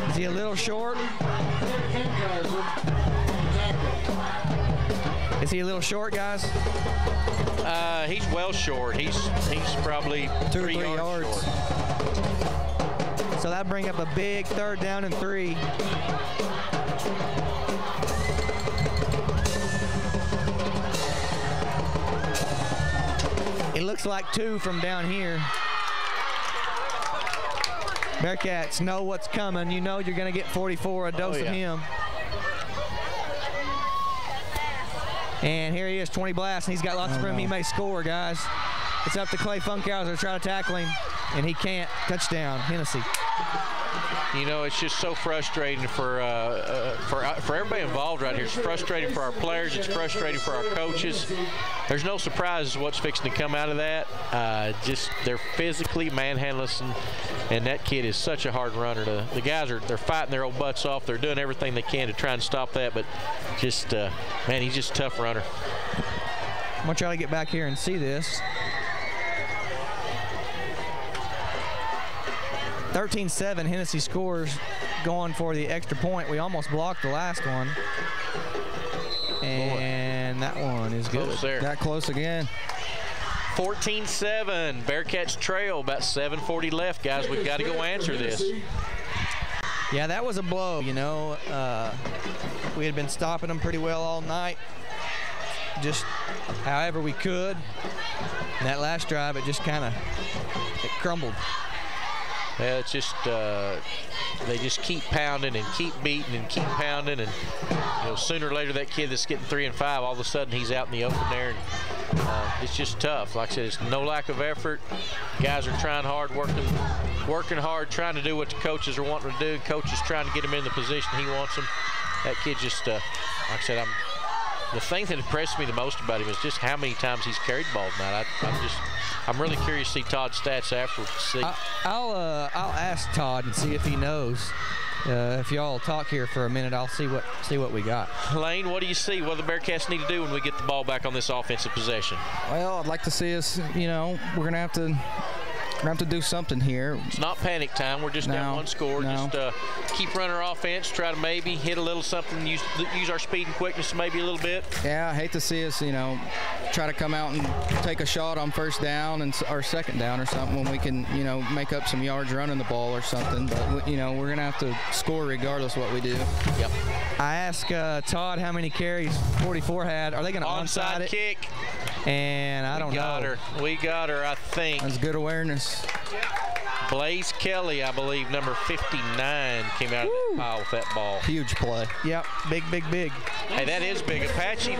Is he a little short? Is he a little short, guys? He's well short. He's probably 2 or 3 yards short. So that bring up a big 3rd down and 3. It looks like 2 from down here. Bearcats know what's coming. You know you're going to get 44, a dose of him. And here he is, 20 blasts, and he's got lots of room. He may score, guys. It's up to Clay Funkhauser to try to tackle him, and he can't. Touchdown, Hennessey. You know, it's just so frustrating for everybody involved right here. It's frustrating for our players. It's frustrating for our coaches. There's no surprises what's fixing to come out of that. Just they're physically manhandling, and that kid is such a hard runner. The guys they're fighting their old butts off. They're doing everything they can to try and stop that, but just man, he's just a tough runner. I'm gonna try to get back here and see this. 13-7, Hennessey scores, going for the extra point. We almost blocked the last one. And that one is good. Close there. Got close again. 14-7, Bearcats trail, about 7:40 left, guys. We've got to go answer this. Yeah, that was a blow, you know. We had been stopping them pretty well all night, just however we could. And that last drive, it just kind of crumbled. Yeah, it's just they just keep pounding and keep beating and keep pounding, and you know, sooner or later that kid that's getting 3 and 5, all of a sudden he's out in the open there, and it's just tough. Like I said, it's no lack of effort. Guys are trying hard, working hard, trying to do what the coaches are wanting to do. Coaches trying to get him in the position he wants him. That kid just, like I said, the thing that impressed me the most about him is just how many times he's carried the ball tonight. I'm really curious to see Todd's stats afterwards. I'll ask Todd and see if he knows. If y'all talk here for a minute, I'll see what we got. Lane, what do you see? What do the Bearcats need to do when we get the ball back on this offensive possession? Well, I'd like to see us, you know, we're gonna have to do something here. It's not panic time. We're just down 1 score. No. Just keep running our offense, try to maybe hit a little something, use our speed and quickness maybe a little bit. Yeah, I hate to see us, you know, try to come out and take a shot on 1st down or 2nd down or something when we can, you know, make up some yards running the ball or something. But, you know, we're going to have to score regardless of what we do. Yep. I asked Todd how many carries 44 had. Are they going to onside it? Kick. And I don't know. We got her, I think. That's good awareness. Blaze Kelly, I believe, number 59, came out of that pile with that ball. Huge play. Yep, big. Hey, that is big. Apache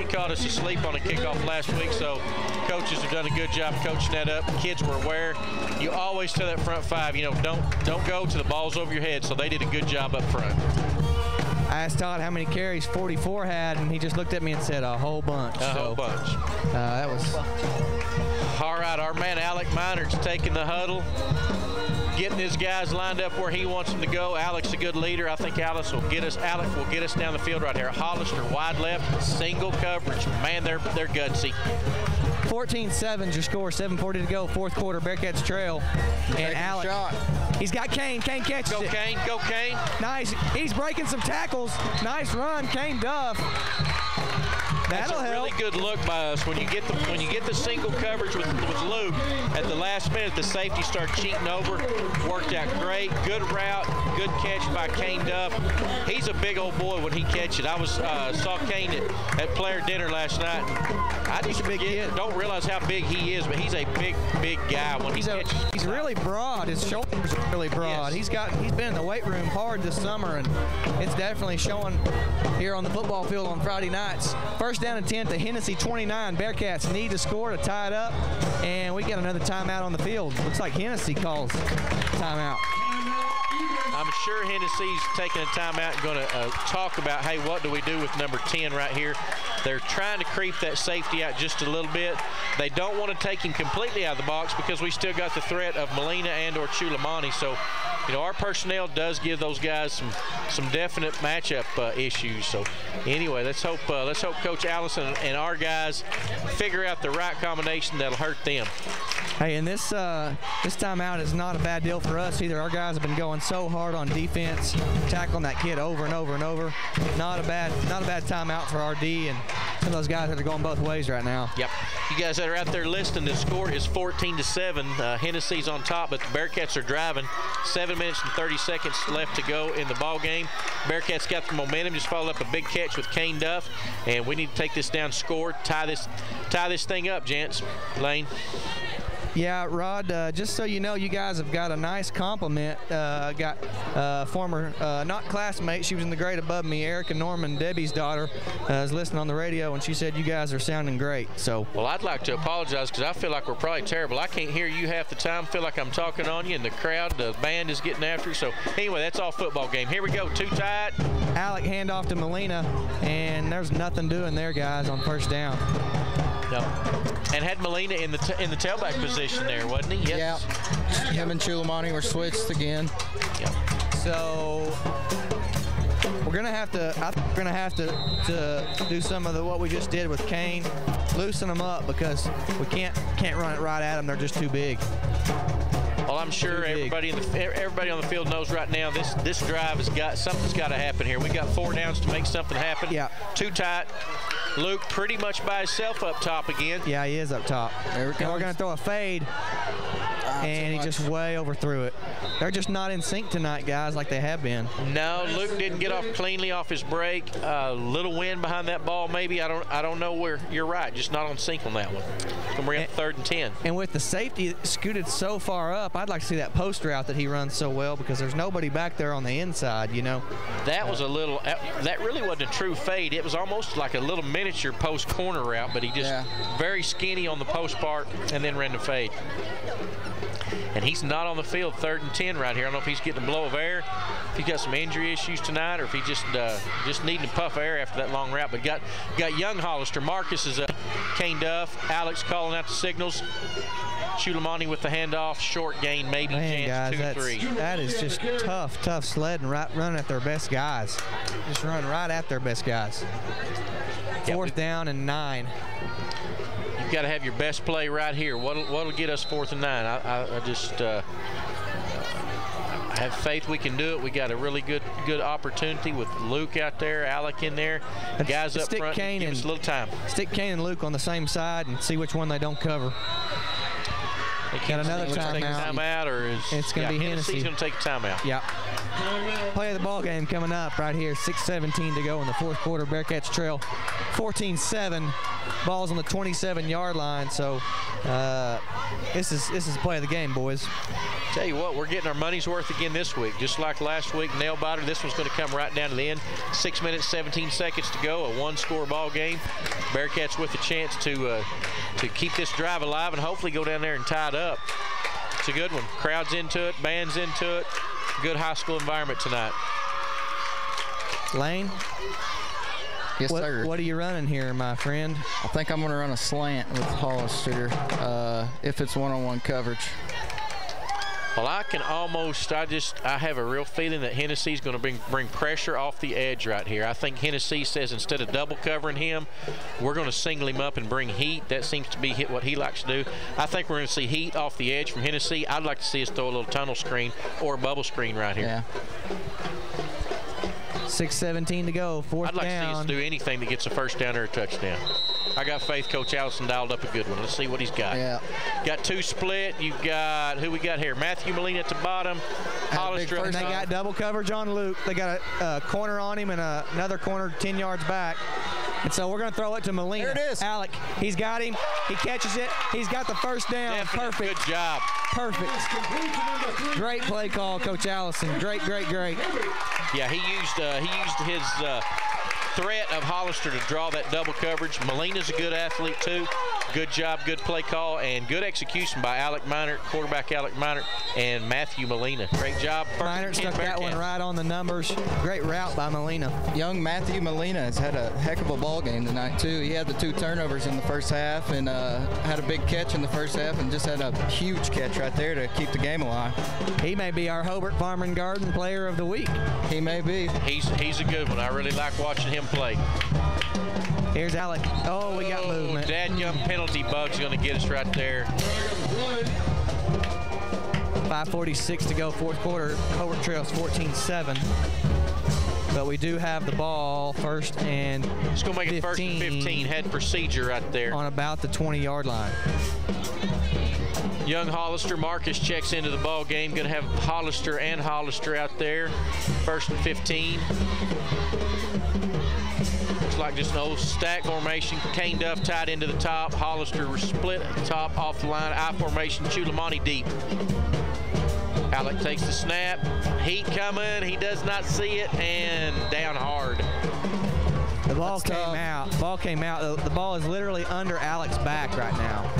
caught us asleep on a kickoff last week, so coaches have done a good job coaching that up. Kids were aware. You always tell that front 5, you know, don't go to the ball's over your head, so they did a good job up front. I asked Todd how many carries 44 had, and he just looked at me and said a whole bunch. Whole bunch. That was... All right, our man Alec Minor's taking the huddle, getting his guys lined up where he wants them to go. Alex a good leader. I think Alex will get us down the field right here. Hollister wide left, single coverage. Man, they're gutsy. 14-7 your score, 7:40 to go, fourth quarter. Bearcats trail. And Alex, he's got Kane. Kane catches it. Go Kane. Nice. He's breaking some tackles. Nice run, Kane Duff. That'll That's a help. really good look by us. When you get the single coverage with Luke, at the last minute the safety started cheating over. Worked out great. Good route. Good catch by Kane Duff. He's a big old boy when he catches it. I saw Kane at player dinner last night. I just don't realize how big he is, but he's a big guy when he catches. He's really broad. His shoulders are really broad. Yes. He's been in the weight room hard this summer, and it's definitely showing here on the football field on Friday nights. First down and 10 to Hennessey 29. Bearcats need to score to tie it up, and we got another timeout on the field. Looks like Hennessey calls timeout. I'm sure Hennessy's taking a timeout and going to talk about, hey, what do we do with number 10 right here? They're trying to creep that safety out just a little bit. They don't want to take him completely out of the box because we still got the threat of Molina and or Chulamani. So, you know, our personnel does give those guys some definite matchup issues. So, anyway, let's hope Coach Allison and our guys figure out the right combination that'll hurt them. Hey, and this timeout is not a bad deal for us either. Our guys have been going so hard on defense, tackling that kid over and over and over. Not a bad timeout for RD and some of those guys that are going both ways right now. Yep. You guys that are out there listening, the score is 14-7. Hennessy's on top, but the Bearcats are driving. 7 minutes and 30 seconds left to go in the ball game. Bearcats got the momentum, just followed up a big catch with Kane Duff, and we need to take this down, score, tie this thing up, gents. Lane. Yeah, Rod, just so you know, you guys have got a nice compliment. Got former, not classmate, she was in the grade above me, Erica Norman, Debbie's daughter, is listening on the radio, and she said you guys are sounding great. So, well, I'd like to apologize because I feel like we're probably terrible. I can't hear you half the time, feel like I'm talking on you, and the crowd, the band is getting after you. So, anyway, that's all football game. Here we go, too tight. Alec handoff to Molina, and there's nothing doing there, guys, on first down. No. And had Molina in the tailback position there, wasn't he? Yes. Yeah. Him and Chulamani were switched again. Yep. So we're gonna have to do some of what we just did with Kane, loosen them up because we can't run it right at them. They're just too big. Well, I'm sure everybody on the field knows right now this drive something's got to happen here. We got 4 downs to make something happen. Yeah. Too tight. Luke pretty much by himself up top again. Yeah, he is up top. There we go. And we're going to throw a fade, and he just way overthrew it. They're just not in sync tonight, guys, like they have been. No, Luke didn't get off cleanly off his break. Little wind behind that ball, maybe. I don't know where. You're right, just not on sync on that one. It's going to bring up 3rd and 10. And with the safety scooted so far up, I'd like to see that post route that he runs so well because there's nobody back there on the inside, you know. That was that really wasn't a true fade. It was almost like a little miniature post corner route, but he just very skinny on the post part and then ran the fade. And he's not on the field, 3rd and 10 right here. I don't know if he's getting a blow of air, if he's got some injury issues tonight, or if he just needing to puff air after that long route. But got young Hollister. Marcus is Kane Duff. Alex calling out the signals. Chulamani with the handoff, short gain, maybe chance, guys, 2-3. That is just tough sledding, running at their best guys. Just run right at their best guys. 4th down and 9. You've got to have your best play right here. What'll get us 4th and 9? I just have faith we can do it. We got a really good opportunity with Luke out there, Alec in there, guys up front. Give us a little time. Stick Kane and Luke on the same side and see which one they don't cover. Got another timeout, or it's going to be Hennessey. Hennessy's going to take a timeout. Yeah. Play of the ball game coming up right here. 6:17 to go in the 4th quarter. Bearcats trail 14-7. Ball's on the 27-yard line. So this is play of the game, boys. Tell you what, we're getting our money's worth again this week. Just like last week, nail biter. This one's going to come right down to the end. 6 minutes, 17 seconds to go. A 1-score ball game. Bearcats with a chance to keep this drive alive and hopefully go down there and tie it up. It's a good one. Crowd's into it, band's into it. Good high school environment tonight. Lane? Yes, sir. What are you running here, my friend? I think I'm going to run a slant with Hollister if it's one-on-one coverage. Well, I have a real feeling that Hennessey's going to bring pressure off the edge right here. I think Hennessey says instead of double covering him, we're going to single him up and bring heat. That seems to be what he likes to do. I think we're going to see heat off the edge from Hennessey. I'd like to see us throw a little tunnel screen or a bubble screen right here. Yeah. 6:17 to go, fourth down. I'd like to see us do anything that gets a first down or a touchdown. I got faith Coach Allison dialed up a good one. Let's see what he's got. Yeah. Got two split. You've got, who we got here? Matthew Molina at the bottom. Hollister. And they got double coverage on Luke. They got a corner on him and another corner 10 yards back. And so we're going to throw it to Molina. There it is. Alec, he's got him. He catches it. He's got the first down. Definitely. Perfect. Good job. Perfect. Great play call, Coach Allison. Great, great, great. Yeah, he used his threat of Hollister to draw that double coverage. Molina's a good athlete too. Good job, good play call, and good execution by Alec Minert, quarterback Alec Minert, and Matthew Molina. Great job. Minert stuck that one right on the numbers. Great route by Molina. Young Matthew Molina has had a heck of a ball game tonight too. He had the 2 turnovers in the first half and had a big catch in the first half and just had a huge catch right there to keep the game alive. He may be our Hobart Farm and Garden Player of the Week. He may be. He's a good one. I really like watching him play. Here's Alec. Oh, we got movement. Dadgum penalty bug's going to get us right there. 5:46 to go, fourth quarter. Hobart trails 14-7. But we do have the ball first and it's going to make it first and 15. Head procedure right there. On about the 20-yard line. Young Hollister. Marcus checks into the ball game. Going to have Hollister and Hollister out there. First and 15. Looks like just an old stack formation. Kane Duff tied into the top. Hollister split at the top off the line. I formation. Chulamani deep. Alec takes the snap. Heat coming. He does not see it. And down hard. The ball came out. Ball came out. The ball is literally under Alec's back right now.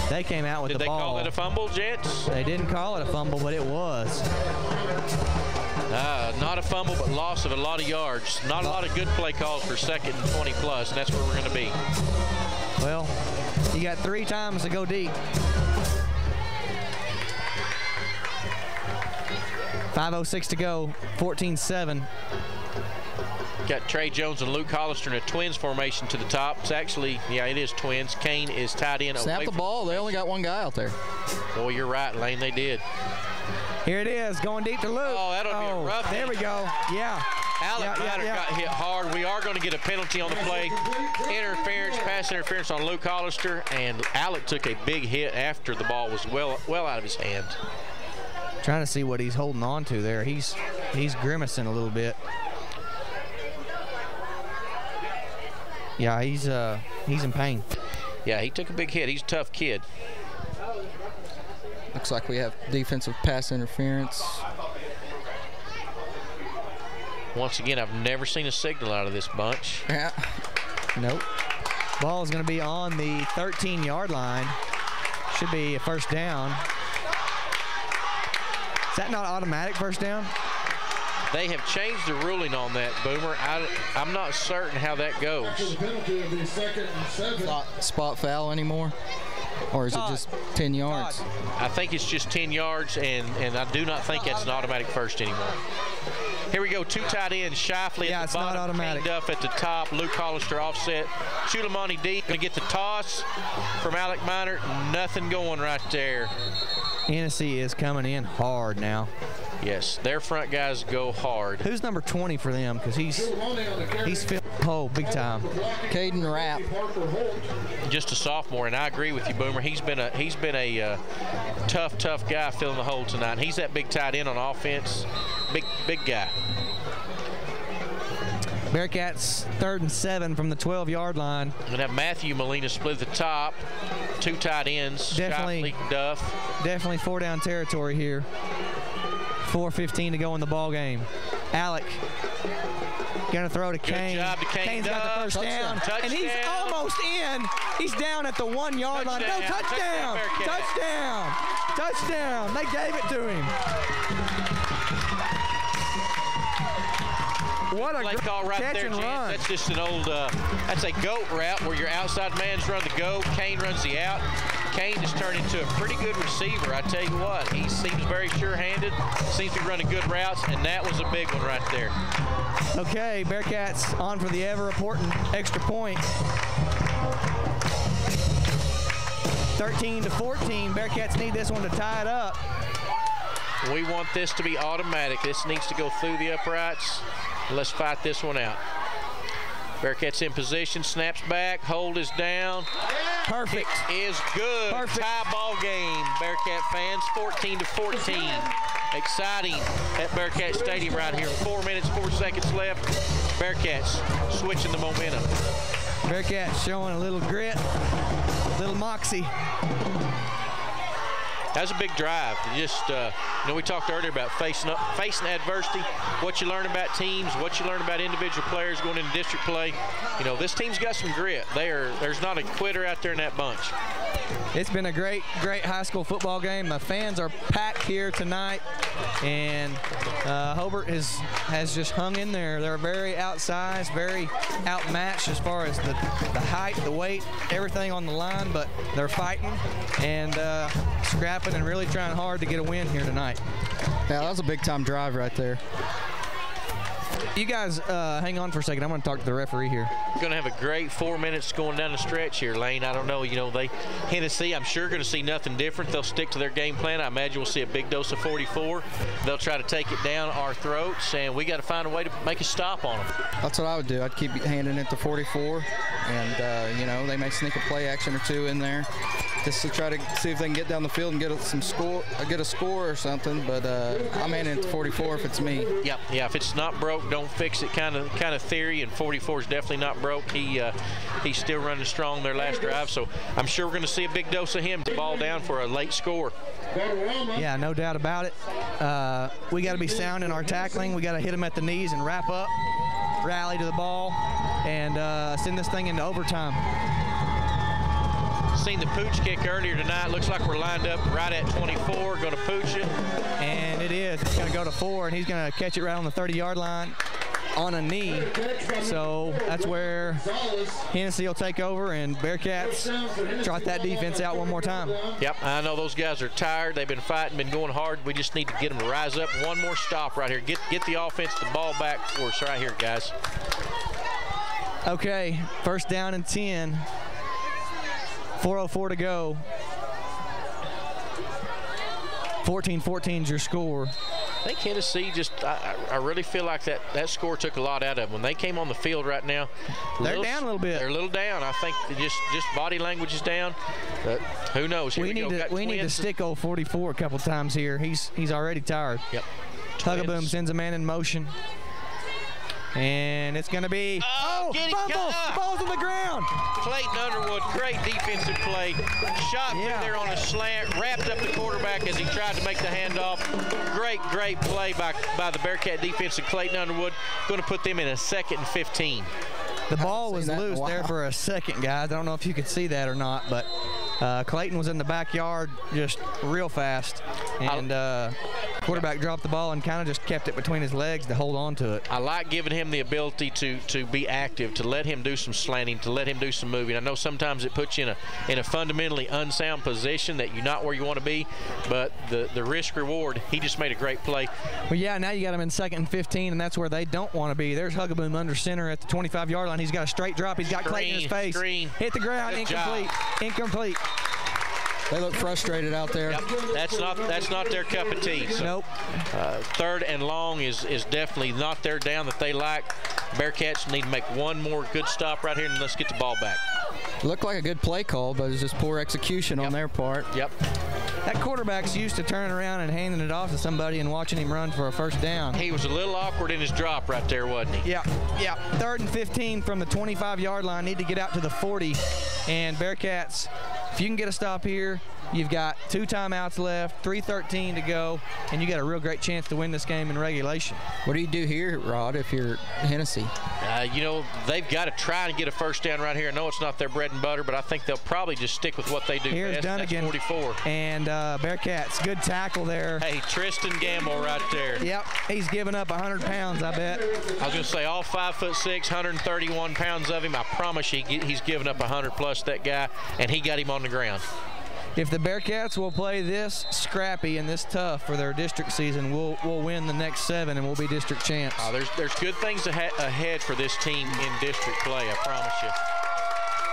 They came out with the ball. Did they call it a fumble, gents? They didn't call it a fumble, but it was. Not a fumble, but loss of a lot of yards. Not a lot of good play calls for second and 20 plus, and that's where we're going to be. Well, you got 3 times to go deep. 5:06 to go, 14-7. Got Trey Jones and Luke Hollister in a twins formation to the top. It's actually, yeah, it is twins. Kane is tied in. Snap the ball. They only got 1 guy out there. Oh, you're right, Lane. They did. Here it is, going deep to Luke. Oh, that'll be a rough. There we go. Yeah. Alec Minert got hit hard. We are going to get a penalty on the play. Interference, pass interference on Luke Hollister, and Alec took a big hit after the ball was well out of his hand. Trying to see what he's holding on to there. He's grimacing a little bit. Yeah, he's in pain. Yeah, he took a big hit. He's a tough kid. Looks like we have defensive pass interference. Once again, I've never seen a signal out of this bunch. Yeah. Nope. Ball is going to be on the 13-yard line. Should be a first down. Is that not automatic first down? They have changed the ruling on that, Boomer. I'm not certain how that goes. Spot foul anymore? Or is it just 10 yards? I think it's just 10 yards, and I do not think that's an automatic first anymore. Here we go, 2 tight ends. Shifley at the bottom, not automatic. Kane Duff at the top, Luke Hollister offset. Chulamani deep, going to get the toss from Alec Minert. Nothing going right there. Hennessey is coming in hard now. Yes, their front guys go hard. Who's number 20 for them? Because he's filled big time. Caden Rapp. Just a sophomore, and I agree with you, Boomer. He's been a tough guy filling the hole tonight. He's that big tight end on offense. Big guy. Bearcats 3rd and 7 from the 12-yard line. We're going to have Matthew Molina split the top. 2 tight ends. Definitely Duff. Definitely 4-down territory here. 4:15 to go in the ball game. Alec gonna throw to Kane. Good job to Kane. Kane's got the first down. Touchdown. And he's almost in. He's down at the 1-yard line. Go touchdown! Touchdown! Touchdown! They gave it to him. What a play call right catch there, and run. That's just an old, that's a goat route where your outside man's run the go. Kane runs the out. Kane has turned into a pretty good receiver. I tell you what, he seems very sure-handed, seems to be running good routes, and that was a big one right there. Okay, Bearcats on for the ever-important extra point. 13-14, Bearcats need this one to tie it up. We want this to be automatic. This needs to go through the uprights. Let's fight this one out. Bearcats in position, snaps back, hold is down. Perfect. Kick is good. Perfect. Tie ball game, Bearcat fans, 14-14. Exciting at Bearcat Stadium right here. 4 minutes, 4 seconds left. Bearcats switching the momentum. Bearcats showing a little grit, a little moxie. That was a big drive. Just, we talked earlier about facing adversity, what you learn about teams, what you learn about individual players going into district play. This team's got some grit. There's not a quitter out there in that bunch. It's been a great high school football game. The fans are packed here tonight, and Hobart has just hung in there. They're very outsized, very outmatched as far as the height, the weight, everything on the line, but they're fighting and scrapping and really trying hard to get a win here tonight. Yeah, that was a big-time drive right there. You guys hang on for a second. I'm going to talk to the referee here. Going to have a great 4 minutes going down the stretch here, Lane. I don't know. Hennessey, I'm sure, going to see nothing different. They'll stick to their game plan. I imagine we'll see a big dose of 44. They'll try to take it down our throats, and we got to find a way to make a stop on them. That's what I would do. I'd keep handing it to 44, and they may sneak a play action or two in there, just to try to see if they can get down the field and get a score or something. But I'm handing it to 44 if it's me. Yeah. If it's not broke, don't fix it kind of theory, and 44 is definitely not broke. He's still running strong their last drive, so I'm sure we're going to see a big dose of him to ball down for a late score. Yeah, no doubt about it. We got to be sound in our tackling. We got to hit them at the knees and wrap up, rally to the ball, and send this thing into overtime. Seen the pooch kick earlier tonight. Looks like we're lined up right at 24. Going to pooch it. And it is. It's going to go to 4, and he's going to catch it right on the 30-yard line on a knee. So that's where Hennessey will take over, and Bearcats trot that defense out one more time. Yep, I know those guys are tired. They've been fighting, been going hard. We just need to get them to rise up. One more stop right here. Get the offense the ball back for us right here, guys. Okay, first down and 10. 4:04 to go. 14-14 is your score. I think Hennessey I really feel like that score took a lot out of them. When they came on the field right now, they're down a little bit. They're a little down. I think just body language is down. But who knows? We need to stick old 44 a couple times here. He's already tired. Yep. Hugaboom sends a man in motion. And it's going to be, fumble! The ball's on the ground! Clayton Underwood, great defensive play. Shot through there on a slant, wrapped up the quarterback as he tried to make the handoff. Great play by the Bearcat defense and Clayton Underwood. Going to put them in a 2nd and 15. The ball was loose there for a second, guys. I don't know if you could see that or not, but Clayton was in the backyard just real fast. And quarterback dropped the ball and kind of just kept it between his legs to hold on to it. I like giving him the ability to be active, to let him do some slanting, to let him do some moving. I know sometimes it puts you in a fundamentally unsound position that you're not where you want to be, but the risk reward, he just made a great play. Well, yeah, now you got him in 2nd and 15, and that's where they don't want to be. There's Hugaboom under center at the 25-yard line. He's got a straight drop. He's got Clayton in his face. Hit the ground. Incomplete. They look frustrated out there. Yep. That's not their cup of tea. So, nope. 3rd and long is definitely not their down that they like. Bearcats need to make one more good stop right here, and let's get the ball back. Looked like a good play call, but it's just poor execution on their part. Yep. That quarterback's used to turning around and handing it off to somebody and watching him run for a first down. He was a little awkward in his drop right there, wasn't he? Yeah. 3rd and 15 from the 25-yard line. Need to get out to the 40. And Bearcats, if you can get a stop here, you've got 2 timeouts left, 3:13 to go, and you got a real great chance to win this game in regulation. What do you do here, Rod, if you're Hennessey? They've got to try and get a first down right here. I know it's not their bread and butter, but I think they'll probably just stick with what they do Here's best. Dunnigan. That's 44. And Bearcats, good tackle there. Hey, Tristan Gamble right there. Yep, he's giving up 100 pounds, I bet. I was going to say all 5'6", 131 pounds of him. I promise you he's giving up 100 plus, that guy, and he got him on the ground. if the Bearcats will play this scrappy and this tough for their district season, we'll win the next 7 and we'll be district champs. There's good things ahead for this team in district play, I promise you.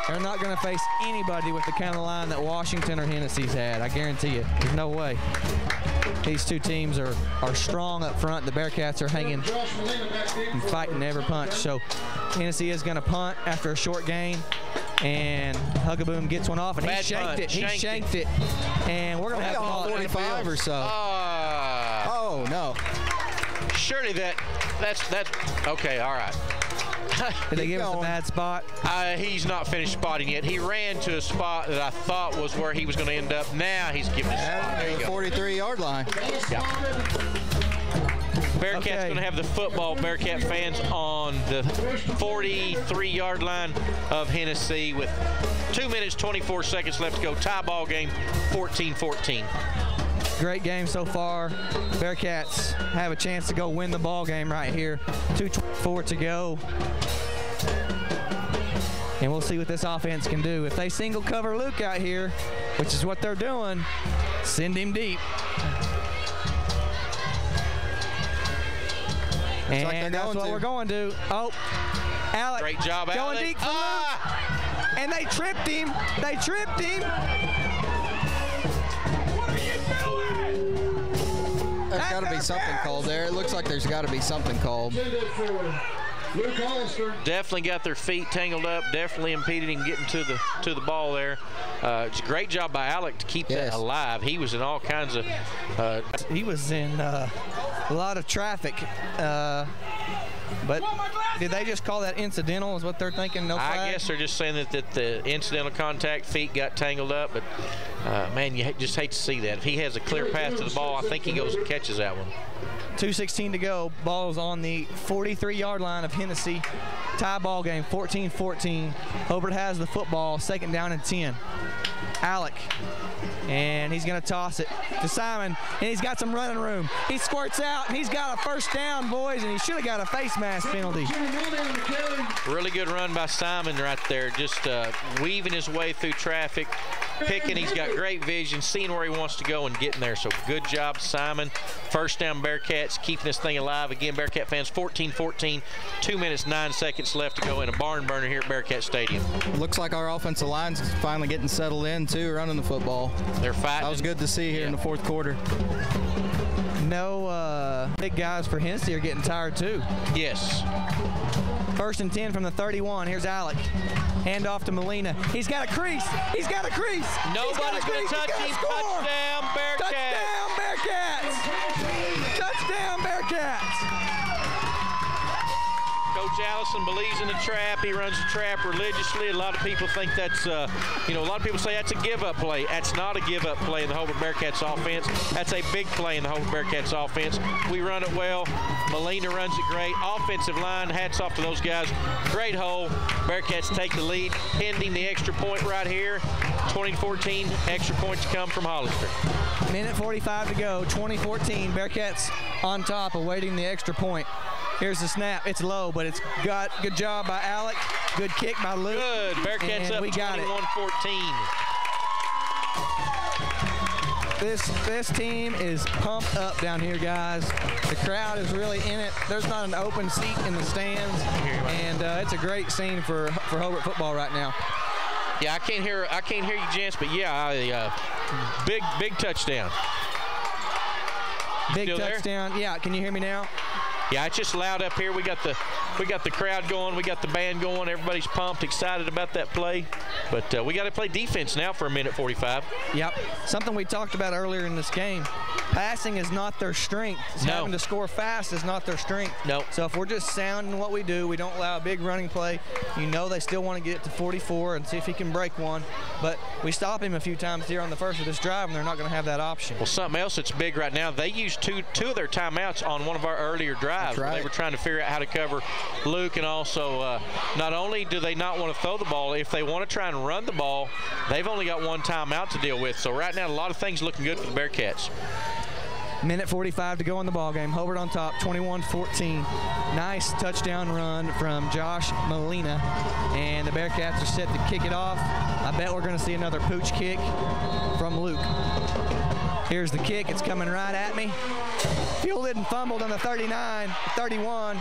They're not going to face anybody with the kind of line that Washington or Hennessey's had. I guarantee you. There's no way. These two teams are strong up front. The Bearcats are hanging and fighting every punch. So Hennessey is going to punt after a short gain. And Hugaboom gets one off, and he shanked it. He shanked it. And we're going to have to call it 45 or so. Oh, no. Surely that's okay, all right. Did they give us a bad spot? He's not finished spotting yet. He ran to a spot that I thought was where he was going to end up. Now he's giving us a spot. There you go. 43-yard line. Yeah. Bearcats going to have the football, Bearcat fans, on the 43-yard line of Hennessey with 2 minutes, 24 seconds left to go. Tie ball game, 14-14. Great game so far. Bearcats have a chance to go win the ball game right here. 2:24 to go. And we'll see what this offense can do. If they single cover Luke out here, which is what they're doing, send him deep. And like that's what we're going to. Oh, Alec. Great job, going Alec. Deep for Luke. And they tripped him. They tripped him. There's got to be something called there. It looks like there's got to be something called. Definitely got their feet tangled up. Definitely impeded him getting to the ball there. It's a great job by Alec to keep that alive. He was in all kinds of. He was in a lot of traffic. But did they just call that incidental is what they're thinking? No flag? I guess they're just saying that the incidental contact, feet got tangled up. But, man, you just hate to see that. If he has a clear path to the ball, I think he goes and catches that one. 2:16 to go. Ball is on the 43-yard line of Hennessey. Tie ball game, 14-14. Hobart has the football, 2nd down and 10. Alec, and he's going to toss it to Simon, and he's got some running room. He squirts out, and he's got a 1st down, boys, and he should have got a face mask penalty. Really good run by Simon right there, just weaving his way through traffic, picking. He's got great vision, seeing where he wants to go and getting there. So good job, Simon. 1st down, Bearcats, keeping this thing alive. Again, Bearcat fans, 14-14, 2 minutes, 9 seconds left to go in a barn burner here at Bearcat Stadium. Looks like our offensive line's finally getting settled in, too, running the football. They're fighting. That was good to see here in the 4th quarter. No big guys for Hennessey are getting tired, too. Yes. 1st and 10 from the 31. Here's Alec. Hand off to Molina. He's got a crease. He's got a crease. Nobody's going to touch him. Touchdown, Bearcats. Touchdown, Bearcats. Touchdown, Bearcats. Coach Allison believes in the trap. He runs the trap religiously. A lot of people think that's, a lot of people say that's a give-up play. That's not a give-up play in the Hobart Bearcats offense. That's a big play in the Hobart Bearcats offense. We run it well. Molina runs it great. Offensive line, hats off to those guys. Great hole. Bearcats take the lead, pending the extra point right here. 20-14, extra points come from Hollister. Minute 45 to go, 20-14. Bearcats on top, awaiting the extra point. Here's the snap. It's low, but it's got good job by Alec. Good kick by Luke. Good. Bearcats up 21-14. This team is pumped up down here, guys. The crowd is really in it. There's not an open seat in the stands, and it's a great scene for Hobart football right now. Yeah, I can't hear you, gents, but yeah, big touchdown. Big touchdown. There? Yeah, can you hear me now? Yeah, it's just loud up here. We got the crowd going. We got the band going. Everybody's pumped, excited about that play. But we got to play defense now for a minute 45. Yep. Something we talked about earlier in this game. Passing is not their strength. Having to score fast is not their strength. No. So if we're just sound in what we do, we don't allow a big running play. You know they still want to get it to 44 and see if he can break one. But we stop him a few times here on the first of this drive, and they're not going to have that option. Well, something else that's big right now, they used two of their timeouts on one of our earlier drives. That's right. They were trying to figure out how to cover Luke, and also not only do they not want to throw the ball, if they want to try and run the ball, they've only got one timeout to deal with. So right now, a lot of things looking good for the Bearcats. Minute 45 to go in the ball game. Hobart on top, 21-14. Nice touchdown run from Josh Molina, and the Bearcats are set to kick it off. I bet we're going to see another pooch kick from Luke. Here's the kick. It's coming right at me. Fielded and fumbled on the 39, 31,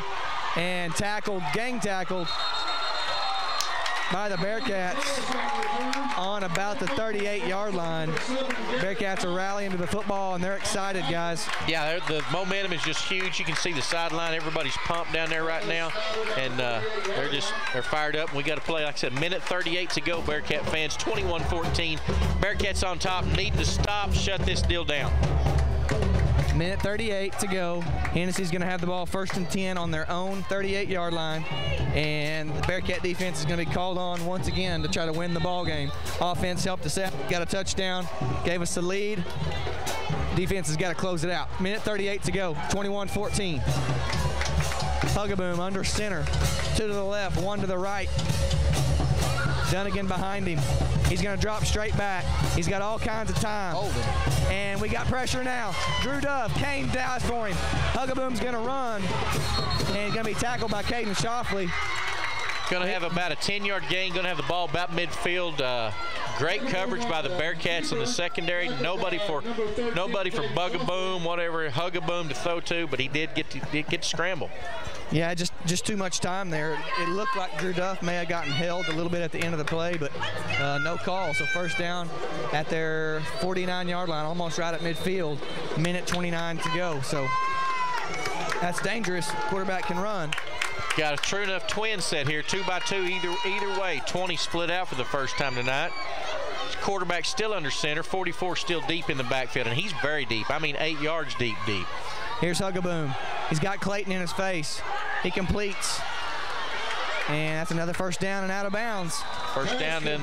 and tackled, gang tackled by the Bearcats on about the 38-yard line. Bearcats are rallying to the football, and they're excited, guys. Yeah, the momentum is just huge. You can see the sideline. Everybody's pumped down there right now, and they're fired up. And we got to play, like I said, minute 38 to go, Bearcat fans, 21-14. Bearcats on top, need to stop, shut this deal down. Minute 38 to go. Hennessey's going to have the ball 1st and 10 on their own 38-yard line, and the Bearcat defense is going to be called on once again to try to win the ball game. Offense helped us out, got a touchdown, gave us the lead. Defense has got to close it out. Minute 38 to go, 21-14. Hugaboom under center, 2 to the left, 1 to the right. Dunnigan behind him. He's going to drop straight back. He's got all kinds of time. And we got pressure now. Drew Duff, Kane dives for him. Hugaboom's going to run, and he's going to be tackled by Caden Shoffley. Going to have about a 10-yard gain. Going to have the ball about midfield. Great coverage by the Bearcats in the secondary. Nobody for Bugaboom, whatever, Hugaboom to throw to, but he did get to scramble. Yeah, just too much time there. It looked like Drew Duff may have gotten held a little bit at the end of the play, but no call. So first down at their 49-yard line, almost right at midfield. Minute 29 to go. So that's dangerous. Quarterback can run. Got a true enough twin set here, 2x2 either way. 20 split out for the first time tonight. Quarterback still under center, 44 still deep in the backfield, and he's very deep. I mean 8 yards deep. Here's Hugaboom. He's got Clayton in his face. He completes. And that's another first down and out of bounds. First down, then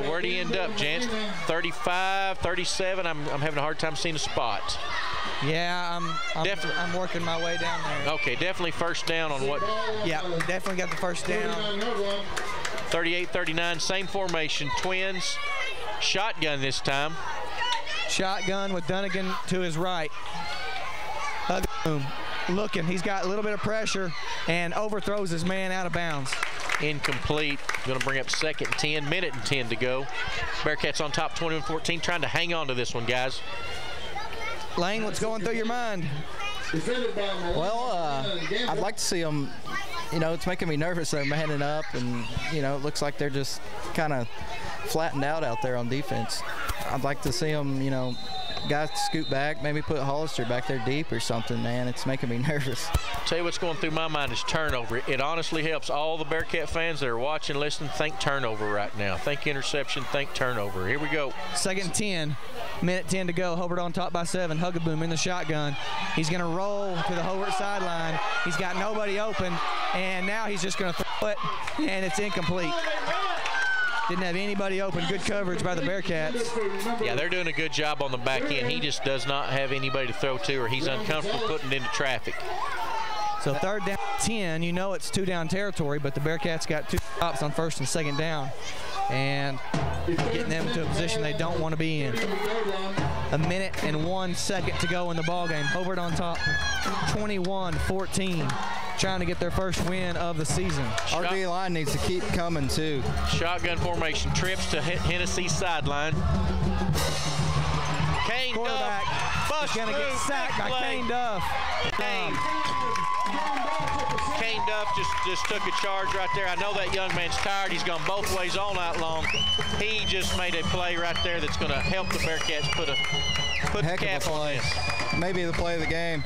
where'd he end up, Jance? 35, 37. I'm having a hard time seeing a spot. Yeah, I'm working my way down there. Okay, definitely first down on what? Yeah, definitely got the first down. 38-39, same formation, twins. Shotgun this time. Shotgun with Dunnigan to his right. Looking, he's got a little bit of pressure and overthrows his man out of bounds. Incomplete. Going to bring up 2nd and 10, minute and 10 to go. Bearcats on top, 21-14, trying to hang on to this one, guys. Lane, what's going through your mind? Well, I'd like to see them. You know, it's making me nervous. They're manning up, and you know, it looks like they're just kind of flattened out there on defense. I'd like to see them, you know, guys scoot back, maybe put Hollister back there deep or something, man. It's making me nervous. Tell you what's going through my mind is turnover. It honestly helps all the Bearcat fans that are watching, listening, think turnover right now. Think interception, think turnover. Here we go. 2nd and 10, minute 10 to go. Hobart on top by 7. Hugaboom in the shotgun. He's going to roll to the Hobart sideline. He's got nobody open, and now he's just going to throw it, and it's incomplete. Didn't have anybody open. Good coverage by the Bearcats. Yeah, they're doing a good job on the back end. He just does not have anybody to throw to, or he's uncomfortable putting it into traffic. So 3rd down, 10. You know it's 2-down territory, but the Bearcats got 2 stops on 1st and 2nd down, and getting them into a position they don't want to be in. A minute and 1 second to go in the ball game. Hobart on top, 21-14. Trying to get their first win of the season. Our D line needs to keep coming too. Shotgun formation, trips to Hennessey sideline. Kane Quarterback Duff, is going to get sacked by Kane Duff. Kane Duff just took a charge right there. I know that young man's tired. He's gone both ways all night long. He just made a play right there that's going to help the Bearcats put the cap on this. Maybe the play of the game.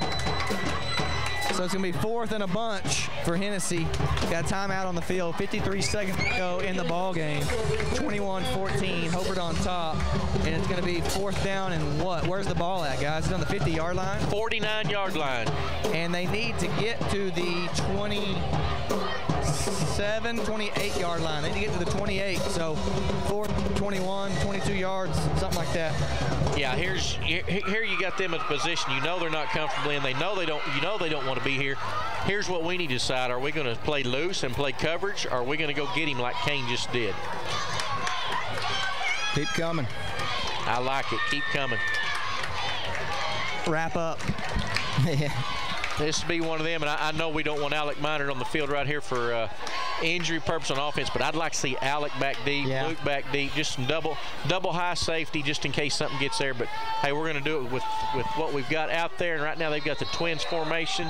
So it's going to be 4th and a bunch for Hennessey. Got a timeout on the field. 53 seconds to go in the ball game. 21-14, Hobart on top. And it's going to be 4th down and what? Where's the ball at, guys? It's on the 50-yard line? 49-yard line. And they need to get to the 28-yard line. They need to get to the 28. So 4, 21, 22 yards, something like that. Yeah, here you got them in a position. You know they're not comfortable in. They know they don't want to be here. Here's what we need to decide. Are we going to play loose and play coverage, or are we going to go get him like Kane just did? Keep coming. I like it. Keep coming. wrap up. This will be one of them, and I know we don't want Alec Minard on the field right here for injury purpose on offense, but I'd like to see Alec back deep, Luke back deep, just some double high safety just in case something gets there. But, hey, we're going to do it with what we've got out there, and right now they've got the twins formation.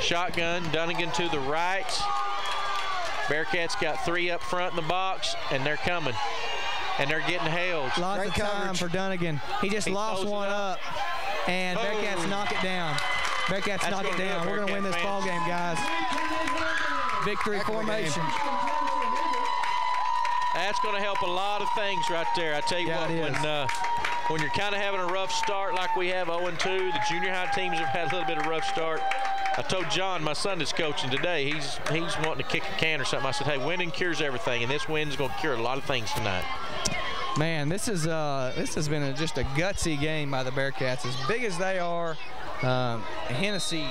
Shotgun, Dunnigan to the right. Bearcats got 3 up front in the box, and they're coming. And they're getting held. Lots of time for Dunnigan. He just lost one up, and Bearcats knock it down. Bearcats knock it down. We're going to win this ball game, guys. Victory formation. That's going to help a lot of things right there. I tell you what, when you're kind of having a rough start like we have 0-2, the junior high teams have had a little bit of rough start. I told John, my son that's coaching today, he's wanting to kick a can or something. I said, hey, winning cures everything, and this win's going to cure a lot of things tonight. Man, this has been just a gutsy game by the Bearcats. As big as they are, Hennessey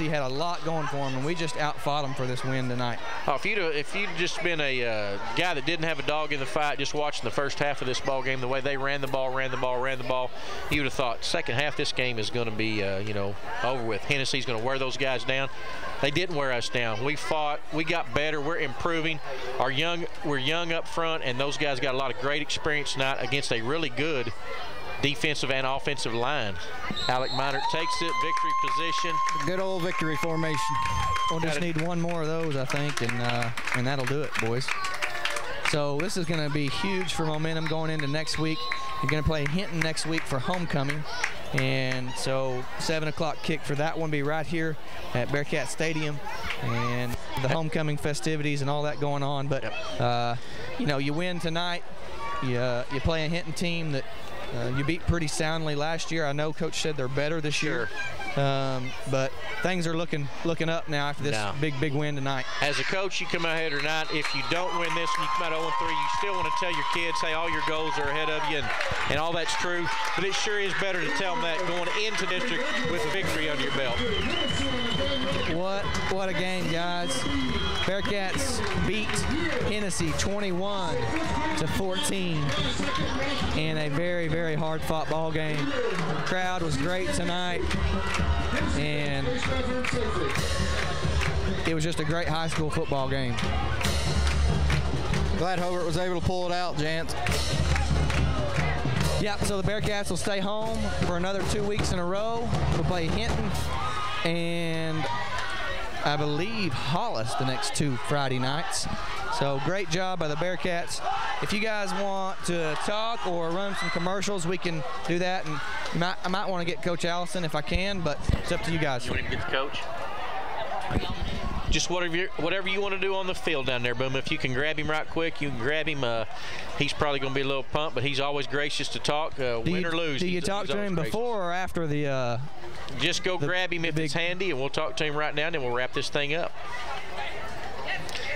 had a lot going for them, and we just outfought them for this win tonight. Oh, if you'd just been a guy that didn't have a dog in the fight, just watching the first half of this ball game, the way they ran the ball, you would have thought second half this game is going to be over with. Hennessy's going to wear those guys down. They didn't wear us down. We fought. We got better. We're improving. We're young up front, and those guys got a lot of great experience tonight against a really good defensive and offensive line. Alec Minard takes it, victory position. Good old victory formation. We'll just need one more of those, I think, and that'll do it, boys. So this is going to be huge for momentum going into next week. You're going to play Hinton next week for homecoming, and so 7 o'clock kick for that one be right here at Bearcat Stadium, and the homecoming festivities and all that going on. But you win tonight. You play a Hinton team that you beat pretty soundly last year. I know Coach said they're better this year, but things are looking up now after this big win tonight. As a coach, you come out here tonight, if you don't win this and you come out 0-3, you still want to tell your kids, hey, all your goals are ahead of you, and all that's true, but it sure is better to tell them that going into district with a victory under your belt. What a game, guys. Bearcats beat Hennessey 21-14 in a very, very hard-fought ball game. The crowd was great tonight, and it was just a great high school football game. Glad Hobart was able to pull it out, Jance. Yep, so the Bearcats will stay home for another 2 weeks in a row. We'll play Hinton and I believe Hollis the next 2 Friday nights. So great job by the Bearcats. If you guys want to talk or run some commercials, we can do that. And I might want to get Coach Allison if I can, but it's up to you guys. You want to get the coach? Just whatever you want to do on the field down there, Boom. If you can grab him right quick, you can grab him. He's probably going to be a little pumped, but he's always gracious to talk, win or lose. Do you talk to him before or after the Just go grab him if it's handy, and we'll talk to him right now, and then we'll wrap this thing up.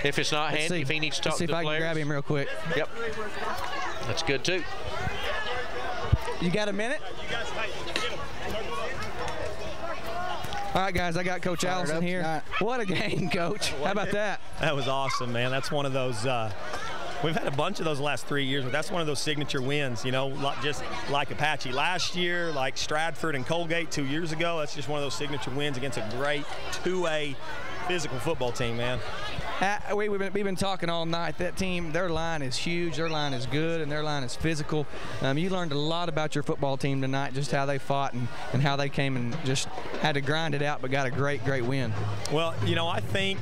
If it's not handy, if he needs to talk to the players. Let's see if I can grab him real quick. Yep. That's good, too. You got a minute? All right, guys, I got Coach Allison here. What a game, Coach. How about that? That was awesome, man. That's one of those we've had a bunch of those the last 3 years, but that's one of those signature wins, just like Apache last year, like Stratford and Colgate 2 years ago. That's just one of those signature wins against a great 2A physical football team, man. We've been talking all night. That team, their line is huge, their line is good, and their line is physical. You learned a lot about your football team tonight, just how they fought and how they came and just had to grind it out, but got a great win. Well, I think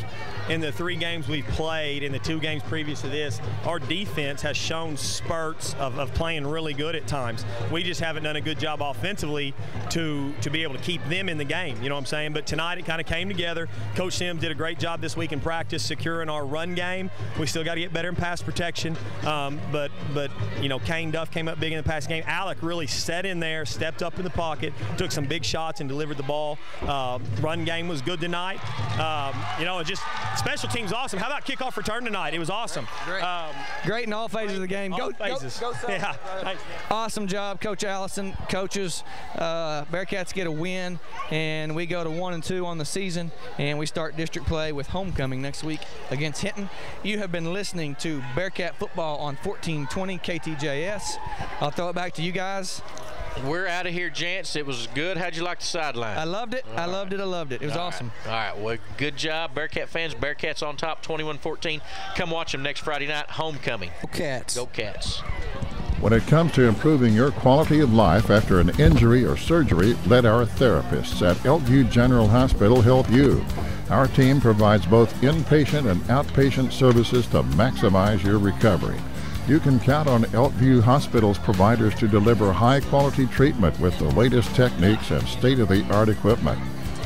in the 3 games we've played, in the 2 games previous to this, our defense has shown spurts of playing really good at times. We just haven't done a good job offensively to be able to keep them in the game, you know what I'm saying? But tonight it kind of came together. Coach Sims did a great job this week in practice securing our run game. We still got to get better in pass protection, but Kane Duff came up big in the pass game. Alec really set in there, stepped up in the pocket, took some big shots and delivered the ball. Run game was good tonight. Just special teams awesome. How about kickoff return tonight? It was awesome. Great in all phases of the game. Go phases. Go yeah. Thanks. Awesome job, Coach Allison. Coaches, Bearcats get a win, and we go to 1-2 on the season, and we start district play with homecoming next week against Hinton. You have been listening to Bearcat football on 1420 KTJS. I'll throw it back to you guys. We're out of here, gents. It was good. How'd you like the sideline? I loved it. I loved it. It was awesome. All right. Well, good job, Bearcat fans. Bearcats on top, 21-14. Come watch them next Friday night. Homecoming. Go Cats. Go Cats. When it comes to improving your quality of life after an injury or surgery, let our therapists at Elkview General Hospital help you. Our team provides both inpatient and outpatient services to maximize your recovery. You can count on Elkview Hospital's providers to deliver high-quality treatment with the latest techniques and state-of-the-art equipment.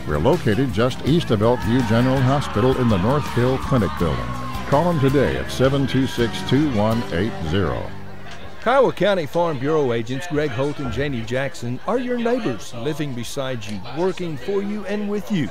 We're located just east of Elkview General Hospital in the North Hill Clinic Building. Call them today at 726-2180. Kiowa County Farm Bureau agents Greg Holt and Janie Jackson are your neighbors, living beside you, working for you and with you.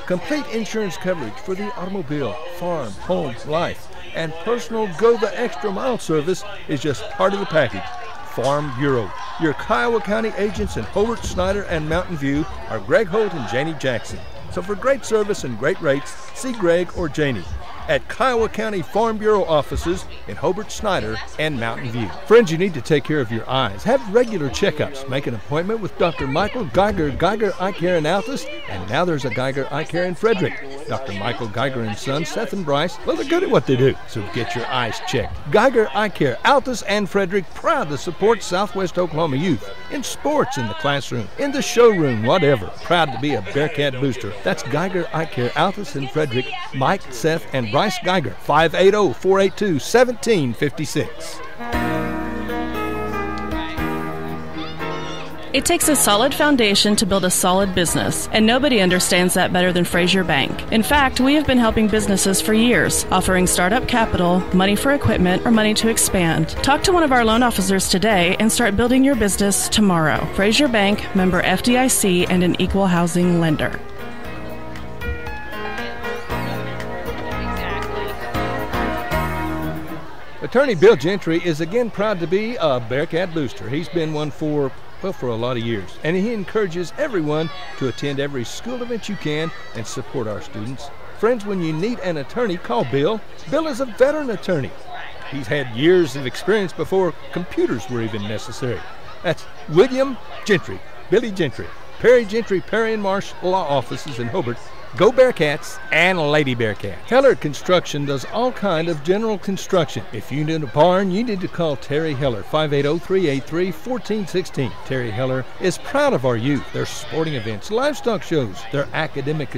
Complete insurance coverage for the automobile, farm, home, life, and personal Go the Extra Mile service is just part of the package. Farm Bureau. Your Kiowa County agents in Hobart, Snyder, and Mountain View are Greg Holt and Janie Jackson. So for great service and great rates, see Greg or Janie at Kiowa County Farm Bureau offices in Hobart, Snyder, and Mountain View. Friends, you need to take care of your eyes. Have regular checkups. Make an appointment with Dr. Michael Geiger, Geiger Eye Care in Altus, and now there's a Geiger Eye Care in Frederick. Dr. Michael Geiger and Son, Seth and Bryce, well, they're good at what they do, so get your eyes checked. Geiger Eye Care, Altus and Frederick, proud to support Southwest Oklahoma youth in sports, in the classroom, in the showroom, whatever. Proud to be a Bearcat booster. That's Geiger Eye Care, Altus and Frederick, Mike, Seth, and Bryce Geiger, 580-482-1756. It takes a solid foundation to build a solid business, and nobody understands that better than Frazier Bank. In fact, we have been helping businesses for years, offering startup capital, money for equipment, or money to expand. Talk to one of our loan officers today and start building your business tomorrow. Frazier Bank, member FDIC, and an equal housing lender. Attorney Bill Gentry is again proud to be a Bearcat booster. He's been one for a lot of years, and he encourages everyone to attend every school event you can and support our students. Friends, when you need an attorney, call Bill. Bill is a veteran attorney. He's had years of experience before computers were even necessary. That's William Gentry, Billy Gentry, Perry Gentry, Perry and Marsh Law Offices in Hobart. Go Bearcats and Lady Bearcat. Heller Construction does all kind of general construction. If you need a barn, you need to call Terry Heller, 580-383-1416. Terry Heller is proud of our youth, their sporting events, livestock shows, their academic